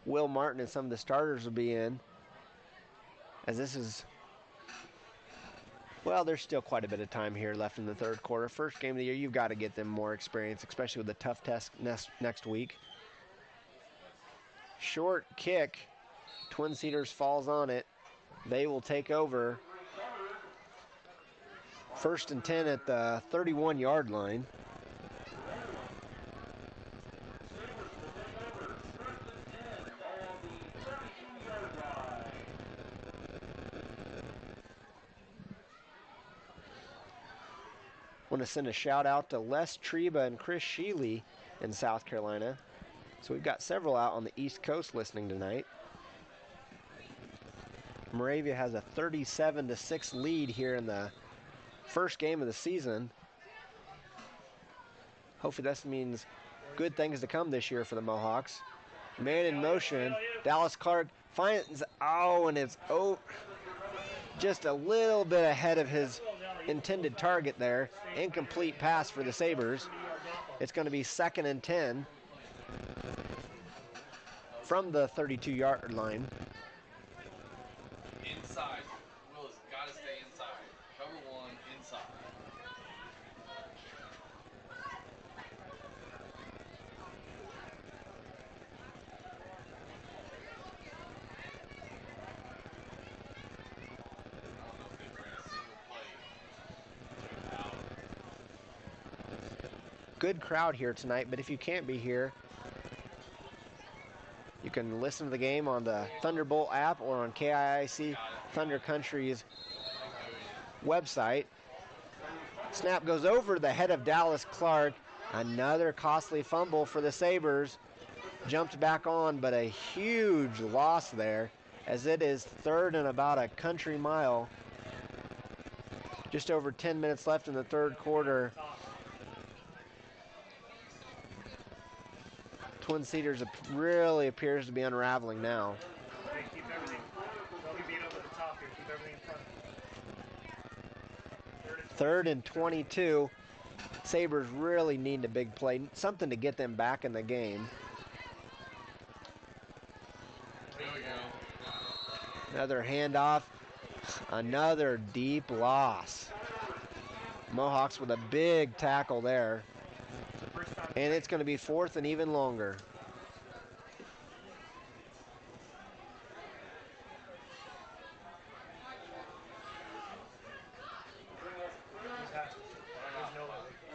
Will Martin and some of the starters will be in, as this is, well, there's still quite a bit of time here left in the third quarter. First game of the year, you've got to get them more experience, especially with the tough test next week. Short kick. Twin Cedars falls on it. They will take over. 1st and 10 at the 31-yard line. Want to send a shout out to Les Treba and Chris Sheely in South Carolina. So we've got several out on the East Coast listening tonight. Moravia has a 37-6 lead here in the first game of the season. Hopefully this means good things to come this year for the Mohawks. Man in motion. Dallas Clark finds, and it's just a little bit ahead of his intended target there. Incomplete pass for the Sabres. It's going to be 2nd and 10 from the 32-yard line. Inside. Will has got to stay inside. Cover 1, inside. Good crowd here tonight, but if you can't be here, you can listen to the game on the Thunderbolt app or on KIIC Thunder Country's website. Snap goes over the head of Dallas Clark. Another costly fumble for the Sabres. Jumped back on, but a huge loss there as it is third and about a country mile. Just over 10 minutes left in the third quarter. Twin Cedars really appears to be unraveling now. Hey, keep everything. Don't be beat over the top here. Keep everything in front of you. Third and 22. Sabres really need a big play, something to get them back in the game. There we go. Another handoff, another deep loss. Mohawks with a big tackle there. And it's going to be fourth and even longer.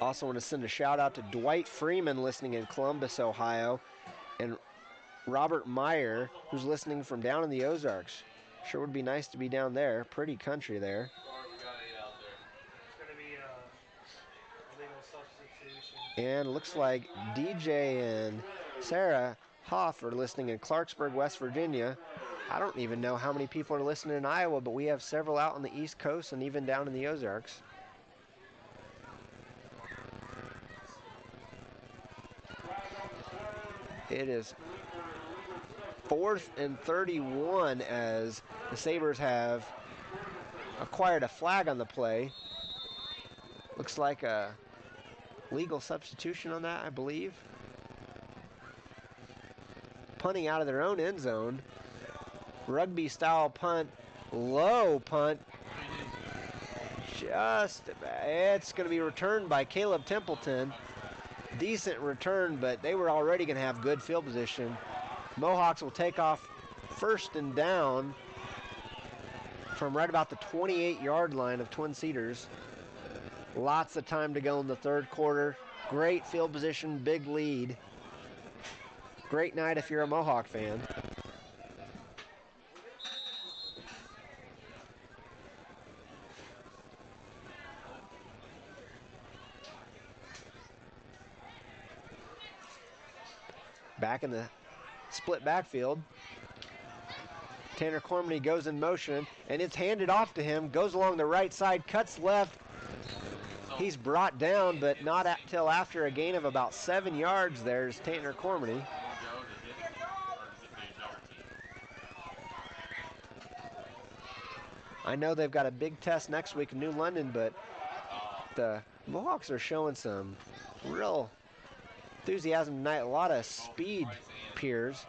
Also want to send a shout out to Dwight Freeman listening in Columbus, Ohio, and Robert Meyer, who's listening from down in the Ozarks. Sure would be nice to be down there. Pretty country there. And looks like DJ and Sarah Hoff are listening in Clarksburg, West Virginia. I don't even know how many people are listening in Iowa, but we have several out on the East Coast and even down in the Ozarks. It is 4th and 31 as the Sabres have acquired a flag on the play. Looks like a legal substitution on that, I believe. Punting out of their own end zone. Rugby style punt, low punt. It's going to be returned by Caleb Templeton. Decent return, but they were already going to have good field position. Mohawks will take off first and down from right about the 28-yard line of Twin Cedars. Lots of time to go in the third quarter. Great field position, big lead. Great night if you're a Mohawk fan. Back in the split backfield. Tanner Cormany goes in motion, and it's handed off to him. Goes along the right side, cuts left. He's brought down, but not till after a gain of about 7 yards. There's Tanner Cormany. I know they've got a big test next week in New London, but the Mohawks are showing some real enthusiasm tonight. A lot of speed peers.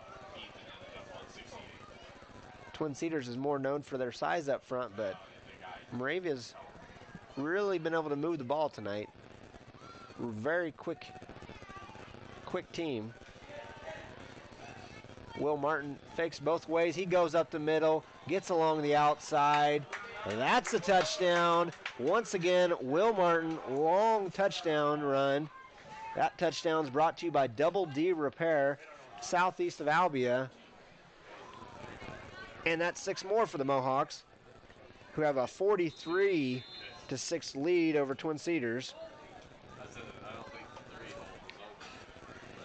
Twin Cedars is more known for their size up front, but Moravia's really been able to move the ball tonight. Very quick team. Will Martin fakes both ways. He goes up the middle, gets along the outside. That's a touchdown. Once again, Will Martin, long touchdown run. That touchdown's brought to you by Double D Repair, southeast of Albia. And that's 6 more for the Mohawks, who have a 43-6 lead over Twin Cedars.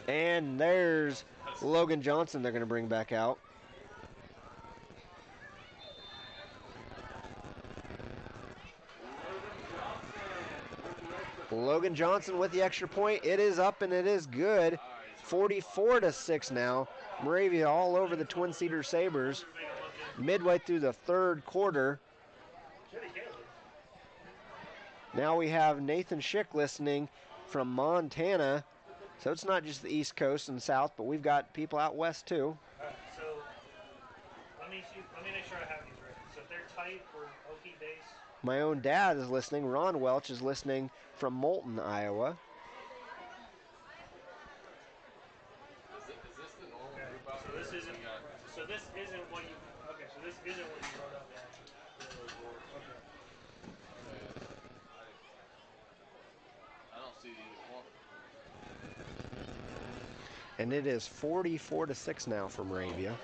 And there's Logan Johnson they're going to bring back out. Logan Johnson with the extra point. It is up and it is good. 44-6 now. Moravia all over the Twin Cedars Sabres. Midway through the third quarter. Now we have Nathan Schick listening from Montana. So it's not just the East Coast and South, but we've got people out west too. So let me make sure I have these right. So if they're tight or Okie base. My own dad is listening. Ron Welch is listening from Moulton, Iowa. So this isn't what you. Okay, so this isn't what you wrote up on. Okay. I don't see either one. And it is 44-6 now for Moravia.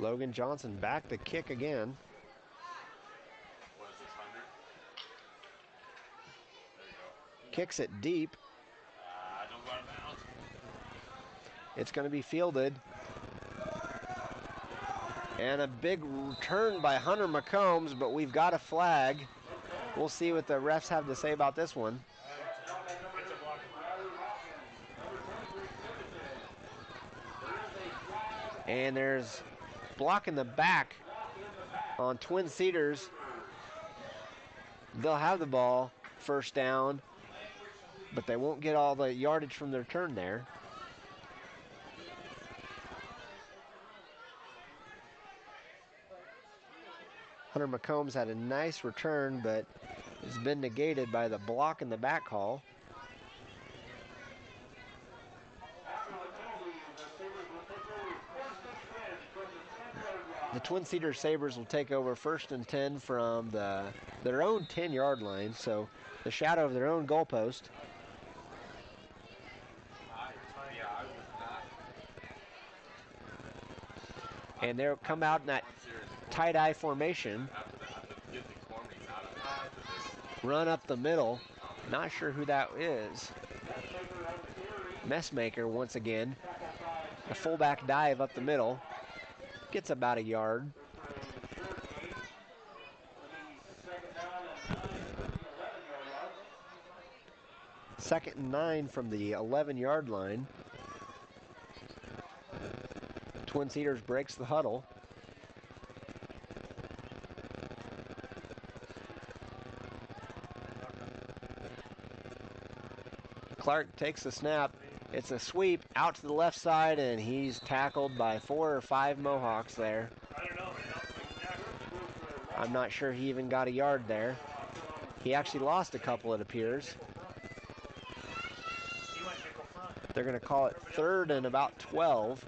Logan Johnson back to kick again. What is this, 100? There you go. Kicks it deep. Don't go out of bounds. It's going to be fielded. And a big return by Hunter McCombs, but we've got a flag. We'll see what the refs have to say about this one. And there's block in the back on Twin Cedars. They'll have the ball, first down, but they won't get all the yardage from their turn there. Hunter McCombs had a nice return, but has been negated by the block in the back call. The Twin Cedars Sabres will take over 1st and 10 from their own 10-yard line, so the shadow of their own goalpost. And they'll come out in that tight-eye formation. Run up the middle. Not sure who that is. Messmaker once again. A fullback dive up the middle. Gets about a yard. Second and 9 from the 11-yard line. Twin Cedars breaks the huddle. Clark takes the snap. It's a sweep out to the left side, and he's tackled by 4 or 5 Mohawks there. I'm not sure he even got a yard there. He actually lost a couple, it appears. They're going to call it 3rd and about 12.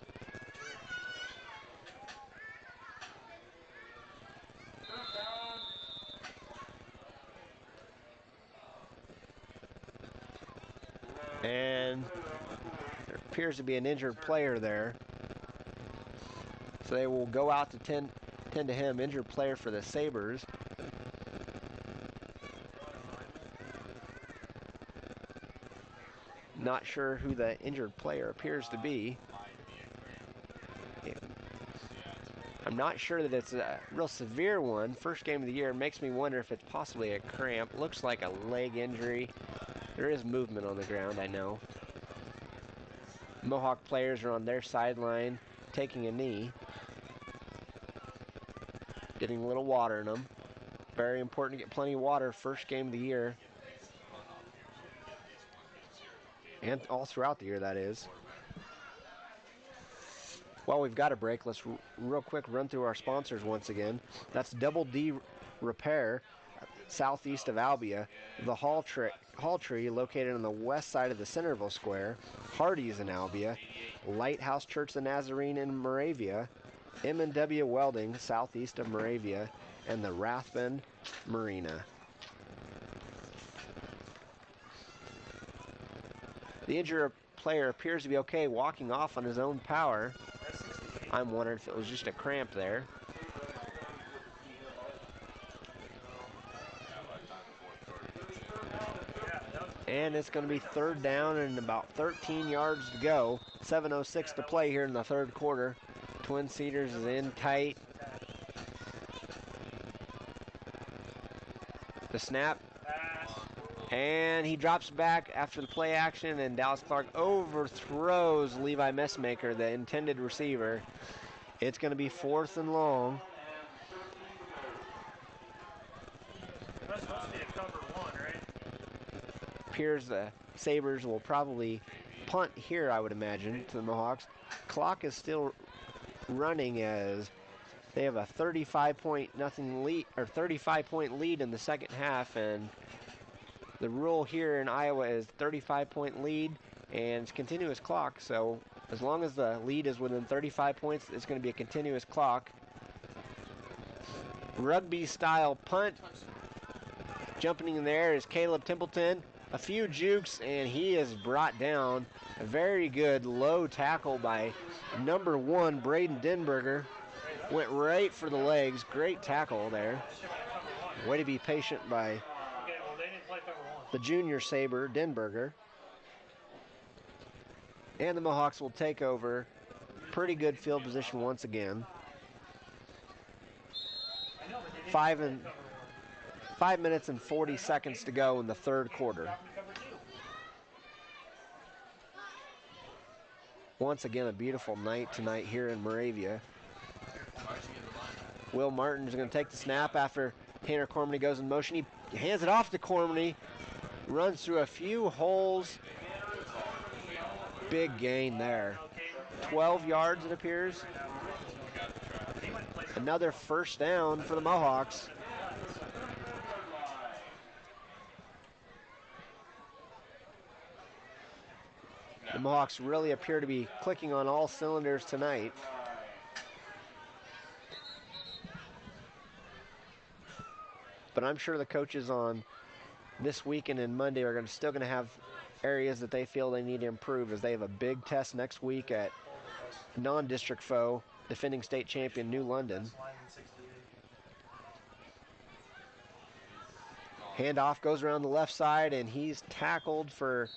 And there appears to be an injured player there. So they will go out to tend to him, injured player for the Sabres. Not sure who the injured player appears to be. I'm not sure that it's a real severe one. First game of the year. Makes me wonder if it's possibly a cramp. Looks like a leg injury. There is movement on the ground, I know. Mohawk players are on their sideline taking a knee. Getting a little water in them. Very important to get plenty of water first game of the year. And all throughout the year, that is. While we've got a break, let's real quick run through our sponsors once again. That's Double D Repair, southeast of Albia. The Hall Tree, located on the west side of the Centerville Square. Hardee's in Albia. Lighthouse Church the Nazarene in Moravia. M&W Welding, southeast of Moravia. And the Rathbun Marina. The injured player appears to be okay, walking off on his own power. I'm wondering if it was just a cramp there. And it's going to be 3rd down and about 13 yards to go. 7:06 to play here in the 3rd quarter. Twin Cedars is in tight. The snap. And he drops back after the play action, and Dallas Clark overthrows Levi Messmaker, the intended receiver. It's going to be 4th and long. That's supposed to be a cover 1, right? Appears the Sabres will probably punt here, I would imagine, to the Mohawks. Clock is still running as they have a 35-point lead in the second half, and the rule here in Iowa is 35-point lead and it's continuous clock. So as long as the lead is within 35 points, it's going to be a continuous clock. Rugby style punt. Jumping in there is Caleb Templeton. A few jukes and he is brought down. A very good low tackle by number 1 Braden Denberger. Hey, Went right for the legs. Great tackle there. They should have cover one. Way to be patient by Okay, well, they didn't play cover one. the junior Saber, Denberger. And the Mohawks will take over. Pretty good field position once again. I know, but they didn't Five play and cover one. 5 minutes and 40 seconds to go in the third quarter. Drop them to cover two. Once again, a beautiful night tonight here in Moravia. Will Martin's going to take the snap after Tanner Cormany goes in motion. He hands it off to Cormany. Runs through a few holes. Big gain there. 12 yards, it appears. Another first down for the Mohawks. The Mohawks really appear to be clicking on all cylinders tonight. But I'm sure the coaches on this weekend and Monday are still going to have areas that they feel they need to improve, as they have a big test next week at non-district foe, defending state champion New London. Handoff goes around the left side, and he's tackled for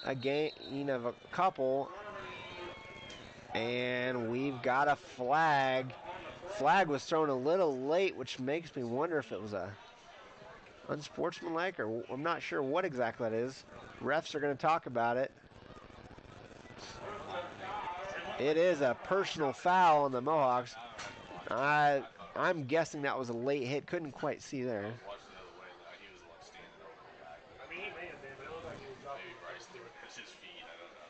a gain of a couple. And we've got a flag. Flag was thrown a little late, which makes me wonder if it was a unsportsmanlike, or I'm not sure what exactly that is. Refs are going to talk about it. It is a personal foul on the Mohawks. I'm guessing that was a late hit. Couldn't quite see there. I mean, he may have been, but it looked like he was dropping. It's his feet. I don't know.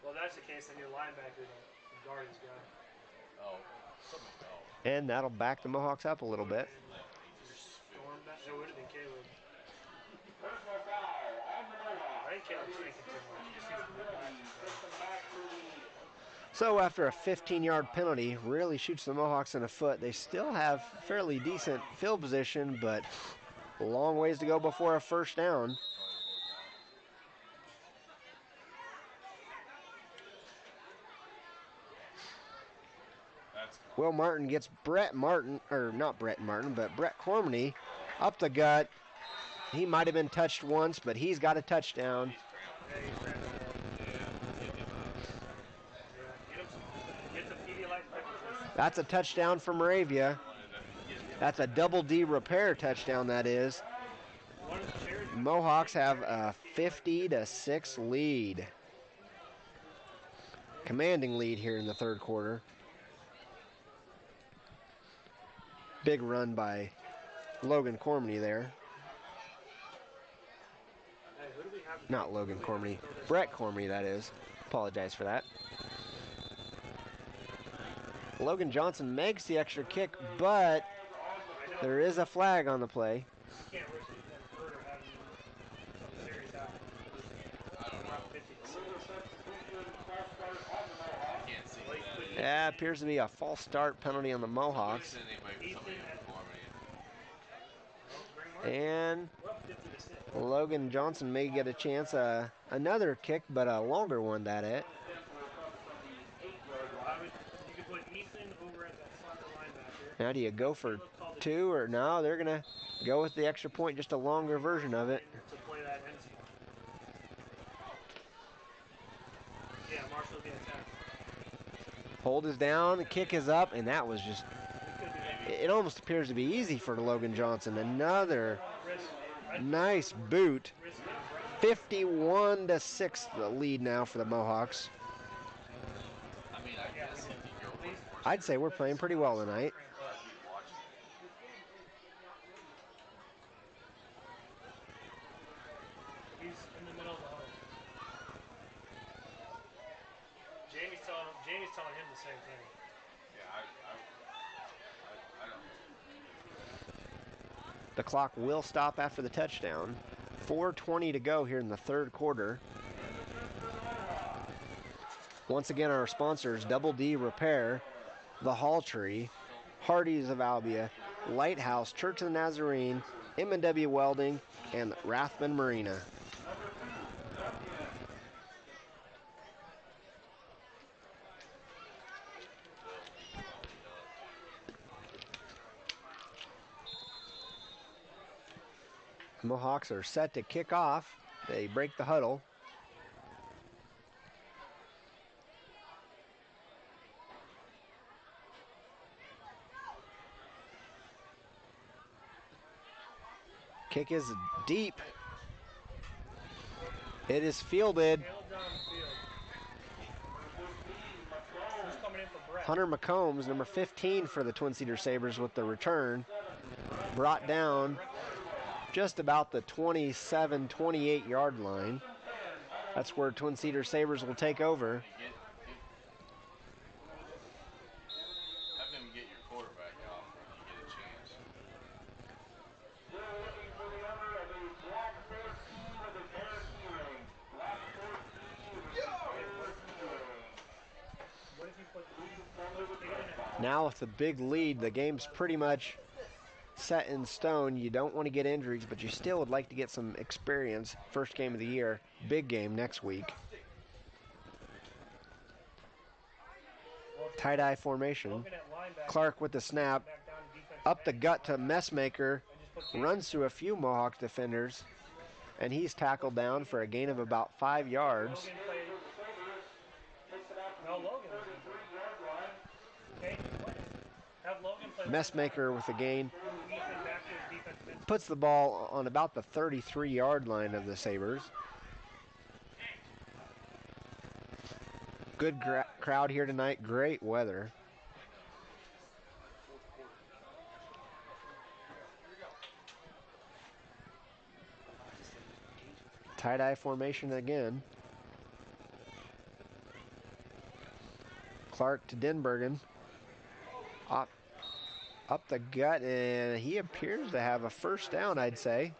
Well, if that's the case, then your linebacker, the guard is gone. Oh, something. Oh. And that'll back the Mohawks up a little bit. Storm back. It would have been Caleb. I think Caleb's thinking too much. He just needs to look back. So after a 15-yard penalty, really shoots the Mohawks in the foot. They still have fairly decent field position, but a long ways to go before a first down. Will Martin gets Brett Martin, or not Brett Martin, but Brett Cormany up the gut. He might have been touched once, but he's got a touchdown. That's a touchdown for Moravia. That's a double D repair touchdown, that is. Mohawks have a 50-6 lead. Commanding lead here in the third quarter. Big run by Logan Cormany there. Not Logan Cormany, Brett Cormany, that is. Apologize for that. Logan Johnson makes the extra kick, but there is a flag on the play. Yeah, appears to be a false start penalty on the Mohawks. And Logan Johnson may get a chance, another kick, but a longer one, that it. Now do you go for two, or no? They're going to go with the extra point, just a longer version of it. Hold is down, the kick is up, and that was just, it almost appears to be easy for Logan Johnson. Another nice boot. 51-6 the lead now for the Mohawks. I'd say we're playing pretty well tonight. He's in the middle of the huddle. Jamie's telling him the same thing. Yeah, I don't. The clock will stop after the touchdown. 4:20 to go here in the third quarter. Once again, our sponsors, Double D Repair, The Hall Tree, Hardee's of Albia, Lighthouse, Church of the Nazarene, M&W Welding, and Rathman Marina. Mohawks are set to kick off. They break the huddle. Kick is deep. It is fielded. Hunter McCombs, number 15 for the Twin Cedars Sabres with the return. Brought down just about the 27, 28-yard line. That's where Twin Cedars Sabres will take over. Have him get your quarterback off when you get a chance. Now with the big lead, the game's pretty much set in stone. You don't want to get injuries, but you still would like to get some experience. First game of the year, big game next week. Tie-dye formation. Clark with the snap. Up the gut to Messmaker. Runs through a few Mohawk defenders. And he's tackled down for a gain of about 5 yards. Messmaker with the gain. Puts the ball on about the 33-yard line of the Sabres. Good crowd here tonight. Great weather. Tie-dye formation again. Clark to Denbergen. Up the gut, and he appears to have a first down, I'd say.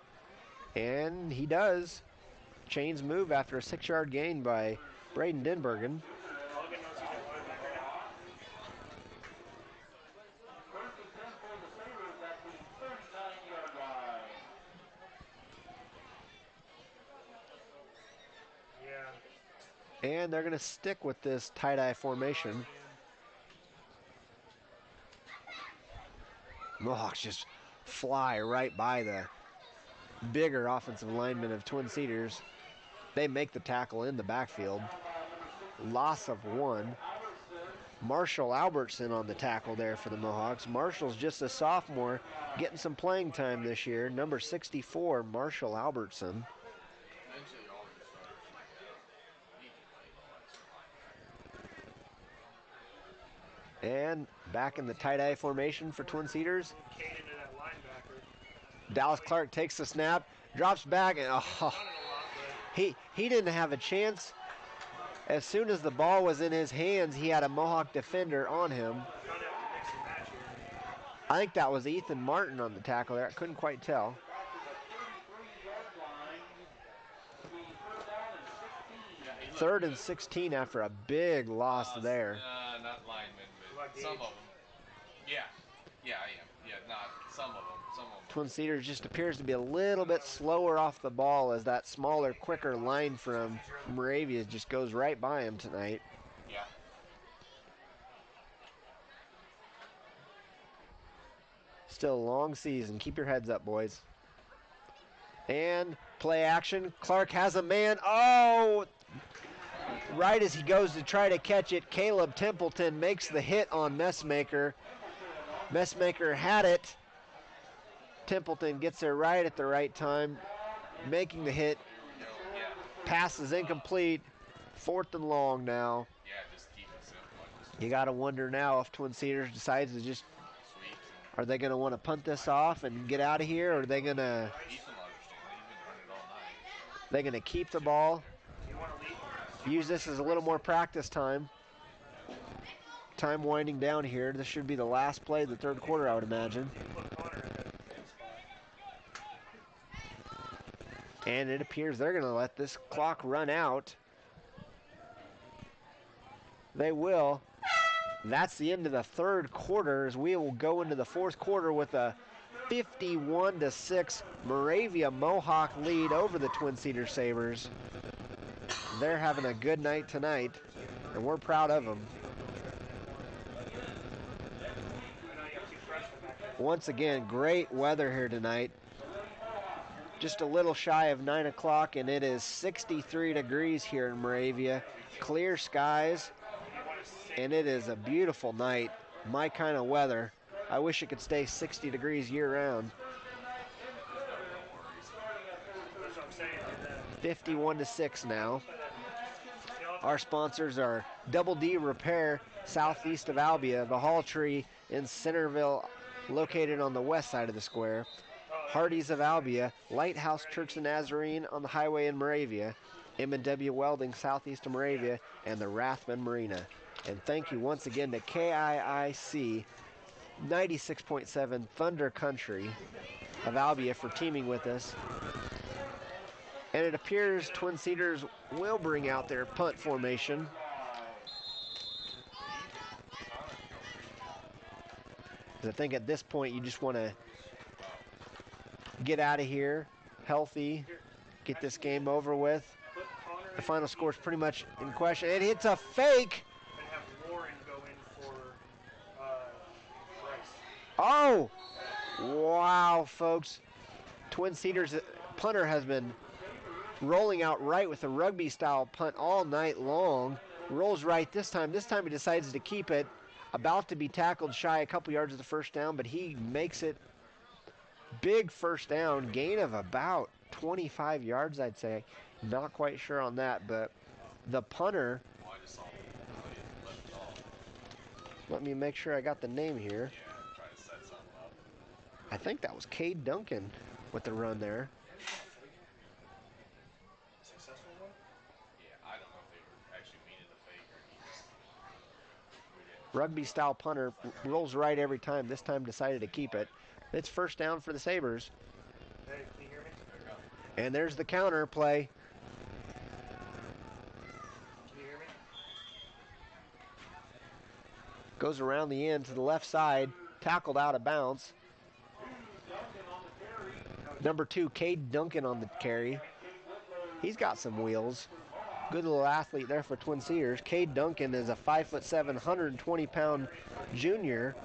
And he does. Chains move after a 6-yard gain by Braden Denbergen. And they're going to stick with this tie-dye formation. Mohawks just fly right by the bigger offensive linemen of Twin Cedars. They make the tackle in the backfield. Loss of 1. Marshall Albertson on the tackle there for the Mohawks. Marshall's just a sophomore, getting some playing time this year. Number 64, Marshall Albertson. And back in the tie-dye formation for Twin Cedars. Dallas Clark takes the snap, drops back, and he didn't have a chance. As soon as the ball was in his hands, he had a Mohawk defender on him. I think that was Ethan Martin on the tackle there. I couldn't quite tell. Third and 16 after a big loss there. Not linemen, but some of them. Yeah, I am. Yeah, not some of them. Twin Cedars just appears to be a little bit slower off the ball as that smaller, quicker line from Moravia just goes right by him tonight. Yeah. Still a long season. Keep your heads up, boys. And play action. Clark has a man. Oh! Right as he goes to try to catch it, Caleb Templeton makes the hit on Messmaker. Messmaker had it. Templeton gets there right at the right time, making the hit. Pass is incomplete. 4th and long now. Yeah, just keep it simple. You got to wonder now if Twin Cedars decides to just, are they going to want to punt this off and get out of here, or are they going to keep the ball, use this as a little more practice time. Time winding down here. This should be the last play of the third quarter, I would imagine. And it appears they're going to let this clock run out. They will. That's the end of the third quarter as we will go into the fourth quarter with a 51-6 Moravia Mohawk lead over the Twin Cedars Sabres. They're having a good night tonight, and we're proud of them. Once again, great weather here tonight. just a little shy of 9 o'clock, and it is 63 degrees here in Moravia. Clear skies, and it is a beautiful night. My kind of weather. I wish it could stay 60 degrees year-round. 51-6 now. Our sponsors are Double D Repair, southeast of Albia, the Hall Tree in Centerville, located on the west side of the square, Hardee's of Albia, Lighthouse Church the Nazarene on the highway in Moravia, M&W Welding southeast of Moravia, and the Rathman Marina. And thank you once again to KIIC 96.7 Thunder Country of Albia for teaming with us. And it appears Twin Cedars will bring out their punt formation. I think at this point you just want to get out of here healthy, get this game over with. The final score is pretty much in question. It hits a fake. And have Warren go in for Bryce. Oh, wow, folks. Twin Cedars punter has been rolling out right with a rugby style punt all night long. Rolls right this time. This time he decides to keep it. About to be tackled shy a couple yards of the first down, but he makes it. Big first down, gain of about 25 yards, I'd say. Not quite sure on that, but the punter, let me make sure I got the name here. I think that was Cade Duncan with the run there. Successful one? Rugby style punter rolls right every time. This time decided to keep it. It's first down for the Sabres. Hey, can you hear me? And there's the counter play. Can you hear me? Goes around the end to the left side. Tackled out of bounds. Number 2, Cade Duncan on the carry. He's got some wheels. Good little athlete there for Twin Cedars. Cade Duncan is a 5'7", 120-pound junior.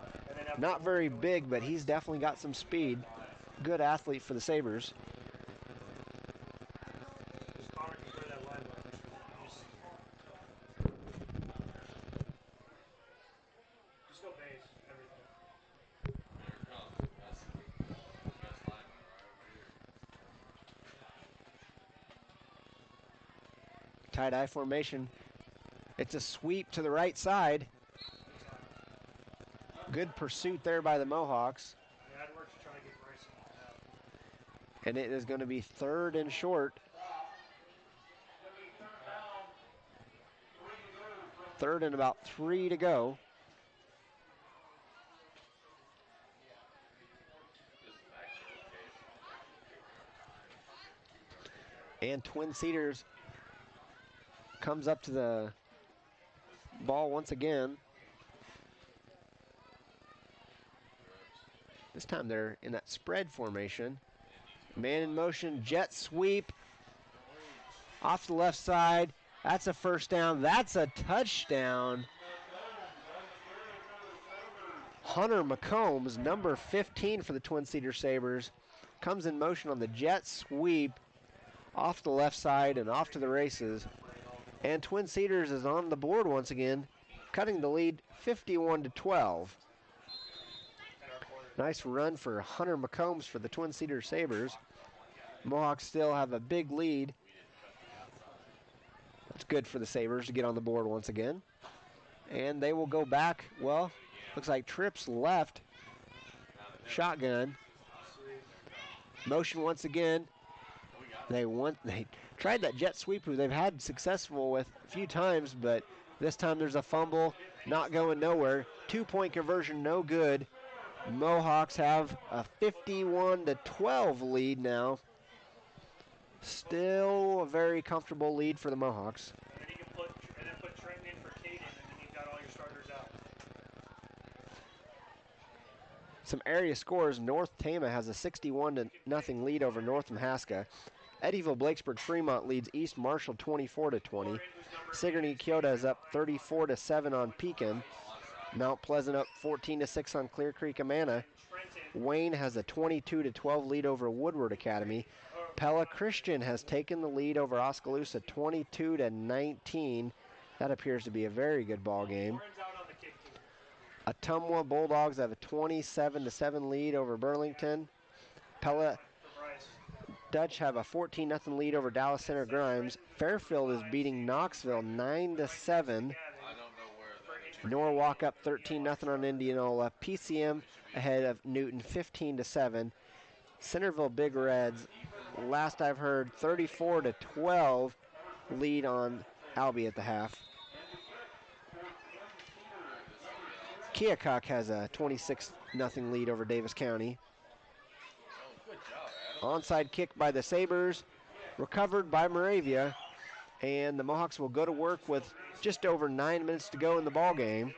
Not very big, but he's definitely got some speed. Good athlete for the Sabres. Just Connor can play that line. Just go base, everything. Here it comes. That's the best lineman right over here. Tie-dye formation. It's a sweep to the right side. Good pursuit there by the Mohawks. Yeah, it works to try to get Bryson out. And it is going to be 3rd and short. 3rd and about 3 to go. And Twin Cedars comes up to the ball once again. This time they're in that spread formation. Man in motion, jet sweep. Off the left side. That's a first down. That's a touchdown. Hunter McCombs, number 15 for the Twin Cedar Sabres, comes in motion on the jet sweep off the left side and off to the races. And Twin Cedars is on the board once again, cutting the lead 51-12. Nice run for Hunter McCombs for the Twin Cedars Sabres. Mohawks still have a big lead. That's good for the Sabres to get on the board once again. And they will go back. Well, looks like Trips left. Shotgun. Motion once again. They tried that jet sweep who they've had successful with a few times, but this time there's a fumble, not going nowhere. 2-point conversion, no good. Mohawks have a 51-12 lead now. Still a very comfortable lead for the Mohawks. And then you can put Trenton in for Caden, and then you've got all your starters out. Some area scores. North Tama has a 61-0 lead over North Mahaska. Eddyville Blakesburg Fremont leads East Marshall 24-20. Sigourney Kyoto is up 34-7 on Pekin. Mount Pleasant up 14-6 on Clear Creek Amana. Wayne has a 22-12 lead over Woodward Academy. Pella Christian has taken the lead over Oskaloosa 22-19. That appears to be a very good ball game. Ottumwa Bulldogs have a 27-7 lead over Burlington. Pella Dutch have a 14-0 lead over Dallas Center Grimes. Fairfield is beating Knoxville 9-7. Norwalk up 13-0 on Indianola. PCM ahead of Newton 15-7. Centerville Big Reds, last I've heard, 34-12 lead on Albee at the half. Keokuk has a 26-0 lead over Davis County. Onside kick by the Sabres, recovered by Moravia, and the Mohawks will go to work with just over 9 minutes to go in the ball game.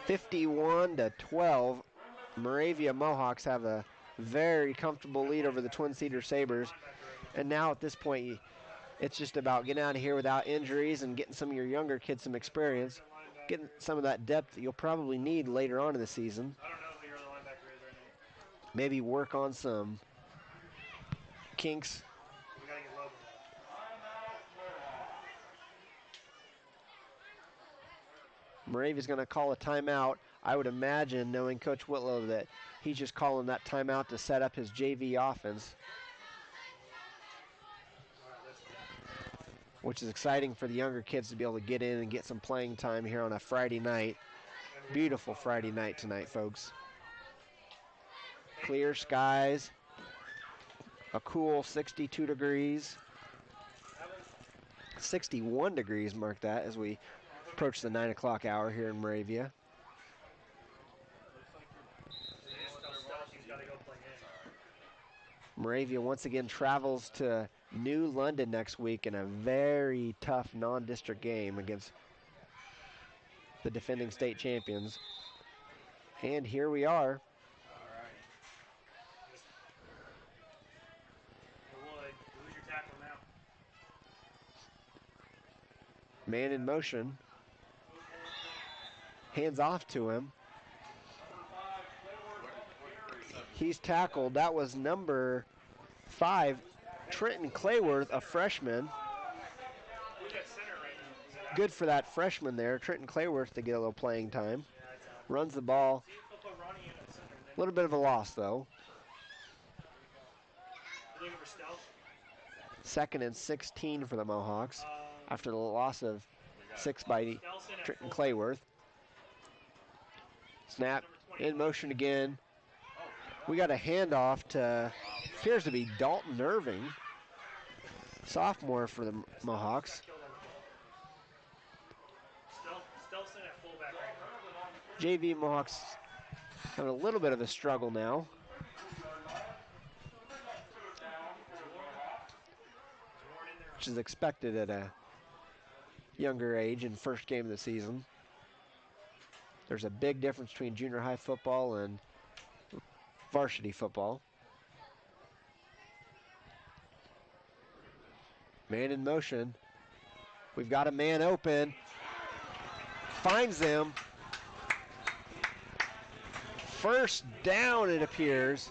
51-12, Moravia Mohawks have a very comfortable lead over the Twin Cedars Sabres, and now at this point, it's just about getting out of here without injuries and getting some of your younger kids some experience, getting some of that depth that you'll probably need later on in the season. Maybe work on some kinks. Moravia's going to call a timeout. I would imagine, knowing Coach Whitlow, that he's just calling that timeout to set up his JV offense, which is exciting for the younger kids to be able to get in and get some playing time here on a Friday night. Beautiful Friday night tonight, folks. Clear skies, a cool 62 degrees. 61 degrees, mark that, as we approach the 9 o'clock hour here in Moravia. Moravia once again travels to New London next week in a very tough non-district game against the defending state champions. And here we are. Man in motion. Hands off to him. He's tackled. That was number 5, Trenton Clayworth, a freshman. Good for that freshman there, Trenton Clayworth, to get a little playing time. Runs the ball. A little bit of a loss, though. 2nd and 16 for the Mohawks after the loss of 6 by Trenton Clayworth. Snap, in motion again. We got a handoff to, appears to be Dalton Irving, sophomore for the Mohawks. JV Mohawks having a little bit of a struggle now. Which is expected at a younger age in first game of the season. There's a big difference between junior high football and varsity football. Man in motion. We've got a man open. Finds them. First down, it appears.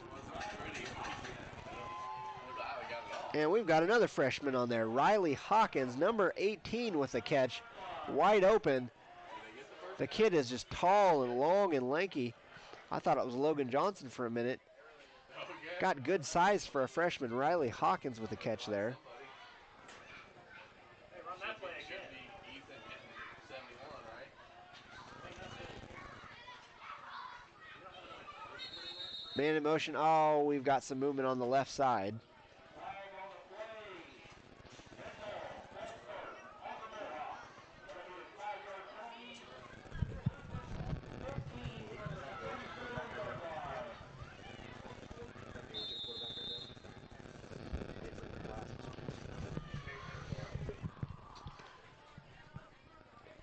And we've got another freshman on there, Riley Hawkins, number 18 with the catch, wide open. The kid is just tall and long and lanky. I thought it was Logan Johnson for a minute. Got good size for a freshman. Riley Hawkins with the catch there. Man in motion. Oh, we've got some movement on the left side.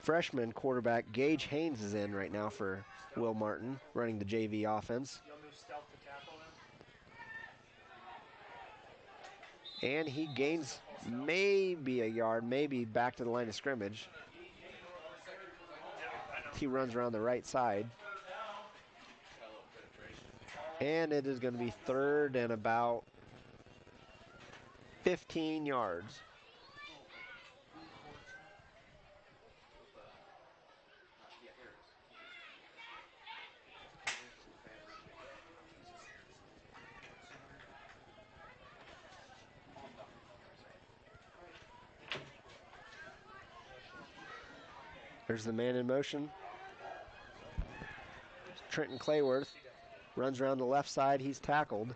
Freshman quarterback Gage Haynes is in right now for Will Martin, running the JV offense. And he gains maybe a yard, maybe back to the line of scrimmage. He runs around the right side. And it is going to be 3rd and about 15 yards. There's the man in motion. Trenton Clayworth runs around the left side. He's tackled.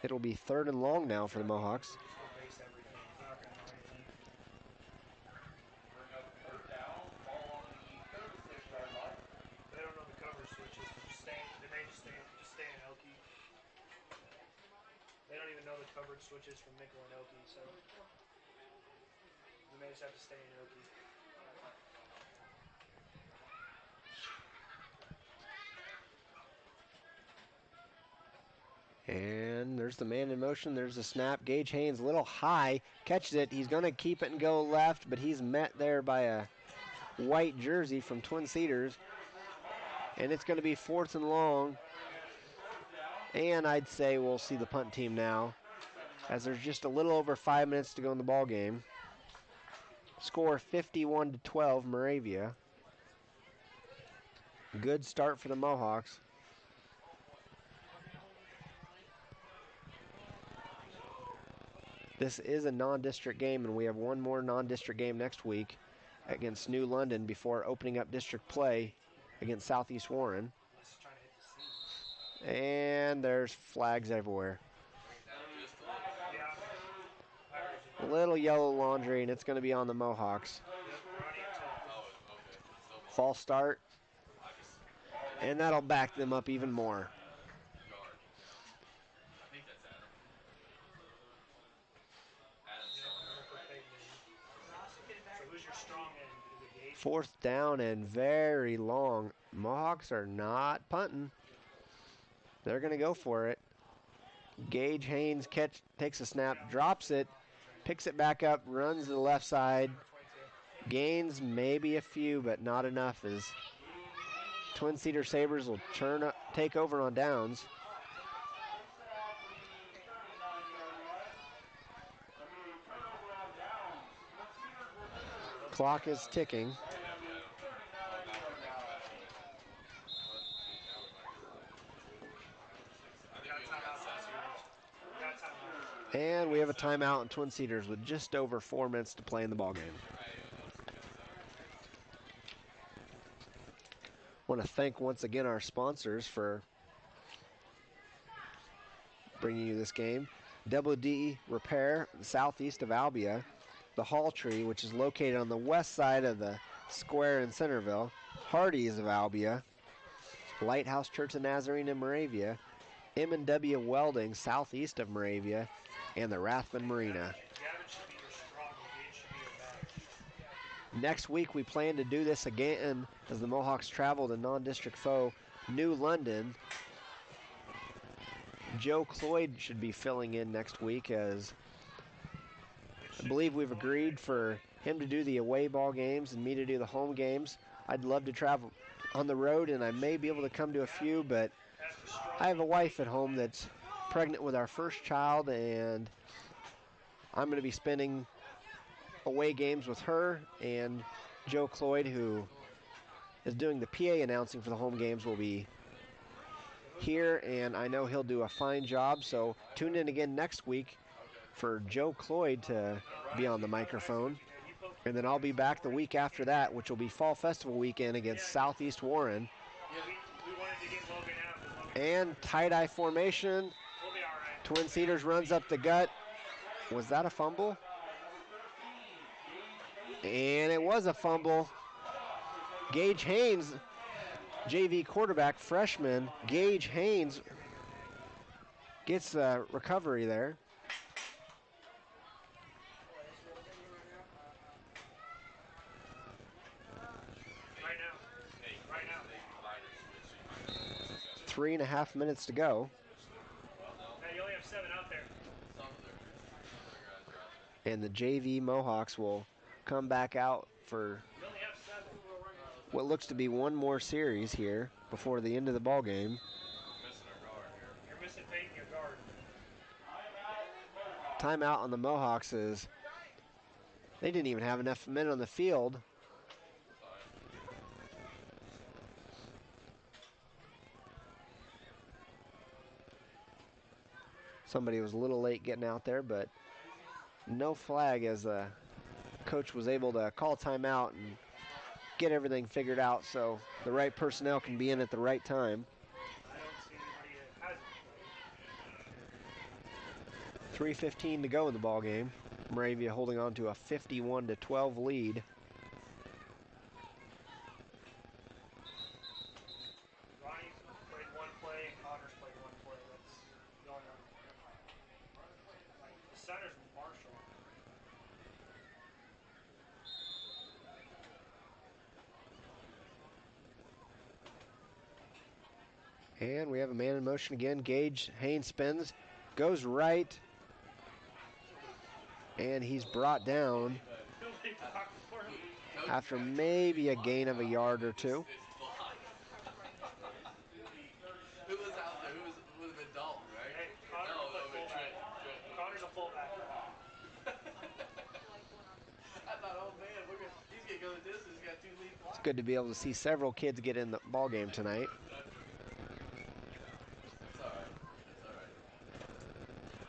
It'll be 3rd and long now for the Mohawks. They don't know the cover switches. They may just stay in Elkie. They don't even know the coverage switches from nickel and Elkie, so they may just have to stay in Elkie. And there's the man in motion. There's the snap. Gage Haynes a little high. Catches it. He's going to keep it and go left, but he's met there by a white jersey from Twin Cedars. And it's going to be 4th and long. And I'd say we'll see the punt team now, as there's just a little over 5 minutes to go in the ball game. Score 51-12, Moravia. Good start for the Mohawks. This is a non-district game, and we have one more non-district game next week against New London before opening up district play against Southeast Warren. And there's flags everywhere. A little yellow laundry, and it's going to be on the Mohawks. False start, and that'll back them up even more. Fourth down and very long. Mohawks are not punting. They're going to go for it. Gage Haynes takes a snap, drops it, picks it back up, runs to the left side. Gains maybe a few, but not enough, as Twin Cedar Sabres will take over on downs. Clock is ticking. And we have a timeout in Twin Cedars with just over 4 minutes to play in the ballgame. I want to thank once again our sponsors for bringing you this game. WD Repair, southeast of Albia. The Hall Tree, which is located on the west side of the square in Centerville. Hardee's of Albia. Lighthouse Church of Nazarene in Moravia. M&W Welding, southeast of Moravia. And the Rathman Marina. Next week, we plan to do this again as the Mohawks travel to non-district foe New London. Joe Cloyd should be filling in next week, as I believe we've agreed for him to do the away ball games and me to do the home games. I'd love to travel on the road, and I may be able to come to a few, but I have a wife at home that's pregnant with our first child, and I'm going to be spending away games with her, and Joe Cloyd, who is doing the PA announcing for the home games, will be here, and I know he'll do a fine job. So tune in again next week for Joe Cloyd to be on the microphone, and then I'll be back the week after that, which will be Fall Festival weekend against Southeast Warren. And tie-dye formation. Twin Cedars runs up the gut. Was that a fumble? And it was a fumble. Gage Haynes, JV quarterback, freshman. Gage Haynes gets the recovery there. Right now. 3.5 minutes to go. You only have 7 out there. And the JV Mohawks will come back out for what looks to be one more series here before the end of the ball game. Missing our guard here. You're missing Peyton, your guard. Timeout on the Mohawks is they didn't even have enough men on the field. Somebody was a little late getting out there, but no flag as the coach was able to call timeout and get everything figured out so the right personnel can be in at the right time. I don't see anybody that hasn't played. 3:15 to go in the ball game. Moravia holding on to a 51-12 lead. Ronnie's played one play and Connor's played one play. That's going on. The center's Marshall. And we have a man in motion again. Gage Haynes spins, goes right, and he's brought down Nobody blocked for him. after maybe a gain of a yard or two. Who was out there? Who would have been Dalton, right? Hey, Connor No, played but fullback. Connor's a fullback. I thought, oh man, he's gonna go the distance. He's got 2 lead blocks. It's good to be able to see several kids get in the ball game tonight. It's all right. It's all right.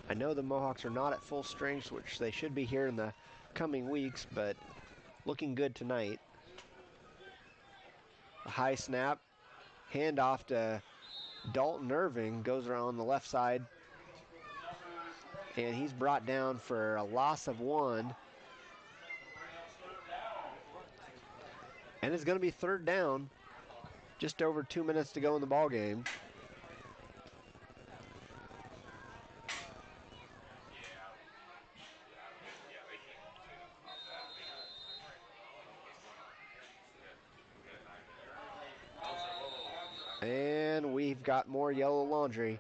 I know the Mohawks are not at full strength, which they should be here in the coming weeks, but looking good tonight. A high snap, handoff to Dalton Irving, goes around the left side, and he's brought down for a loss of 1. And it's going to be 3rd down, just over 2 minutes to go in the ball game. And we've got more yellow laundry,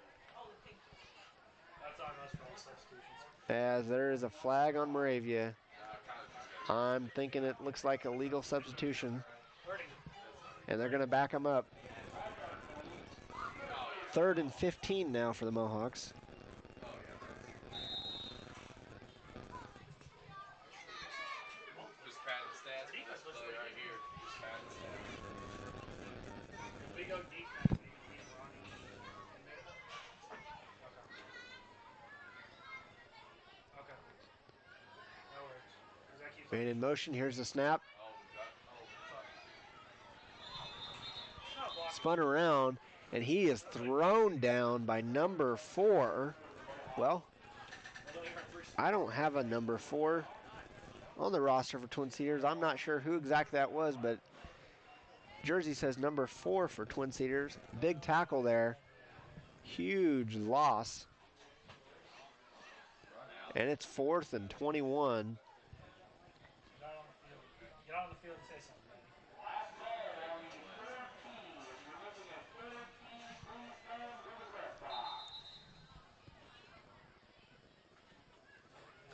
That's on us for all substitutions. as there is a flag on Moravia. I'm thinking it looks like a legal substitution, and they're going to back them up. 3rd and 15 now for the Mohawks. Just patting the stats. This play right here. Just patting the stats. If we go defense, we can leave Ronnie in there. Okay. That works. 'Cause that keeps Man in motion, here's the snap. Spun around, and he is thrown down by number 4. Well, I don't have a number 4 on the roster for Twin Cedars. I'm not sure who exactly that was, but jersey says number 4 for Twin Cedars. Big tackle there. Huge loss. And it's 4th and 21. Get on the field and say something,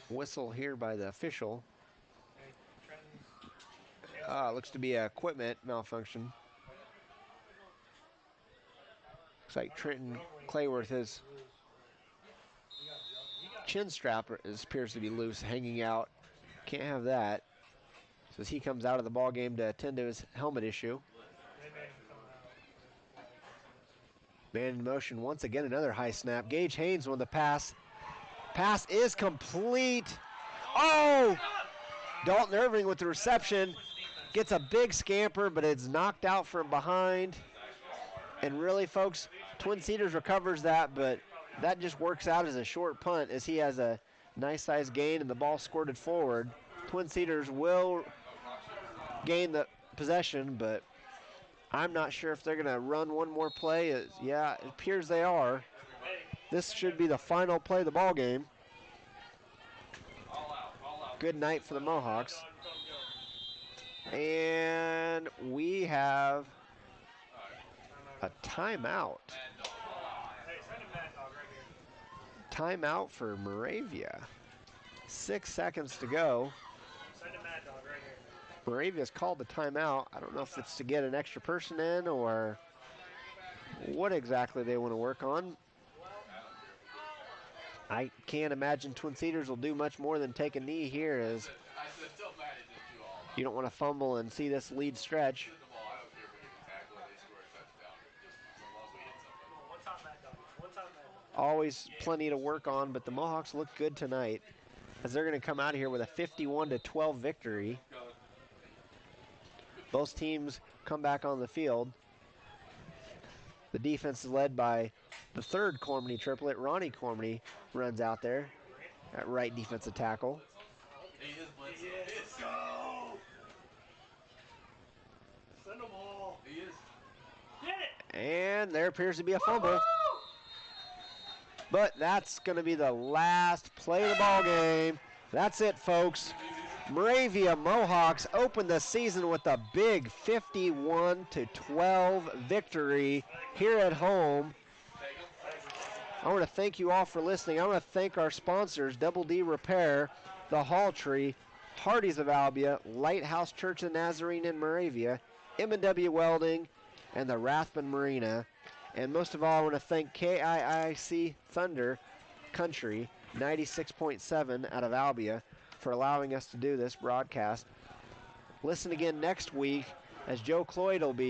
Whistle here by the official. Hey, Trenton's Looks to be a equipment malfunction. Looks like Trenton Clayworth, his chin strap appears to be loose, hanging out. Can't have that. So as he comes out of the ball game to attend to his helmet issue. Man in motion once again, another high snap. Gage Haynes with the pass. Pass is complete. Oh! Dalton Irving with the reception. Gets a big scamper, but it's knocked out from behind. And really, folks, Twin Cedars recovers that, but that just works out as a short punt as he has a nice size gain and the ball squirted forward. Twin Cedars will gain the possession, but I'm not sure if they're going to run one more play. Yeah, it appears they are. This should be the final play of the ball game. Good night for the Mohawks. And we have a timeout. Timeout for Moravia. 6 seconds to go. Send a Mad Dog right here. Moravia's called the timeout. I don't know if it's to get an extra person in or what exactly they want to work on. I can't imagine Twin Cedars will do much more than take a knee here, as you don't want to fumble and see this lead stretch. Always plenty to work on, but the Mohawks look good tonight as they're going to come out of here with a 51-12 victory. Both teams come back on the field. The defense is led by the third Cormany triplet. Ronnie Cormany runs out there at right defensive tackle. And there appears to be a fumble. But that's going to be the last play of the ball game. That's it, folks. Moravia Mohawks opened the season with a big 51-12 victory here at home. I want to thank you all for listening. I want to thank our sponsors, Double D Repair, the Hall Tree, Hardee's of Albia, Lighthouse Church of Nazarene in Moravia, M&W Welding, and the Rathbun Marina. And most of all, I want to thank KIIC Thunder Country 96.7 out of Albia for allowing us to do this broadcast. Listen again next week as Joe Cloyd will be